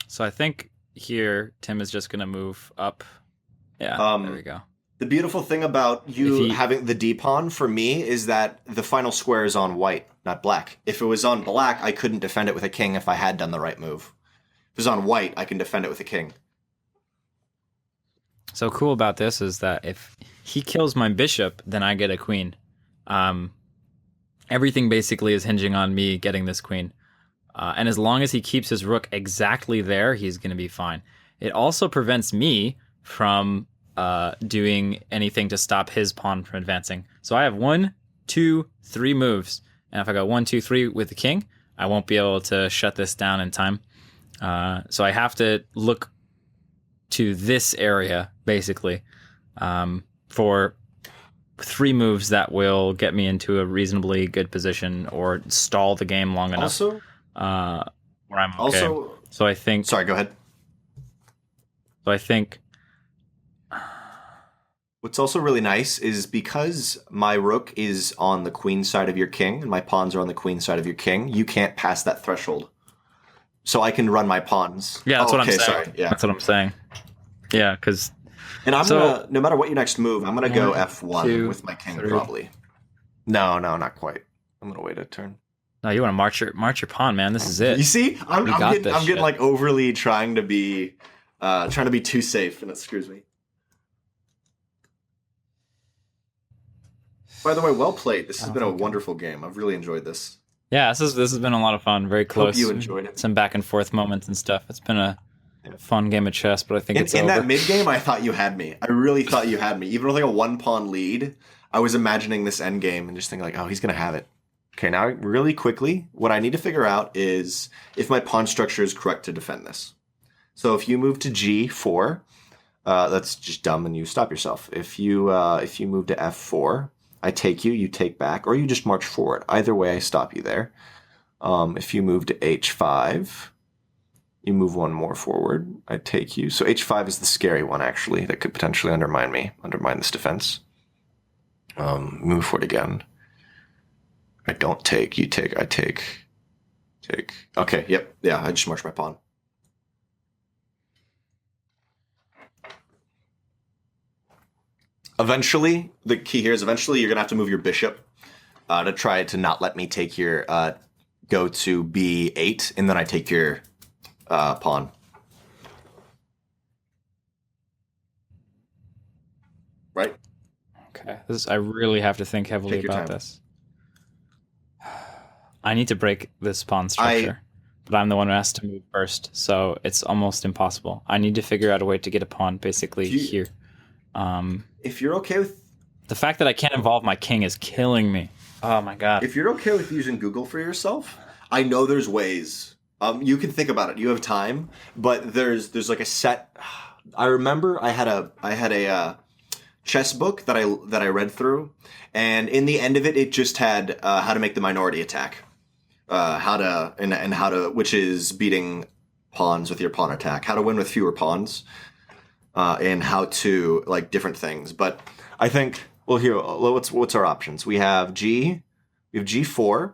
Speaker 1: So I think here, Tim is just going to move up. Yeah, there we go.
Speaker 2: The beautiful thing about having the D pawn for me is that the final square is on white, not black. If it was on black, I couldn't defend it with a king if I had done the right move. If it was on white, I can defend it with a king.
Speaker 1: So cool about this is that if he kills my bishop, then I get a queen. Everything basically is hinging on me getting this queen. And as long as he keeps his rook exactly there, he's going to be fine. It also prevents me from doing anything to stop his pawn from advancing. So I have 1, 2, 3 moves. And if I go 1, 2, 3 with the king, I won't be able to shut this down in time. So I have to look to this area, basically, for 3 moves that will get me into a reasonably good position or stall the game long enough.
Speaker 2: Also,
Speaker 1: where I'm okay. So I think...
Speaker 2: Sorry, go ahead.
Speaker 1: So I think...
Speaker 2: What's also really nice is because my rook is on the queen side of your king and my pawns are on the queen side of your king, you can't pass that threshold. So I can run my pawns.
Speaker 1: Yeah, that's what I'm saying.
Speaker 2: Sorry. Yeah.
Speaker 1: That's what I'm saying. Yeah, because...
Speaker 2: And I'm gonna, no matter what your next move, I'm gonna go F1 with my king,
Speaker 1: 3.
Speaker 2: probably. No, not quite. I'm gonna wait a turn.
Speaker 1: No, you want to march your pawn, man. This is it.
Speaker 2: You see, I'm getting like overly trying to be too safe, and it screws me. By the way, well played. This has been a wonderful game. I've really enjoyed this.
Speaker 1: Yeah, this has been a lot of fun. Very close.
Speaker 2: Hope you enjoyed it.
Speaker 1: Some back and forth moments and stuff. It's been a fun game of chess, but I think it's
Speaker 2: in
Speaker 1: over.
Speaker 2: That mid game, I thought you had me. I really thought you had me. Even with like a 1-pawn lead, I was imagining this end game and just thinking like, oh, he's gonna have it. Okay, now really quickly, what I need to figure out is if my pawn structure is correct to defend this. So if you move to G4, that's just dumb and you stop yourself. If you move to F4, I take you, you take back, or you just march forward. Either way, I stop you there. If you move to H5, you move 1 more forward, I take you. So H5 is the scary one, actually, that could potentially undermine this defense. Move forward again. I don't take. You take. I take. Take. Okay. Yep. Yeah. I just marched my pawn. Eventually, the key here is eventually you're gonna have to move your bishop to try to not let me take your go to b8, and then I take your pawn. Right.
Speaker 1: Okay. I really have to think heavily
Speaker 2: Take your
Speaker 1: about
Speaker 2: time.
Speaker 1: this. I need to break this pawn structure, but I'm the one who has to move first, so it's almost impossible. I need to figure out a way to get a pawn basically here.
Speaker 2: If you're okay with
Speaker 1: the fact that I can't involve my king is killing me. Oh my god.
Speaker 2: If you're okay with using Google for yourself, I know there's ways. You can think about it. You have time, but there's like a set. I remember I had a chess book that I read through, and in the end of it, it just had how to make the minority attack, how to which is beating pawns with your pawn attack, how to win with fewer pawns, and how to like different things. But I think here what's our options? We have G4,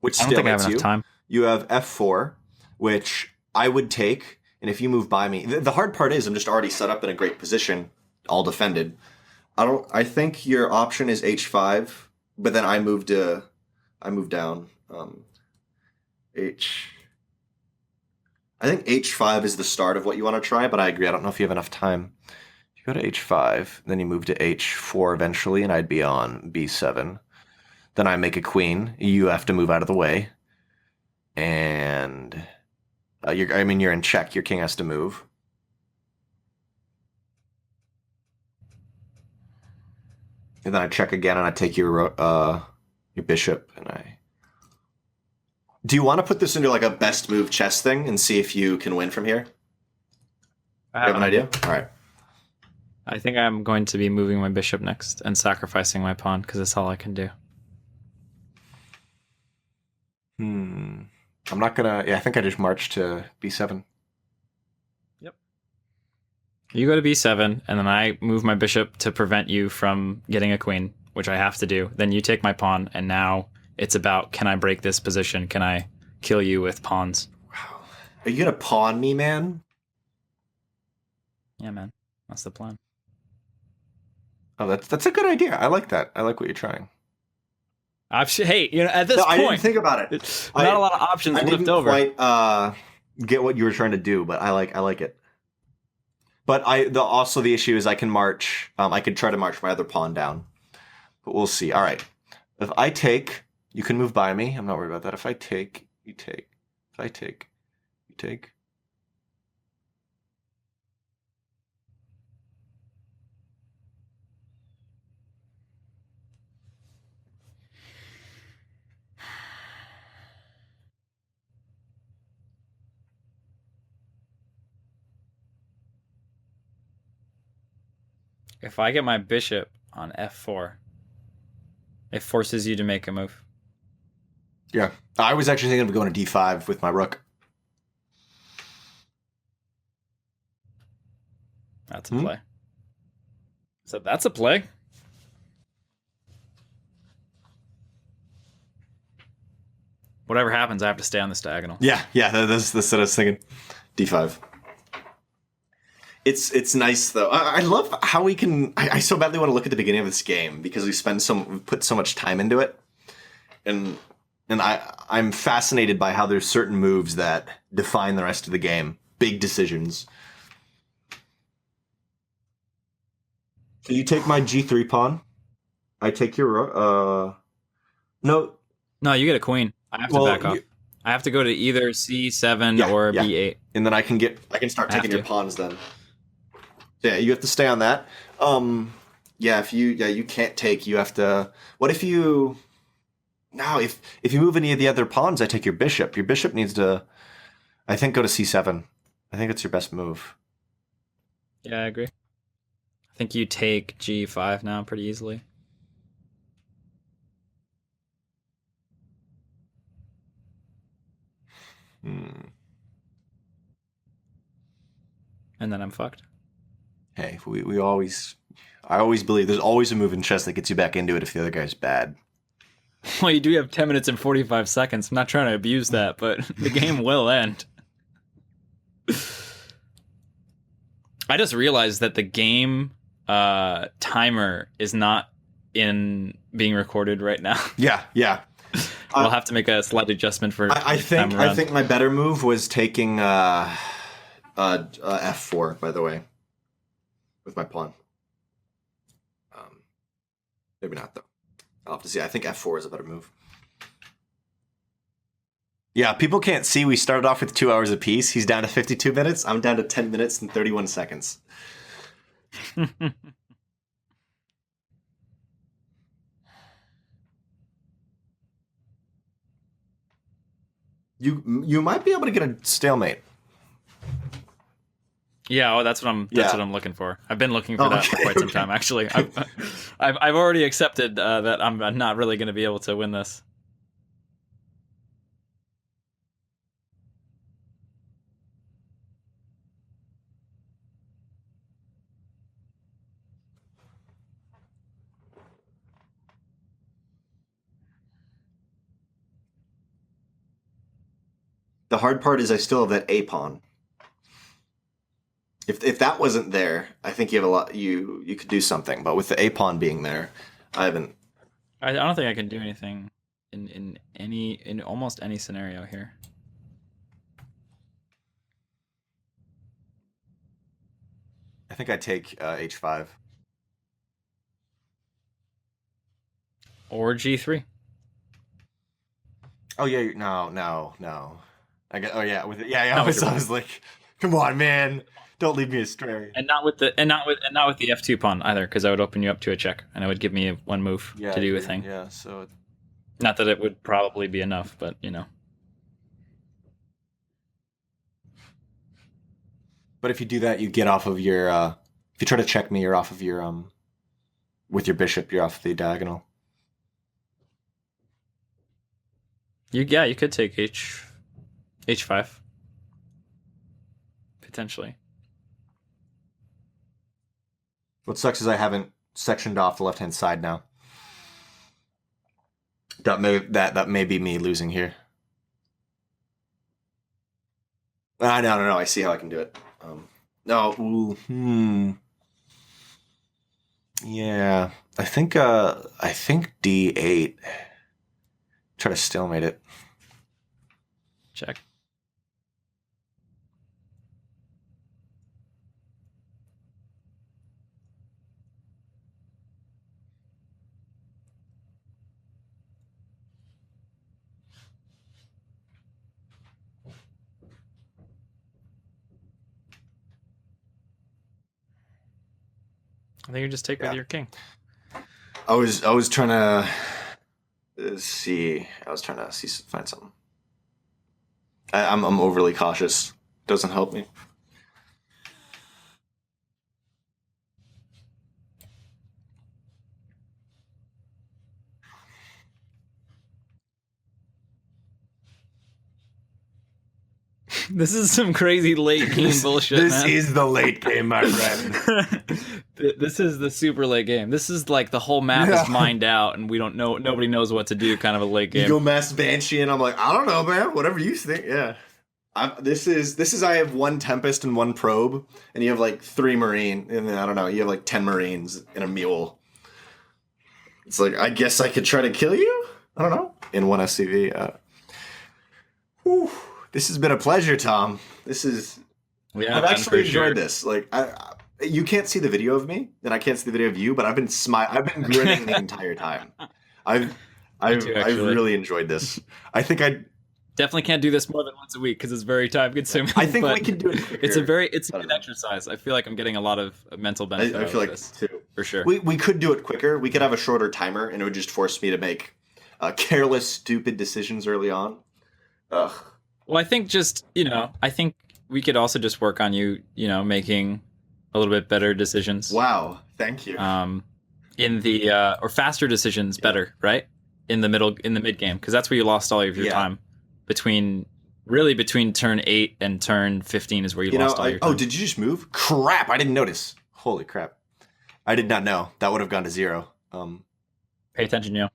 Speaker 2: which
Speaker 1: I don't think I have
Speaker 2: stalemates
Speaker 1: enough
Speaker 2: you.
Speaker 1: time.
Speaker 2: You have F4, which I would take, and if you move by me, the hard part is I'm just already set up in a great position, all defended. I think your option is H5, but then I moved down. I think H5 is the start of what you want to try, but I agree. I don't know if you have enough time. You go to H5, then you move to H4 eventually, and I'd be on B7. Then I make a queen. You have to move out of the way, and you're in check. Your king has to move. And then I check again, and I take your bishop, and I. Do you want to put this into like a best move chess thing and see if you can win from here?
Speaker 1: I
Speaker 2: You have an idea? All right.
Speaker 1: I think I'm going to be moving my bishop next and sacrificing my pawn because that's all I can do.
Speaker 2: I'm not gonna. Yeah, I think I just marched to B7.
Speaker 1: Yep. You go to B7, and then I move my bishop to prevent you from getting a queen, which I have to do. Then you take my pawn, and now it's about, can I break this position? Can I kill you with pawns?
Speaker 2: Wow. Are you gonna pawn me, man?
Speaker 1: Yeah, man. That's the plan.
Speaker 2: Oh, that's a good idea. I like that. I like what you're trying.
Speaker 1: Hey, at this point,
Speaker 2: I didn't think about it.
Speaker 1: Not a lot of options left over.
Speaker 2: I didn't quite get what you were trying to do, but I like it. But also the issue is I can march. I could try to march my other pawn down, but we'll see. All right. If I take, you can move by me. I'm not worried about that. If I take, you take. If I take, you take.
Speaker 1: If I get my bishop on F4, it forces you to make a move.
Speaker 2: Yeah. I was actually thinking of going to D5 with my rook.
Speaker 1: That's a play. So that's a play. Whatever happens, I have to stay on this diagonal.
Speaker 2: Yeah, that's what I was thinking. D5. It's nice though. I love how we can. I so badly want to look at the beginning of this game because we put so much time into it, and I'm fascinated by how there's certain moves that define the rest of the game. Big decisions. So you take my G3 pawn. I take your no.
Speaker 1: No, you get a queen. I have to back off. I have to go to either C7 or B8.
Speaker 2: And then I can start taking your pawns then. Yeah, you have to stay on that. If you can't take, you have to. What if you? No, if you move any of the other pawns, I take your bishop. Your bishop needs to, I think, go to C7. I think it's your best move.
Speaker 1: Yeah, I agree. I think you take G5 now pretty easily. And then I'm fucked.
Speaker 2: Hey, I always believe there's always a move in chess that gets you back into it if the other guy's bad.
Speaker 1: Well, you do have 10 minutes and 45 seconds. I'm not trying to abuse that, but the game will end. I just realized that the game timer is not in being recorded right now.
Speaker 2: Yeah, yeah.
Speaker 1: We'll have to make a slight adjustment for
Speaker 2: I think my better move was taking f4, by the way, with my pawn. Maybe not, though. I'll have to see. I think f4 is a better move. Yeah, people can't see. We started off with 2 hours apiece. He's down to 52 minutes. I'm down to 10 minutes and 31 seconds. You might be able to get a stalemate.
Speaker 1: Yeah, oh, that's what I'm looking for. I've been looking for that for quite some time, actually. I've already accepted that I'm not really going to be able to win this.
Speaker 2: The hard part is I still have that a pawn. If that wasn't there, I think you have a lot. You could do something, but with the a pawn being there, I haven't.
Speaker 1: I don't think I can do anything in almost any scenario here.
Speaker 2: I think I take h5
Speaker 1: or g3.
Speaker 2: Oh yeah, no. I get. Oh yeah, with it. Yeah. I was like, come on, man, don't leave me astray.
Speaker 1: And not with the f2 pawn either, because I would open you up to a check, and it would give me one move to do a thing.
Speaker 2: Yeah. So.
Speaker 1: Not that it would probably be enough, but you know.
Speaker 2: But if you do that, you get off of your. If you try to check me, you're off of your with your bishop, you're off the diagonal.
Speaker 1: You could take h5 potentially.
Speaker 2: What sucks is I haven't sectioned off the left hand side now. That may be me losing here. No. I see how I can do it. No. Ooh, Yeah, I think d8. Try to stalemate it.
Speaker 1: Check. I think you just take with your king.
Speaker 2: I was trying to see. Find something. I'm overly cautious. Doesn't help me.
Speaker 1: This is some crazy late game bullshit,
Speaker 2: This
Speaker 1: man.
Speaker 2: is the late game, my friend.
Speaker 1: This is the super late game. This is like the whole map is mined out, and we don't know. Nobody knows what to do. Kind of a late game.
Speaker 2: You go Mass Banshee, and I'm like, I don't know, man. Whatever you think. Yeah. This is. I have one Tempest and one Probe, and you have like 3 Marine, and then I don't know. You have like 10 Marines and a Mule. It's like, I guess I could try to kill you. I don't know. In one SCV. Whew. This has been a pleasure, Tom. I've actually enjoyed this. Like, you can't see the video of me, and I can't see the video of you, but I've been grinning the entire time. I've really enjoyed this. I think I
Speaker 1: definitely can't do this more than once a week because it's very time consuming.
Speaker 2: I think we can do it quicker.
Speaker 1: It's a good exercise. I feel like I'm getting a lot of mental benefit.
Speaker 2: I feel like
Speaker 1: this
Speaker 2: too,
Speaker 1: for sure.
Speaker 2: We could do it quicker. We could have a shorter timer, and it would just force me to make careless, stupid decisions early on. Ugh.
Speaker 1: Well, I think I think we could also just work on you, making a little bit better decisions.
Speaker 2: Wow, thank you.
Speaker 1: In the or faster decisions, better, right? In the mid game, because that's where you lost all of your time. Between turn 8 and turn 15 is where you lost all your time.
Speaker 2: Oh, did you just move? Crap, I didn't notice. Holy crap. I did not know. That would have gone to 0.
Speaker 1: Pay attention,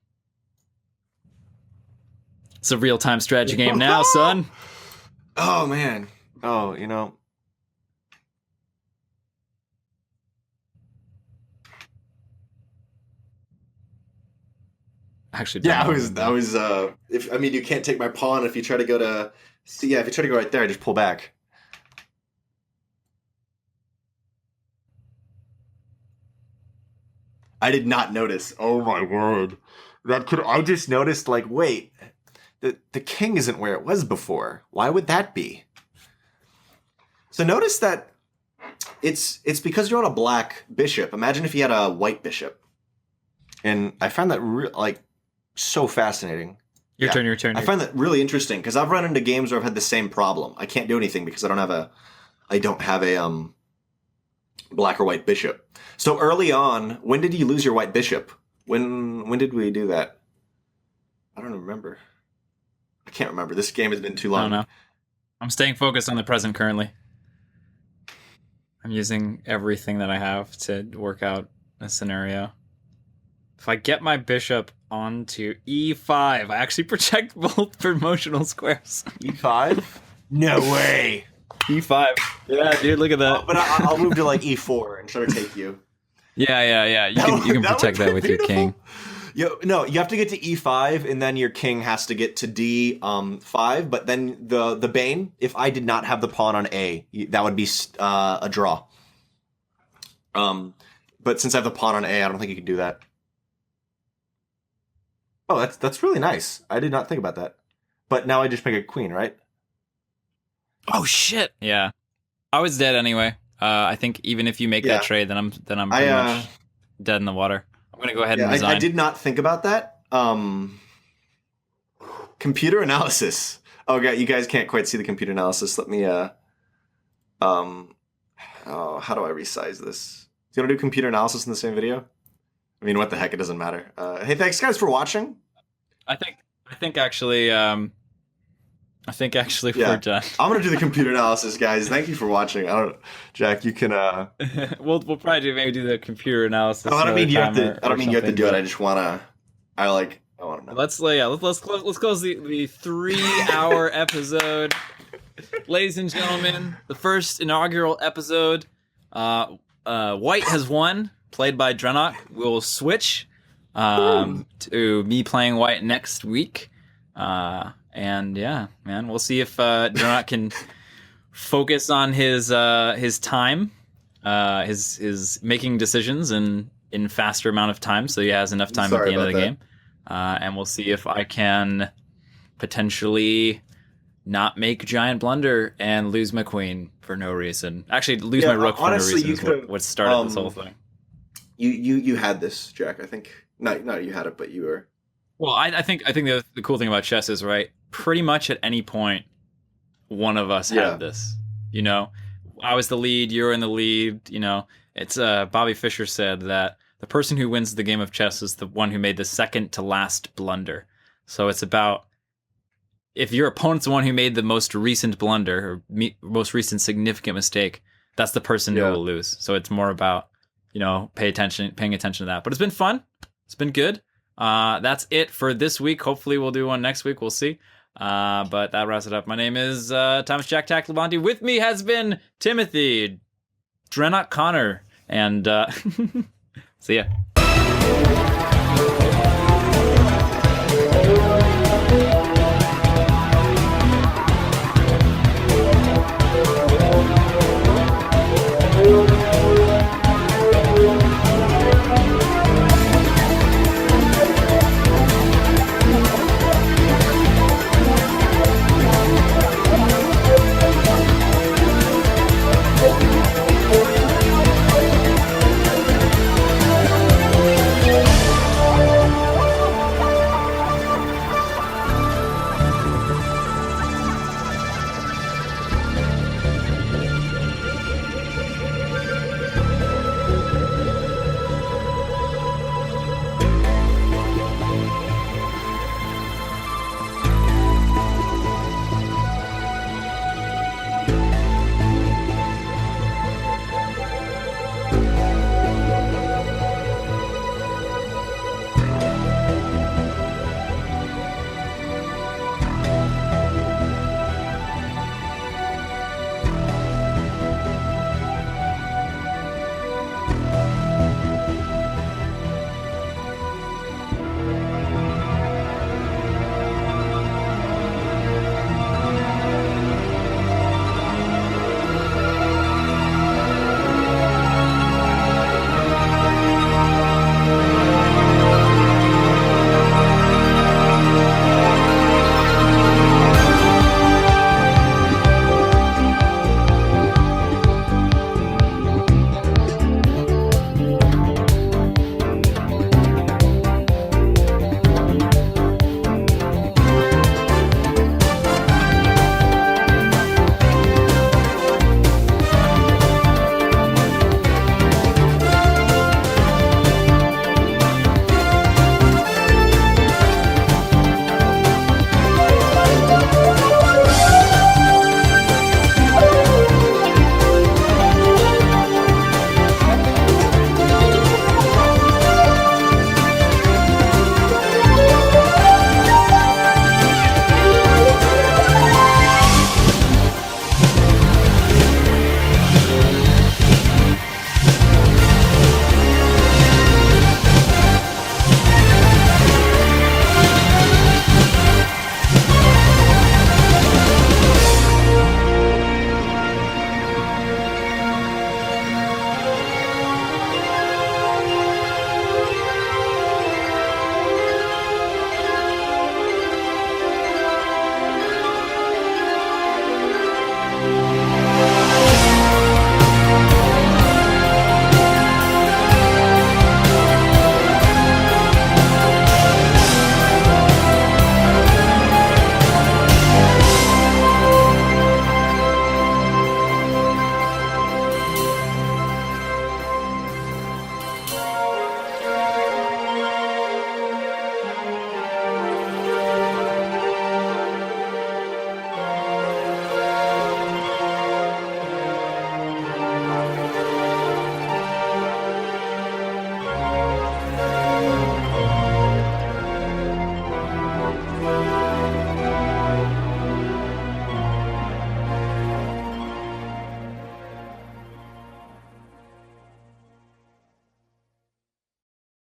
Speaker 1: It's a real-time strategy game now, son.
Speaker 2: Oh man. Oh, you know.
Speaker 1: Actually,
Speaker 2: Yeah,
Speaker 1: don't know.
Speaker 2: I was if I mean you can't take my pawn if you try to go to see, yeah, if you try to go right there, I just pull back. I did not notice. Oh my word. I just noticed like, wait, the king isn't where it was before. Why would that be? So notice that it's because you're on a black bishop. Imagine if you had a white bishop. And I found that like so fascinating.
Speaker 1: Your turn.
Speaker 2: I find that really interesting because I've run into games where I've had the same problem. I can't do anything because I don't have a black or white bishop. So early on, when did you lose your white bishop? When did we do that? I don't remember. I can't remember. This game has been too long.
Speaker 1: I don't know. I'm staying focused on the present currently. I'm using everything that I have to work out a scenario. If I get my bishop onto e5, I actually protect both promotional squares.
Speaker 2: E5? No way.
Speaker 1: e5. Yeah, dude, look at that.
Speaker 2: But I'll move to like e4 and try to take you.
Speaker 1: Yeah. You can protect that with your king.
Speaker 2: No, you have to get to e5, and then your king has to get to d5. But then the bane, if I did not have the pawn on a, that would be a draw. But since I have the pawn on a, I don't think you can do that. Oh, that's really nice. I did not think about that. But now I just make a queen, right?
Speaker 1: Oh shit! Yeah, I was dead anyway. I think even if you make that trade, then I'm pretty much dead in the water. I'm gonna go ahead and resign.
Speaker 2: I did not think about that. Computer analysis. Okay, you guys can't quite see the computer analysis. Let me how do I resize this? Do you want to do computer analysis in the same video? I mean, what the heck? It doesn't matter. Hey, thanks guys for watching.
Speaker 1: I think actually we're done.
Speaker 2: I'm gonna do the computer analysis, guys. Thank you for watching. Jack, you can.
Speaker 1: We'll probably maybe do the computer analysis.
Speaker 2: I don't mean you have to. I don't mean you have to do it. I just wanna. I want to know.
Speaker 1: Let's close the 3-hour episode, ladies and gentlemen. The first inaugural episode. White has won, played by Drenok. We'll switch to me playing white next week. And yeah, man, we'll see if Drenok can focus on his time, his making decisions in faster amount of time, so he has enough time at the end of the game. And we'll see if I can potentially not make a giant blunder and lose my queen for no reason. Actually, lose my rook for no reason is what started this whole thing.
Speaker 2: You had this, Jack. I think not you had it, but you were.
Speaker 1: Well, I think the cool thing about chess is, right, pretty much at any point, one of us had this. You know, I was the lead, you're in the lead. You know, it's Bobby Fischer said that the person who wins the game of chess is the one who made the second to last blunder. So it's about, if your opponent's the one who made the most recent blunder or most recent significant mistake, that's the person who will lose. So it's more about, you know, paying attention to that. But it's been fun. It's been good. That's it for this week. Hopefully we'll do one next week. We'll see. But that wraps it up. My name is Thomas JaKaTaKtv. With me has been Timothy, Drenok Connor, and see ya.